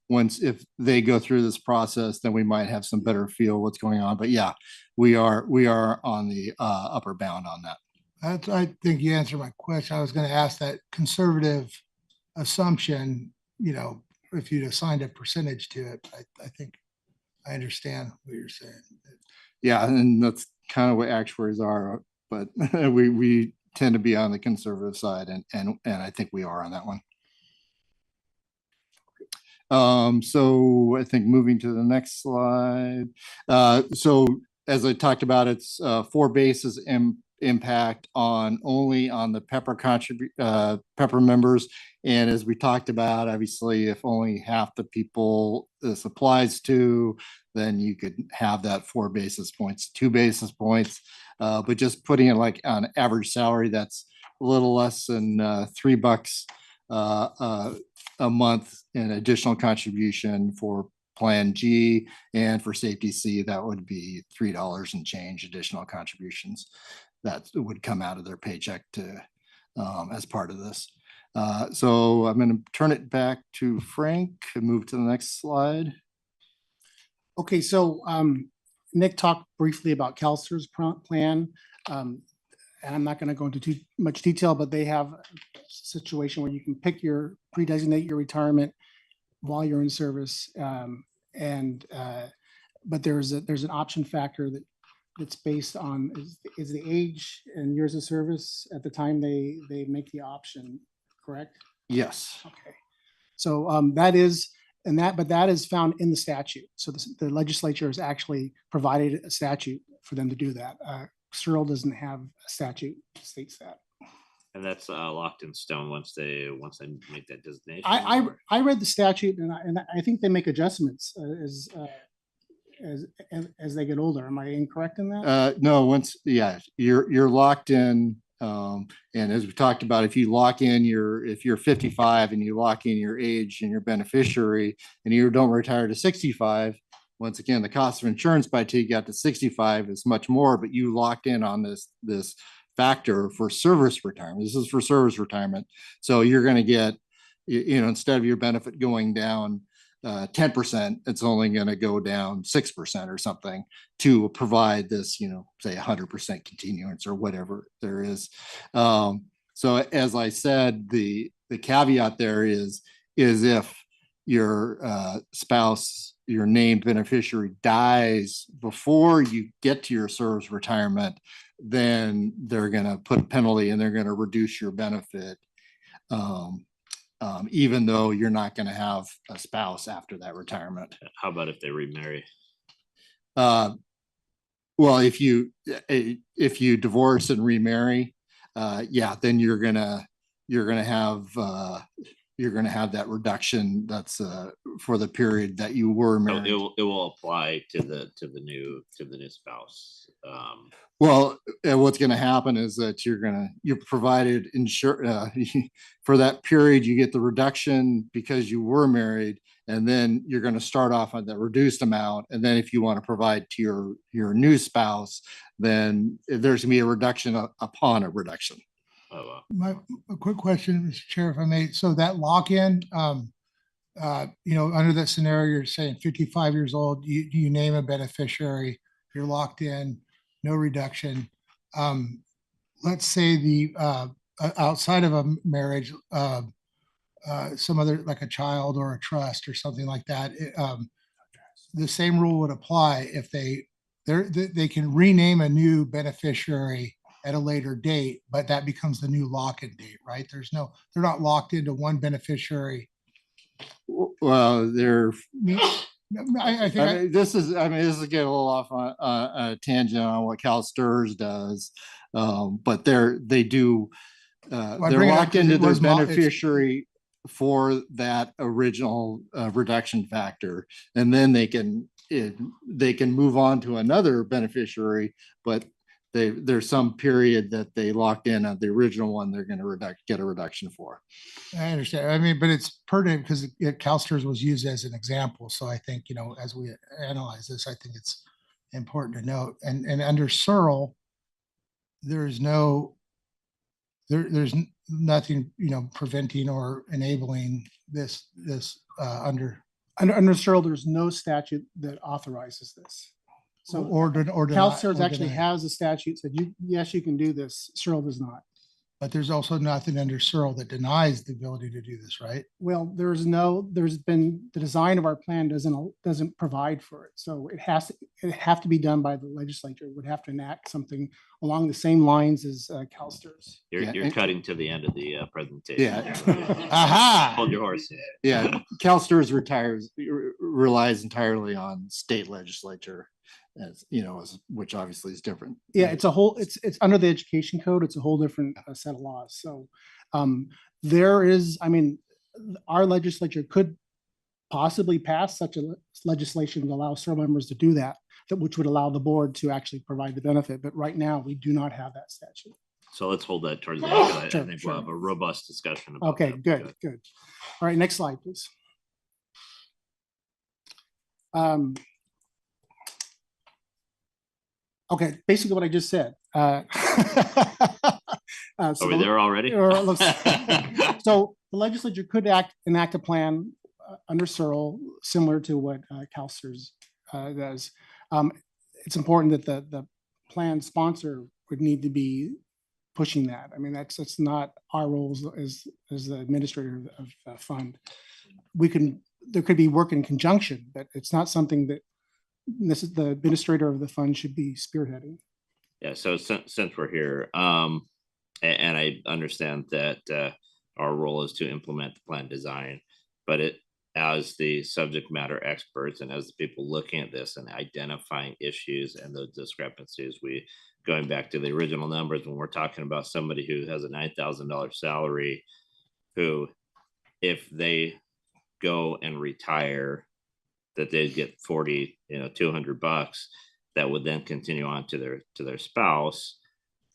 [SPEAKER 19] if they go through this process, then we might have some better feel what's going on. But yeah, we are on the upper bound on that.
[SPEAKER 20] I think you answered my question. I was going to ask that conservative assumption, if you'd assigned a percentage to it. I think I understand what you're saying.
[SPEAKER 19] Yeah, and that's kind of what actuaries are, but we tend to be on the conservative side, and I think we are on that one. So I think moving to the next slide. So as I talked about, it's 4 bases impact only on the PEPR members. And as we talked about, obviously, if only half the people this applies to, then you could have that 4 basis points, 2 basis points. But just putting it like on average salary, that's a little less than $3 a month in additional contribution for Plan G, and for Safety C, that would be $3 and change additional contributions that would come out of their paycheck to as part of this. So I'm going to turn it back to Frank and move to the next slide.
[SPEAKER 16] Okay, so Nick talked briefly about CalSTRS plan. And I'm not going to go into too much detail, but they have a situation where you can pre-designate your retirement while you're in service. But there's an option factor that's based on is the age and years of service at the time they make the option, correct?
[SPEAKER 19] Yes.
[SPEAKER 16] Okay. So that is found in the statute. So the legislature has actually provided a statute for them to do that. CERL doesn't have a statute that states that.
[SPEAKER 2] And that's locked in stone once they make that designation.
[SPEAKER 16] I read the statute, and I think they make adjustments as they get older. Am I incorrect in that?
[SPEAKER 19] No, you're locked in And as we talked about, if you lock in if you're 55 and you lock in your age and your beneficiary and you don't retire to 65, once again, the cost of insurance by the time you got to 65 is much more, but you locked in on this factor for service retirement. This is for service retirement. So you're going to get, instead of your benefit going down 10%, it's only going to go down 6% or something to provide this, say 100% continuance or whatever there is. So as I said, the caveat there is if your spouse, your named beneficiary dies before you get to your service retirement, then they're going to put a penalty and they're going to reduce your benefit. Even though you're not going to have a spouse after that retirement.
[SPEAKER 2] How about if they remarry?
[SPEAKER 19] Well, if you divorce and remarry, then you're gonna have that reduction. That's for the period that you were married.
[SPEAKER 2] So it will apply to the new spouse.
[SPEAKER 19] Well, what's going to happen is that you're provided for that period. You get the reduction because you were married, and then you're going to start off on that reduced amount. And then if you want to provide to your new spouse, then there's going to be a reduction upon a reduction.
[SPEAKER 2] Oh, wow.
[SPEAKER 20] A quick question, Mr. Chair, if I may. So that lock-in, under that scenario, you're saying 55 years old, you name a beneficiary, you're locked in, no reduction. Let's say the outside of a marriage, some other, like a child or a trust or something like that, the same rule would apply if they can rename a new beneficiary at a later date, but that becomes the new lock-in date, right? They're not locked into one beneficiary.
[SPEAKER 19] Well,
[SPEAKER 20] I think
[SPEAKER 19] this is getting a little off on a tangent on what CalSTRS does, but they're locked into their beneficiary for that original reduction factor, and then they can move on to another beneficiary, but there's some period that they locked in on the original one they're going to get a reduction for.
[SPEAKER 20] I understand. I mean, but it's pertinent because CalSTRS was used as an example. So I think, as we analyze this, I think it's important to note. And under Searle, there's nothing, preventing or enabling this under
[SPEAKER 16] Searle, there's no statute that authorizes this. So CalSTRS actually has a statute that yes, you can do this. Searle does not.
[SPEAKER 20] But there's also nothing under Searle that denies the ability to do this, right?
[SPEAKER 16] Well, there's been the design of our plan doesn't provide for it. So it have to be done by the legislature. It would have to enact something along the same lines as CalSTRS.
[SPEAKER 2] You're cutting to the end of the presentation.
[SPEAKER 19] Yeah.
[SPEAKER 2] Aha! Hold your horse.
[SPEAKER 19] Yeah. CalSTRS relies entirely on state legislature. Which obviously is different.
[SPEAKER 16] Yeah, it's under the education code. It's a whole different set of laws. So our legislature could possibly pass such a legislation to allow Searle members to do that, which would allow the board to actually provide the benefit. But right now, we do not have that statute.
[SPEAKER 2] So let's hold that towards the end. I think we'll have a robust discussion about
[SPEAKER 16] okay,
[SPEAKER 2] that.
[SPEAKER 16] Good. All right, next slide, please. Okay, basically what I just said.
[SPEAKER 2] Are we there already?
[SPEAKER 16] So the legislature could enact a plan under Searle similar to what CalSTRS does. It's important that the plan sponsor would need to be pushing that. I mean, that's not our roles as the administrator of the fund. There could be work in conjunction, but it's not something that the administrator of the fund should be spearheading.
[SPEAKER 2] Yeah, so since we're here, and I understand that our role is to implement the plan design, but as the subject matter experts and as the people looking at this and identifying issues and the discrepancies, going back to the original numbers, when we're talking about somebody who has a $9,000 salary, who, if they go and retire, that they'd get $200 that would then continue on to their spouse.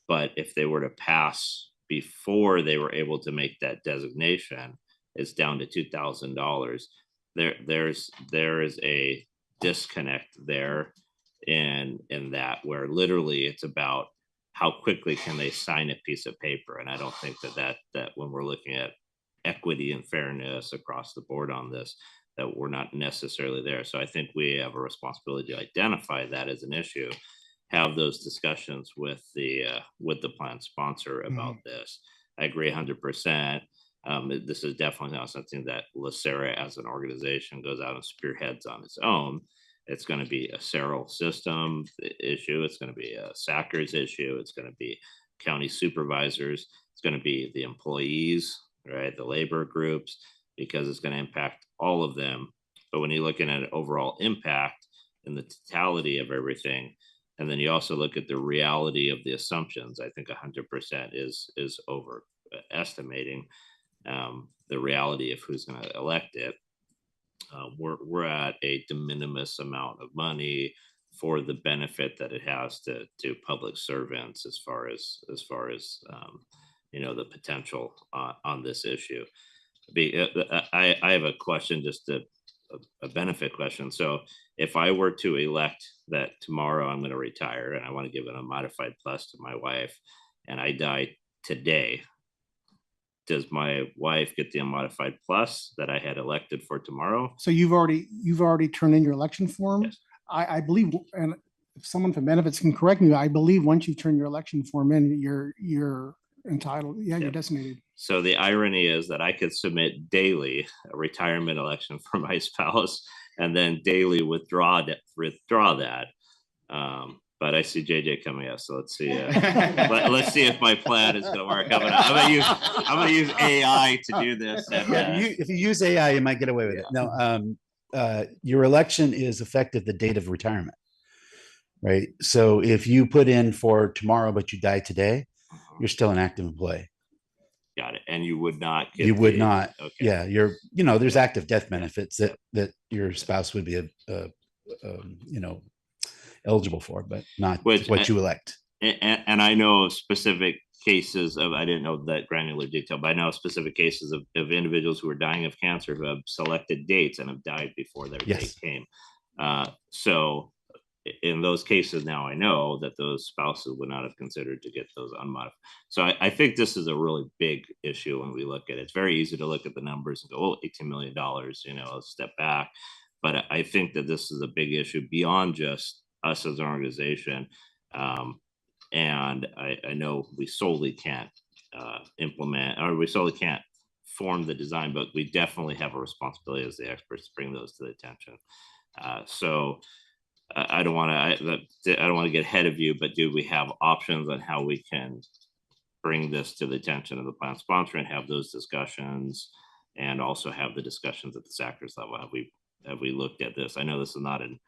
[SPEAKER 2] But if they were to pass before they were able to make that designation, it's down to $2,000. There is a disconnect there in that, where literally it's about how quickly can they sign a piece of paper. And I don't think that when we're looking at equity and fairness across the board on this, that we're not necessarily there. So I think we have a responsibility to identify that as an issue, have those discussions with the plan sponsor about this. I agree 100%. This is definitely not something that LACERA as an organization goes out and spearheads on its own. It's going to be a SERL system issue. It's going to be a SACRS issue. It's going to be county supervisors. It's going to be the employees, right? The labor groups, because it's going to impact all of them. But when you're looking at an overall impact and the totality of everything, and then you also look at the reality of the assumptions, I think 100% is overestimating the reality of who's going to elect it. We're at a de minimis amount of money for the benefit that it has to public servants, as far as the potential on this issue. I have a question, just a benefit question. So if I were to elect that tomorrow I'm going to retire and I want to give it a modified plus to my wife, and I die today, does my wife get the unmodified plus that I had elected for tomorrow?
[SPEAKER 16] So you've already turned in your election form? Yes. I believe, and if someone from benefits can correct me, I believe once you turn your election form in, you're entitled. Yeah, you're designated.
[SPEAKER 2] So the irony is that I could submit daily a retirement election for my spouse and then daily withdraw that. But I see JJ coming up, so let's see. Let's see if my plan is going to work. I'm going to use AI to do this. And,
[SPEAKER 5] if you use AI, you might get away with it. No, your election is effective the date of retirement, right? So if you put in for tomorrow but you die today, you're still an active employee.
[SPEAKER 2] Got it. And you would not get
[SPEAKER 5] you would not. Okay. Yeah, there's active death benefits that your spouse would be eligible for, but not what you elect.
[SPEAKER 2] And I know of specific cases of, I didn't know that granular detail, but I know specific cases of individuals who are dying of cancer who have selected dates and have died before their date came. So in those cases, now I know that those spouses would not have considered to get those unmodified. So I think this is a really big issue when we look at it. It's very easy to look at the numbers and go, oh, $18 million, let's step back. But I think that this is a big issue beyond just us as an organization. And I know we solely can't implement, or we solely can't form the design, but we definitely have a responsibility as the experts to bring those to the attention. So I don't want to get ahead of you, but do we have options on how we can bring this to the attention of the plan sponsor and have those discussions, and also have the discussions at the SACRS level? Have we looked at this? I know this is not an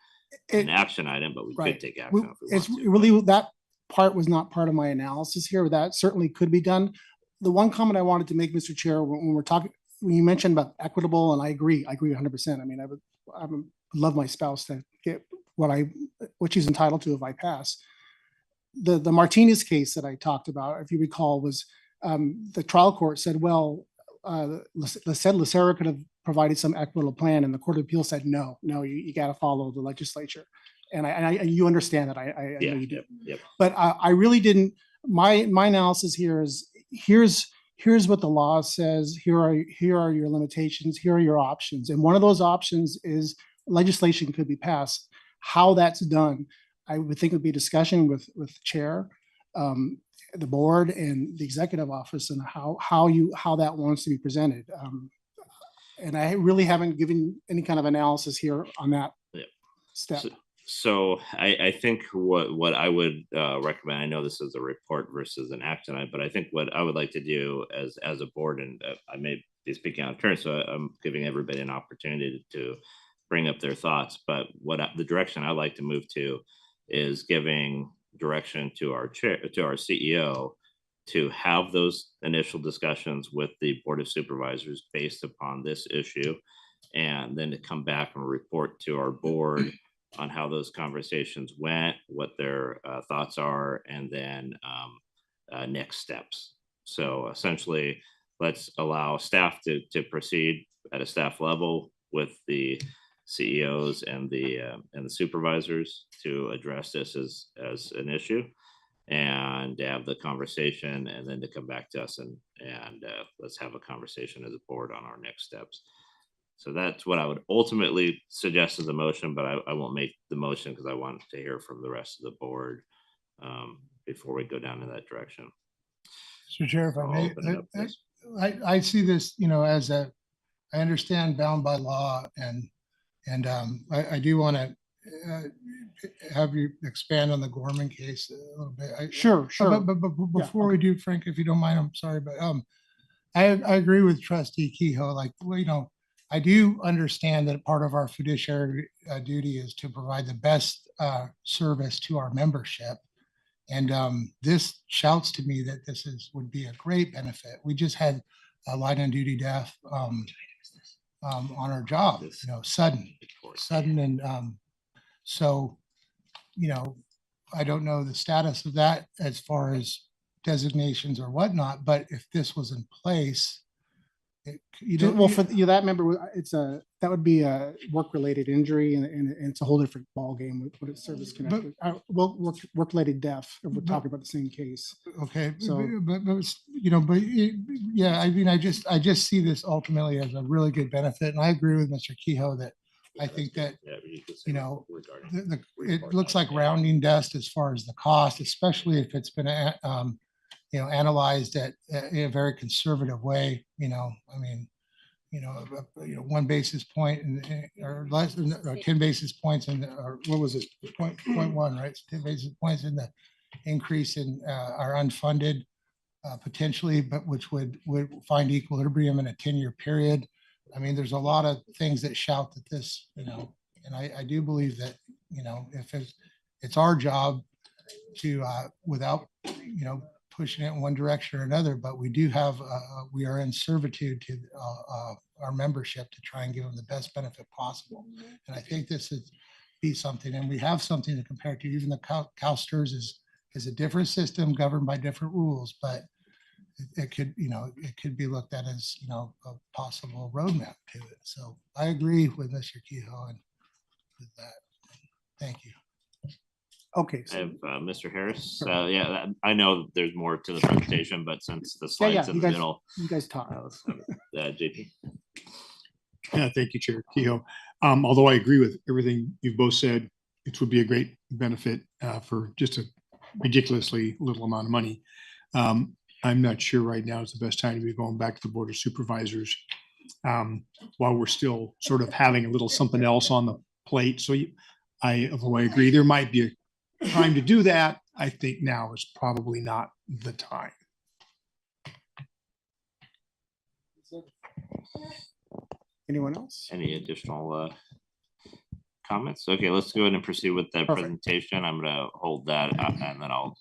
[SPEAKER 2] action item, but we could take action.
[SPEAKER 16] It's really, that part was not part of my analysis here. That certainly could be done. The one comment I wanted to make, Mr. Chair, when we're talking, when you mentioned about equitable, and I agree 100%. I mean, I would love my spouse to get what she's entitled to if I pass. The Martinez case that I talked about, if you recall, was the trial court said, well, LACERA could have provided some equitable plan, and the Court of Appeal said, no, you got to follow the legislature. And you understand that. I know you do.
[SPEAKER 2] Yep.
[SPEAKER 16] But I really didn't. My analysis here is here's what the law says. Here are your limitations. Here are your options. And one of those options is legislation could be passed. How that's done, I would think would be discussion with the chair, the board, and the executive office, and how that wants to be presented. And I really haven't given any kind of analysis here on that step.
[SPEAKER 2] So I think what I would recommend, I know this is a report versus an action item, but I think what I would like to do as a board, and I may be speaking out of turn, so I'm giving everybody an opportunity to bring up their thoughts. But the direction I'd like to move to is giving direction to our CEO to have those initial discussions with the Board of Supervisors based upon this issue, and then to come back and report to our board on how those conversations went, what their thoughts are, and then next steps. So essentially, let's allow staff to proceed at a staff level with the CEOs and the supervisors to address this as an issue, and to have the conversation, and then to come back to us and let's have a conversation as a board on our next steps. So that's what I would ultimately suggest as a motion, but I won't make the motion because I want to hear from the rest of the board before we go down in that direction.
[SPEAKER 20] Mr. Chair, if I
[SPEAKER 2] I'll
[SPEAKER 20] may,
[SPEAKER 2] open it up, please.
[SPEAKER 20] I see this, as I understand bound by law, and I do want to have you expand on the Gorman case a little bit.
[SPEAKER 16] Sure.
[SPEAKER 20] But before we do, Frank, if you don't mind, I'm sorry, but I agree with Trustee Kehoe. Like, well, I do understand that part of our fiduciary duty is to provide the best service to our membership. And this shouts to me that this would be a great benefit. We just had a light on duty death on our job, sudden. And so, I don't know the status of that as far as designations or whatnot, but if this was in place,
[SPEAKER 16] for that member, that would be a work-related injury, and it's a whole different ballgame with what it's service connected. Work-related death, if we're talking about the same case.
[SPEAKER 20] Okay,
[SPEAKER 16] So,
[SPEAKER 20] yeah, I mean, I just see this ultimately as a really good benefit, and I agree with Mr. Kehoe that I think that it looks like rounding dust as far as the cost, especially if it's been analyzed at in a very conservative way. I mean, 1 basis point or less than, or 10 basis points, or what was it, 0.1, right? So 10 basis points in the increase in our unfunded potentially, but which would find equilibrium in a 10-year period. I mean, there's a lot of things that shout that this, and I do believe that, if it's our job to, without, pushing it in one direction or another, but we do have, we are in servitude to our membership to try and give them the best benefit possible. And I think this would be something, and we have something to compare to. Even the CalSTRS is a different system governed by different rules, but it could, it could be looked at as, a possible roadmap to it. So I agree with Mr. Kehoe and with that. Thank you.
[SPEAKER 16] Okay.
[SPEAKER 2] I have Mr. Harris. Yeah, I know there's more to the presentation, but since the slides in the middle,
[SPEAKER 16] you guys talk.
[SPEAKER 2] JP.
[SPEAKER 10] Yeah, thank you, Chair Kehoe. Although I agree with everything you've both said, it would be a great benefit for just a ridiculously little amount of money. I'm not sure right now is the best time to be going back to the Board of Supervisors while we're still sort of having a little something else on the plate. So although I agree there might be a time to do that, I think now is probably not the time.
[SPEAKER 16] Anyone else?
[SPEAKER 2] Any additional comments? Okay, let's go ahead and proceed with that presentation. I'm going to hold that and then I'll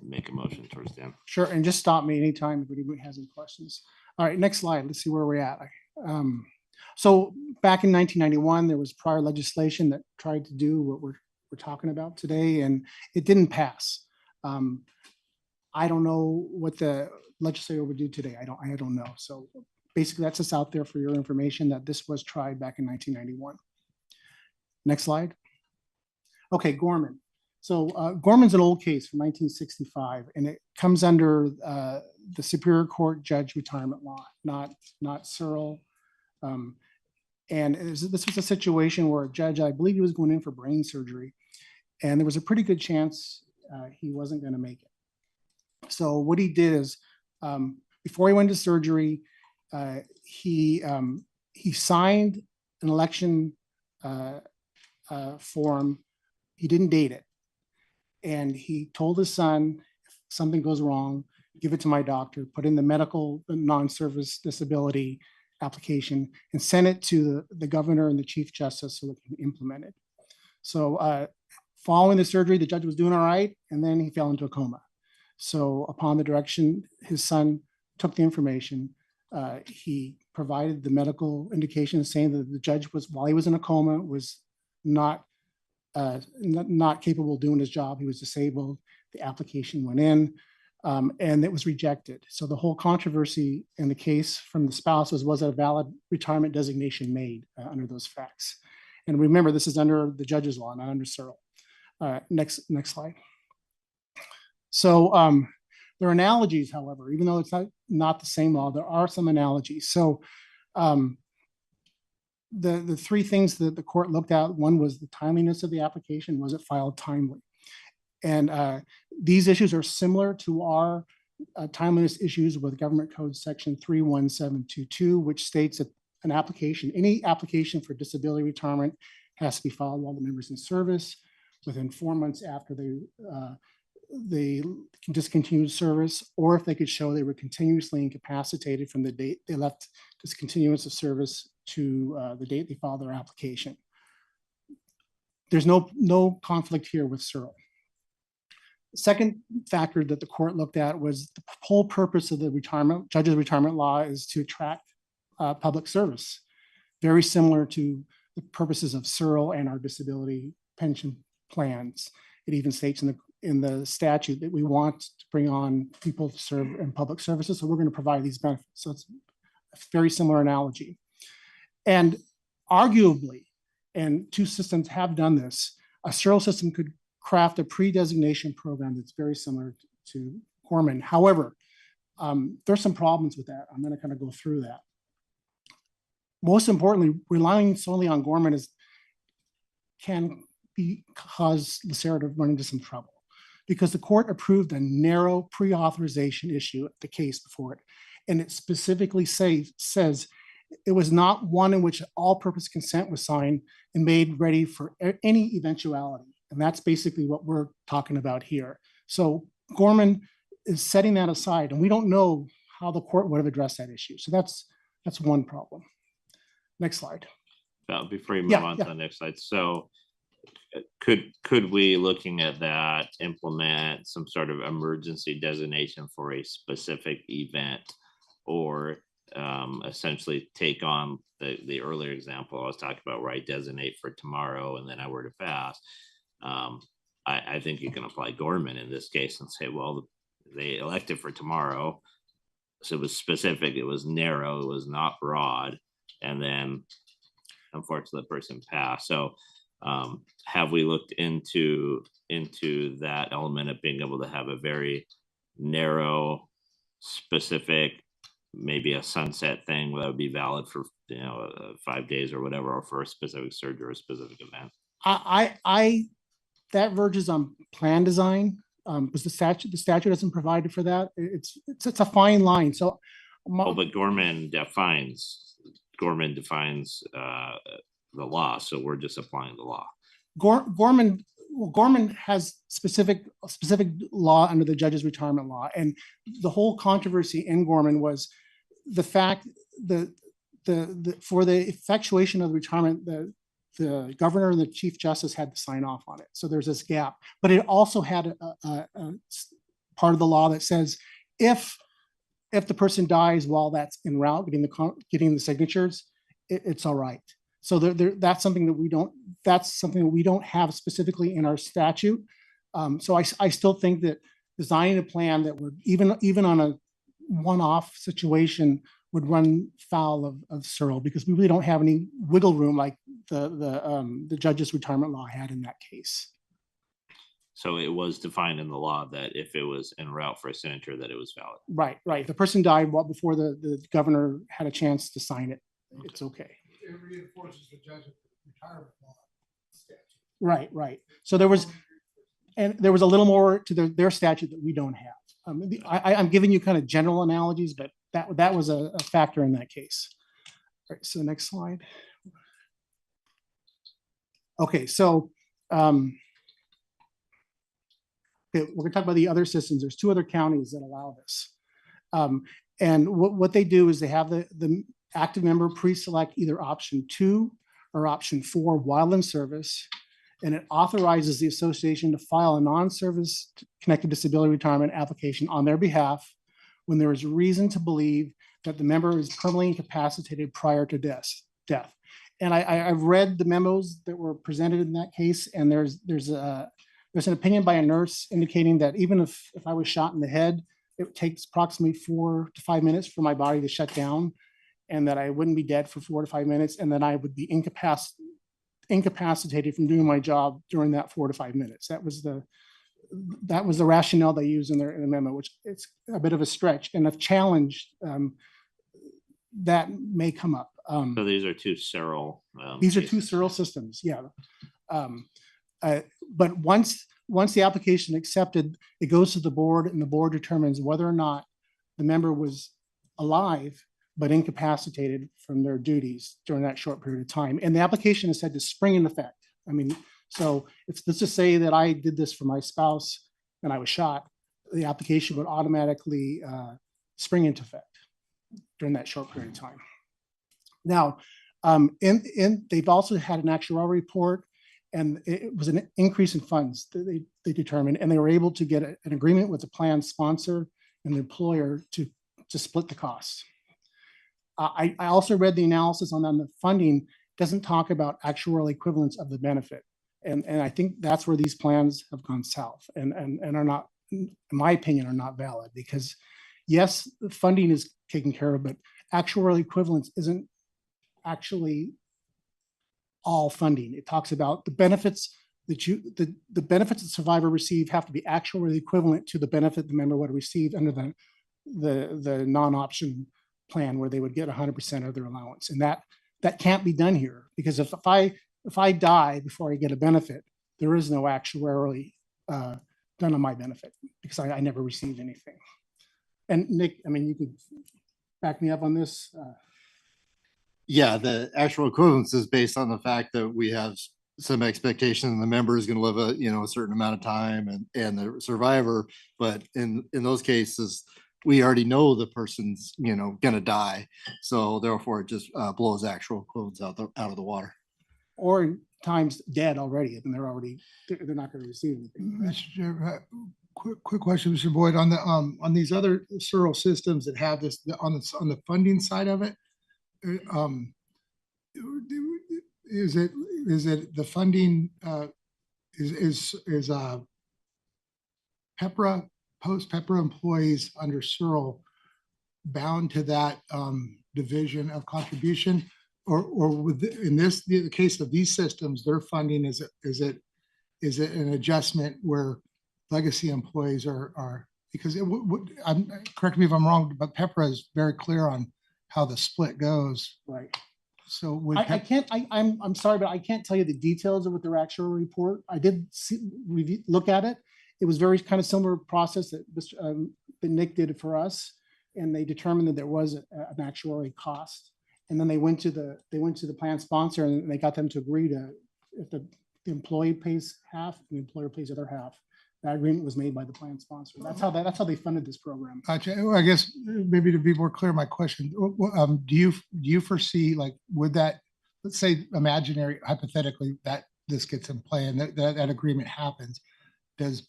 [SPEAKER 2] make a motion towards the end.
[SPEAKER 16] Sure, and just stop me anytime if anybody has any questions. All right, next slide. Let's see where we're at. So back in 1991, there was prior legislation that tried to do what we're talking about today, and it didn't pass. I don't know what the legislature would do today. I don't know. So basically, that's just out there for your information that this was tried back in 1991. Next slide. Okay, Gorman. So Gorman's an old case from 1965, and it comes under the Superior Court Judge Retirement Law, not Searle. And this was a situation where a judge, I believe he was going in for brain surgery, and there was a pretty good chance he wasn't going to make it. So what he did is, before he went to surgery, he signed an election form. He didn't date it. And he told his son, if something goes wrong, give it to my doctor, put in the medical non-service disability application, and send it to the governor and the chief justice so they can implement it. So following the surgery, the judge was doing all right, and then he fell into a coma. So upon the direction, his son took the information. He provided the medical indication saying that the judge was, while he was in a coma, was not capable of doing his job. He was disabled. The application went in. and it was rejected. So the whole controversy in the case from the spouse was a valid retirement designation made under those facts? And remember, this is under the judge's law, not under Searle. Next slide. So there are analogies, however, even though it's not the same law, there are some analogies. So the three things that the court looked at, one was the timeliness of the application. Was it filed timely? And these issues are similar to our timeliness issues with Government Code Section 31722, which states that an application, any application for disability retirement has to be filed while the member's in service within 4 months after they discontinued service, or if they could show they were continuously incapacitated from the date they left discontinuance of service to the date they filed their application. There's no conflict here with Searle. The second factor that the court looked at was the whole purpose of the judge's retirement law is to attract public service, very similar to the purposes of Searle and our disability pension plans. It even states in the statute that we want to bring on people to serve in public services, so we're going to provide these benefits. So it's a very similar analogy. And arguably, and two systems have done this, a Searle system could craft a pre-designation program that's very similar to Gorman. However, there's some problems with that. I'm going to kind of go through that. Most importantly, relying solely on Gorman can cause LACERA to run into some trouble, because the court approved a narrow pre-authorization issue at the case before it, and it specifically says it was not one in which all-purpose consent was signed and made ready for any eventuality. And that's basically what we're talking about here. So Gorman is setting that aside, and we don't know how the court would have addressed that issue. So that's one problem. Next slide.
[SPEAKER 2] Well, before you move on to the next slide, so could we, looking at that, implement some sort of emergency designation for a specific event, or essentially take on the earlier example I was talking about, where I designate for tomorrow and then I were to fast? I think you can apply Gorman in this case and say, well, they elected for tomorrow, so it was specific, it was narrow, it was not broad, and then unfortunately the person passed. So have we looked into that element of being able to have a very narrow, specific, maybe a sunset thing that would be valid for 5 days or whatever, or for a specific surgery or a specific event?
[SPEAKER 16] That verges on plan design, because the statute doesn't provide for that. It's a fine line. So,
[SPEAKER 2] but Gorman defines the law, so we're just applying the law.
[SPEAKER 16] Gorman has specific law under the judge's retirement law, and the whole controversy in Gorman was the fact that for the effectuation of the retirement, the governor and the chief justice had to sign off on it. So there's this gap, but it also had a part of the law that says if the person dies while that's en route, getting the signatures, it's all right. So that's something that we don't have specifically in our statute. So I still think that designing a plan that would even on a one-off situation would run foul of Searle, because we really don't have any wiggle room like the judge's retirement law had in that case.
[SPEAKER 2] So it was defined in the law that if it was en route for a signature, that it was valid.
[SPEAKER 16] Right. The person died before the governor had a chance to sign it. Okay. It's okay.
[SPEAKER 20] It reinforces the judge's retirement law statute.
[SPEAKER 16] Right. So there was a little more to their statute that we don't have. I'm giving you kind of general analogies, but that was a factor in that case. All right, so next slide. Okay, so we're gonna talk about the other systems. There's 2 other counties that allow this. And what they do is they have the active member pre-select either option 2 or option 4 while in service, and it authorizes the association to file a non-service connected disability retirement application on their behalf when there is reason to believe that the member is permanently incapacitated prior to death. And I've read the memos that were presented in that case, and there's an opinion by a nurse indicating that even if I was shot in the head, it takes approximately 4 to 5 minutes for my body to shut down, and that I wouldn't be dead for 4 to 5 minutes, and then I would be incapacitated from doing my job during that 4 to 5 minutes. That was the rationale they used in the memo, which it's a bit of a stretch and a challenge that may come up.
[SPEAKER 2] So these are two sterile.
[SPEAKER 16] These are two sterile systems, yeah. But once the application accepted, it goes to the board, and the board determines whether or not the member was alive but incapacitated from their duties during that short period of time. And the application is said to spring into effect. I mean, so let's just say that I did this for my spouse and I was shot, the application would automatically spring into effect during that short period of time. Now, they've also had an actuarial report, and it was an increase in funds that they determined, and they were able to get an agreement with the plan sponsor and the employer to split the costs. I also read the analysis on the funding doesn't talk about actuarial equivalence of the benefit. And I think that's where these plans have gone south and are not, in my opinion, are not valid, because yes, the funding is taken care of, but actuarial equivalence isn't actually all funding. It talks about the benefits that the benefits the survivor receive have to be actuarially equivalent to the benefit the member would receive under the non-option plan, where they would get 100% of their allowance. And that can't be done here, because if I die before I get a benefit, there is no actuarially done on my benefit, because I never received anything. And Nick, I mean, you could back me up on this.
[SPEAKER 19] Yeah, the actual equivalence is based on the fact that we have some expectation the member is going to live a certain amount of time, and the survivor. But in those cases, we already know the person's going to die, so therefore it just blows actual equivalence out of the water.
[SPEAKER 16] Or in times dead already, and they're not going to receive anything.
[SPEAKER 20] Mr. Quick question, Mr. Boyd, on these other sterile systems that have this on the funding side of it. Is it the funding is PEPRA, post-PEPRA employees under SERL bound to that division of contribution, or in the case of these systems, their funding is it an adjustment where legacy employees are, because correct me if I'm wrong, but PEPRA is very clear on how the split goes.
[SPEAKER 16] Right.
[SPEAKER 20] So
[SPEAKER 16] I'm sorry, but I can't tell you the details of what their actual report. I did look at it. It was very kind of similar process that Nick did for us, and they determined that there was an actuarial cost. And then they went to the plan sponsor, and they got them to agree to, if the employee pays half, the employer pays the other half. That agreement was made by the plan sponsor. That's how they funded this program.
[SPEAKER 20] I guess maybe to be more clear, my question: do you foresee, like, would that, let's say, imaginary, hypothetically, that this gets in play and that agreement happens, does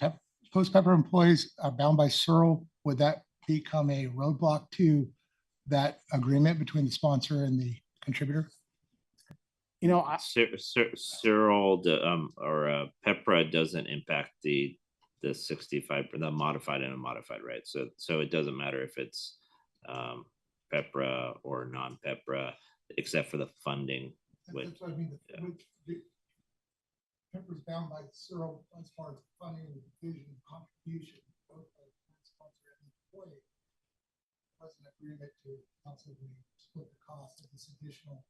[SPEAKER 20] post-PEPRA employees are bound by SERL? Would that become a roadblock to that agreement between the sponsor and the contributor?
[SPEAKER 2] SERL or PEPRA doesn't impact the 65, the modified and unmodified, right? So it doesn't matter if it's PEPRA or non-PEPRA, except for the funding.
[SPEAKER 20] That's what I mean. PEPRA is bound by SERL as far as funding and division contribution, both by the sponsor and the employee. Was an agreement to possibly split the cost of this additional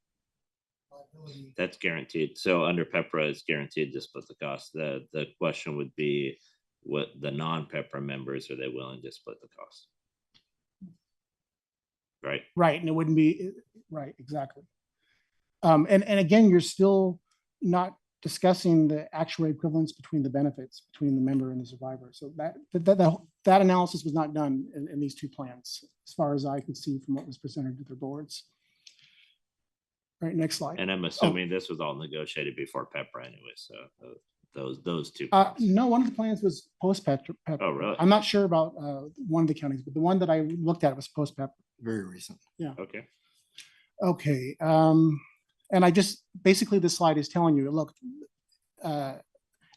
[SPEAKER 20] liability.
[SPEAKER 2] That's guaranteed. So under PEPRA, it's guaranteed to split the cost. The question would be, what the non-PEPRA members, are they willing to split the cost? Right.
[SPEAKER 16] Right, and it wouldn't be right, exactly. And again, you're still not discussing the actual equivalence between the benefits between the member and the survivor. So that analysis was not done in these two plans, as far as I could see from what was presented to their boards. All right, next slide.
[SPEAKER 2] And I'm assuming this was all negotiated before PEPRA anyway. So those two.
[SPEAKER 16] No, one of the plans was post-PEPRA.
[SPEAKER 2] Oh, really?
[SPEAKER 16] I'm not sure about one of the counties, but the one that I looked at was post-PEPRA.
[SPEAKER 19] Very recent.
[SPEAKER 16] Yeah.
[SPEAKER 2] Okay.
[SPEAKER 16] Okay. And I just, basically the slide is telling you, look,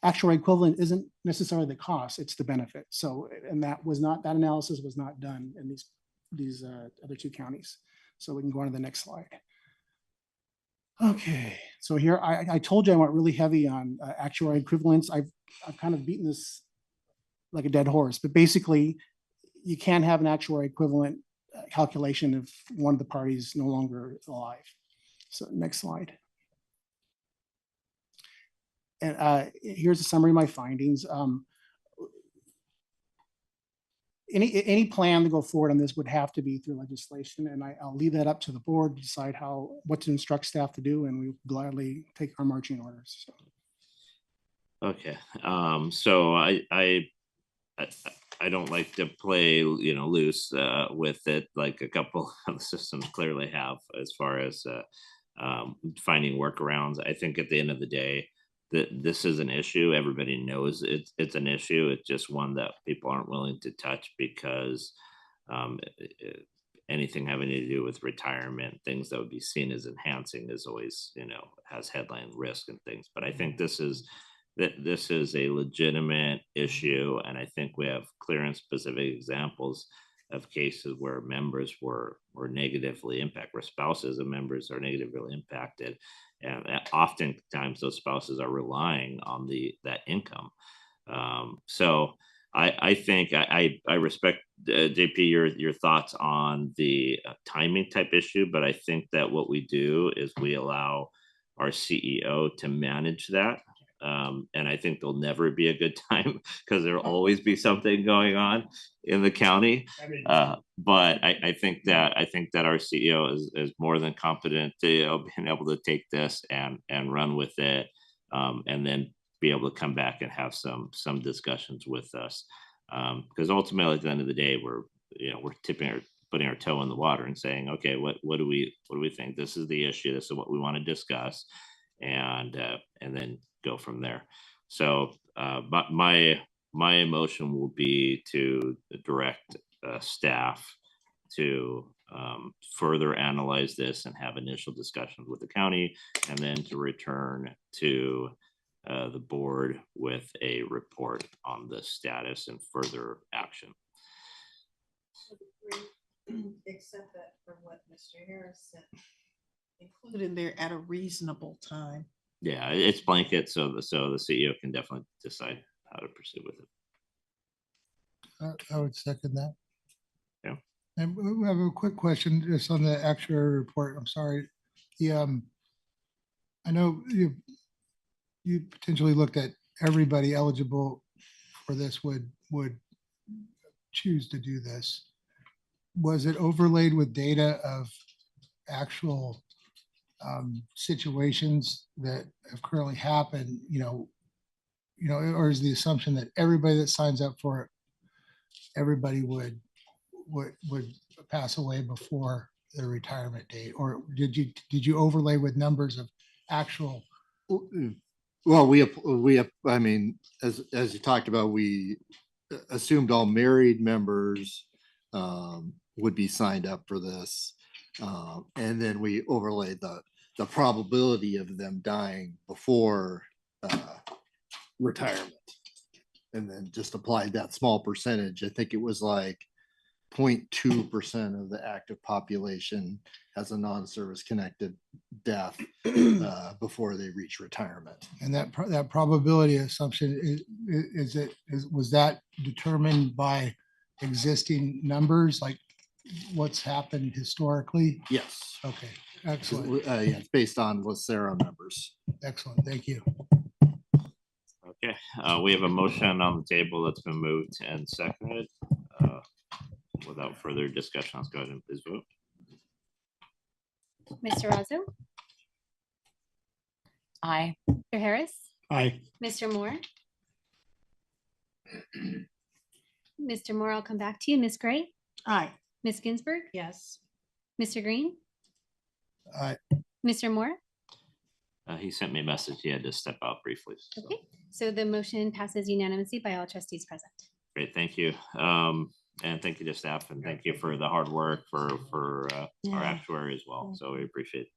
[SPEAKER 16] actual equivalent isn't necessarily the cost, it's the benefit. So, and that analysis was not done in these other two counties. So we can go on to the next slide. Okay, so here I told you I went really heavy on actuarial equivalence. I've kind of beaten this like a dead horse, but basically you can't have an actuarial equivalent calculation if one of the parties no longer alive. So next slide. And here's a summary of my findings. Any plan to go forward on this would have to be through legislation, and I'll leave that up to the board to decide what to instruct staff to do, and we gladly take our marching orders. So.
[SPEAKER 2] Okay, so I don't like to play, loose with it, like a couple of the systems clearly have, as far as finding workarounds. I think at the end of the day, that this is an issue. Everybody knows it's an issue. It's just one that people aren't willing to touch because anything having to do with retirement, things that would be seen as enhancing, is always, has headline risk and things. But I think this is a legitimate issue, and I think we have clear and specific examples of cases where members were negatively impacted, where spouses of members are negatively impacted, and oftentimes those spouses are relying on that income. So I think I respect JP your thoughts on the timing type issue, but I think that what we do is we allow our CEO to manage that. And I think there'll never be a good time because there'll always be something going on in the county. But I think that our CEO is more than competent to being able to take this and run with it, and then be able to come back and have some discussions with us. Because ultimately, at the end of the day, we're putting our toe in the water and saying, okay, what do we think? This is the issue. This is what we want to discuss, and then go from there. So my emotion will be to direct staff to further analyze this and have initial discussions with the county, and then to return to the board with a report on the status and further action.
[SPEAKER 9] Except that for what Mr. Harris said, included in there at a reasonable time.
[SPEAKER 2] Yeah, it's blanket, so the CEO can definitely decide how to proceed with it.
[SPEAKER 20] I would second that.
[SPEAKER 2] Yeah.
[SPEAKER 20] And we have a quick question just on the actuary report. I'm sorry. I know you potentially looked at everybody eligible for this would choose to do this. Was it overlaid with data of actual situations that have currently happened, or is the assumption that everybody that signs up for it, everybody would pass away before their retirement date? Or did you overlay with numbers of actual?
[SPEAKER 19] Well, I mean, as you talked about, we assumed all married members would be signed up for this. And then we overlaid the probability of them dying before retirement, and then just applied that small percentage. I think it was like 0.2% of the active population has a non-service connected death before they reach retirement.
[SPEAKER 20] And that probability assumption was that determined by existing numbers, like what's happened historically?
[SPEAKER 19] Yes.
[SPEAKER 20] Okay, excellent.
[SPEAKER 19] Yeah, it's based on LACERA members.
[SPEAKER 20] Excellent, thank you.
[SPEAKER 2] Okay, we have a motion on the table that's been moved and seconded. Without further discussion, let's go ahead and please vote.
[SPEAKER 3] Mr. Razzo?
[SPEAKER 14] Aye.
[SPEAKER 3] Mr. Harris?
[SPEAKER 10] Aye.
[SPEAKER 3] Mr. Moore? Mr. Moore, I'll come back to you. Ms. Gray?
[SPEAKER 9] Aye.
[SPEAKER 3] Ms. Ginsburg?
[SPEAKER 14] Yes.
[SPEAKER 3] Mr. Green?
[SPEAKER 20] Aye.
[SPEAKER 3] Mr. Moore?
[SPEAKER 2] He sent me a message. He had to step out briefly. So.
[SPEAKER 3] Okay, so the motion passes unanimously by all trustees present.
[SPEAKER 2] Great, thank you. And thank you to staff, and thank you for the hard work for our actuary as well. So we appreciate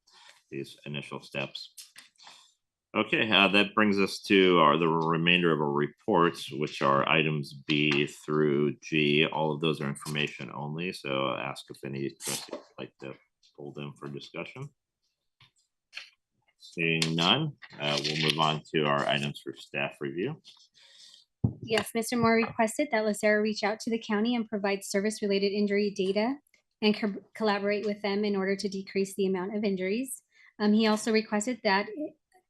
[SPEAKER 2] these initial steps. Okay, that brings us to the remainder of our reports, which are items B through G. All of those are information only, so I'll ask if any trustees would like to pull them for discussion. Seeing none, we'll move on to our items for staff review.
[SPEAKER 3] Yes, Mr. Moore requested that LACERA reach out to the county and provide service-related injury data and collaborate with them in order to decrease the amount of injuries. He also requested that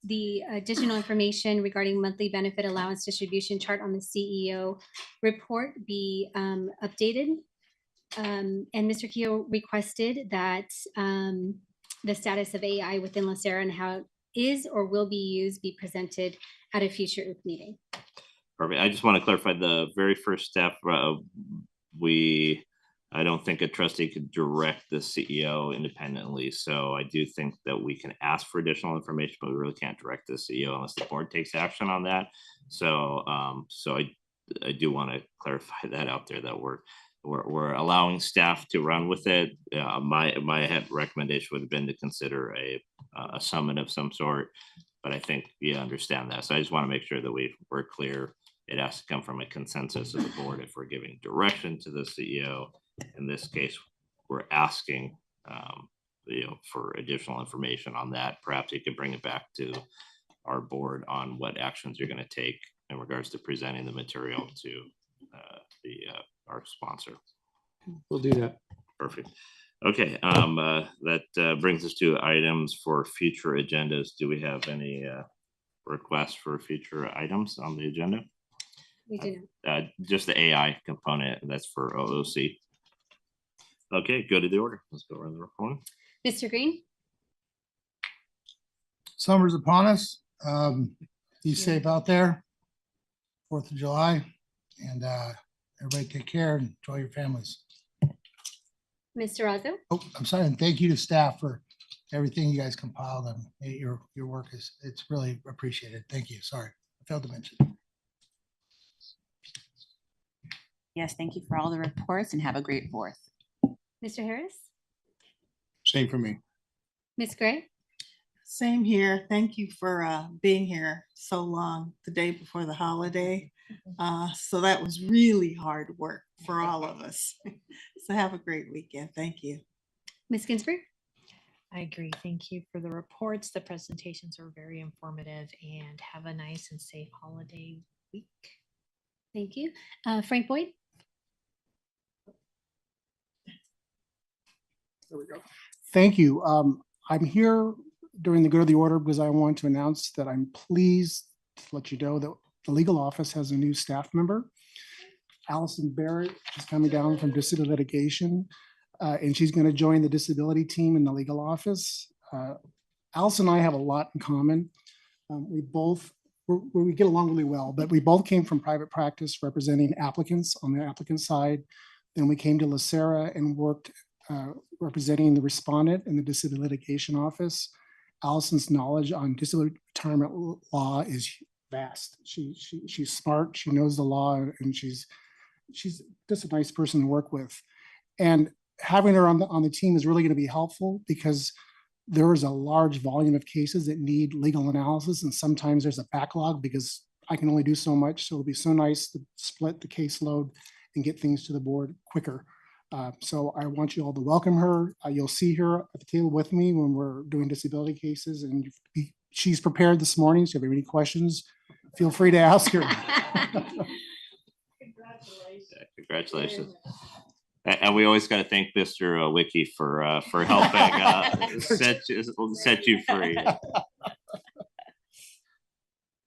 [SPEAKER 3] the additional information regarding monthly benefit allowance distribution chart on the CEO report be updated. And Mr. Keogh requested that the status of AI within LACERA and how it is or will be used be presented at a future OOP meeting.
[SPEAKER 2] Perfect. I just want to clarify the very first step. I don't think a trustee could direct the CEO independently. So I do think that we can ask for additional information, but we really can't direct the CEO unless the board takes action on that. So, I do want to clarify that out there, that we're allowing staff to run with it. My recommendation would have been to consider a summit of some sort, but I think you understand that. So I just want to make sure that we're clear. It has to come from a consensus of the board if we're giving direction to the CEO. In this case, we're asking for additional information on that. Perhaps you could bring it back to our board on what actions you're going to take in regards to presenting the material to our sponsor.
[SPEAKER 6] We'll do that.
[SPEAKER 2] Perfect. Okay, that brings us to items for future agendas. Do we have any requests for future items on the agenda?
[SPEAKER 3] We do.
[SPEAKER 2] Just the AI component, that's for OOC. Okay, go to the order. Let's go around the report.
[SPEAKER 3] Mr. Green?
[SPEAKER 20] Summer's upon us. Be safe out there. 4th of July. And everybody take care and enjoy your families.
[SPEAKER 3] Mr. Razzo?
[SPEAKER 20] Oh, I'm sorry. And thank you to staff for everything you guys compiled. And your work it's really appreciated. Thank you. Sorry, I failed to mention.
[SPEAKER 21] Yes, thank you for all the reports and have a great 4th.
[SPEAKER 3] Mr. Harris?
[SPEAKER 10] Same for me.
[SPEAKER 3] Ms. Gray?
[SPEAKER 9] Same here. Thank you for being here so long the day before the holiday. So that was really hard work for all of us. So have a great weekend. Thank you.
[SPEAKER 3] Ms. Ginsburg?
[SPEAKER 22] I agree. Thank you for the reports. The presentations were very informative, and have a nice and safe holiday week.
[SPEAKER 3] Thank you. Frank Boyd?
[SPEAKER 16] There we go. Thank you. I'm here during the good of the order because I want to announce that I'm pleased to let you know that the legal office has a new staff member. Allison Barrett is coming down from disability litigation, and she's going to join the disability team in the legal office. Allison and I have a lot in common. We get along really well, but we both came from private practice representing applicants on the applicant side. Then we came to LACERA and worked representing the respondent in the disability litigation office. Allison's knowledge on disability retirement law is vast. She's smart, she knows the law, and she's just a nice person to work with. And having her on the team is really going to be helpful because there is a large volume of cases that need legal analysis, and sometimes there's a backlog because I can only do so much. So it'll be so nice to split the caseload and get things to the board quicker. So I want you all to welcome her. You'll see her at the table with me when we're doing disability cases, and she's prepared this morning. So if you have any questions, feel free to ask her.
[SPEAKER 2] Congratulations. And we always got to thank Mr. Wiki for helping set you free.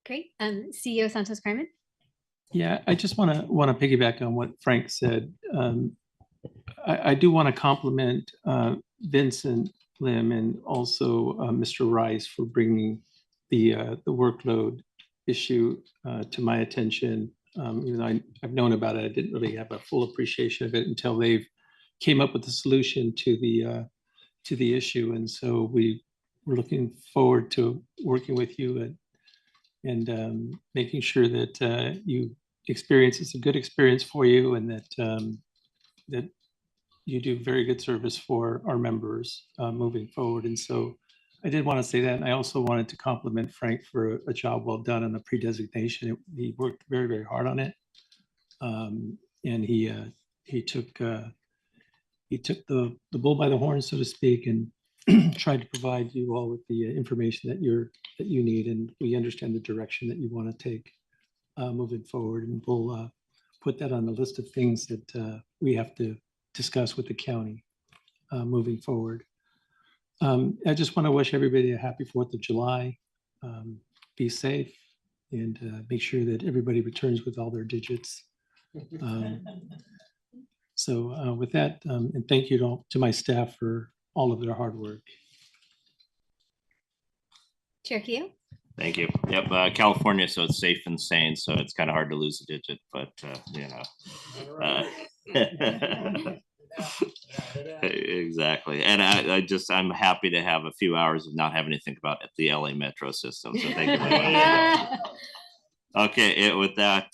[SPEAKER 3] Great. CEO Santos Carmen?
[SPEAKER 6] Yeah, I just want to piggyback on what Frank said. I do want to compliment Vincent Lim and also Mr. Rice for bringing the workload issue to my attention. Even though I've known about it, I didn't really have a full appreciation of it until they've came up with a solution to the issue. And so we're looking forward to working with you and making sure that you experience it's a good experience for you, and that you do very good service for our members moving forward. And so I did want to say that. And I also wanted to compliment Frank for a job well done on the pre-designation. He worked very, very hard on it. And he took the bull by the horn, so to speak, and tried to provide you all with the information that you need. And we understand the direction that you want to take moving forward. And we'll put that on the list of things that we have to discuss with the county moving forward. I just want to wish everybody a happy 4th of July. Be safe and make sure that everybody returns with all their digits. So with that, and thank you to my staff for all of their hard work.
[SPEAKER 3] Chair Keo?
[SPEAKER 2] Thank you. Yep, California, so it's safe and sane, so it's kind of hard to lose a digit, but exactly. And I'm happy to have a few hours of not having to think about the LA Metro system. So thank you very much. Okay, with that,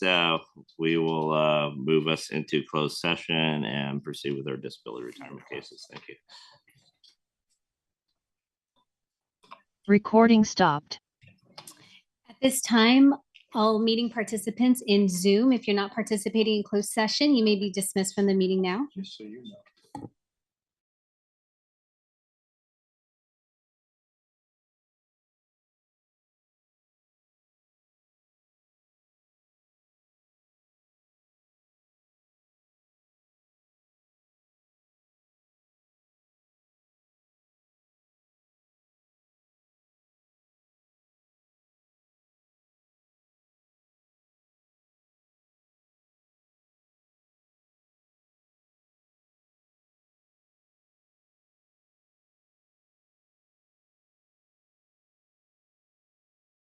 [SPEAKER 2] we will move us into closed session and proceed with our disability retirement cases. Thank you.
[SPEAKER 1] Recording stopped.
[SPEAKER 3] At this time, all meeting participants in Zoom, if you're not participating in closed session, you may be dismissed from the meeting now.
[SPEAKER 10] Just so you know.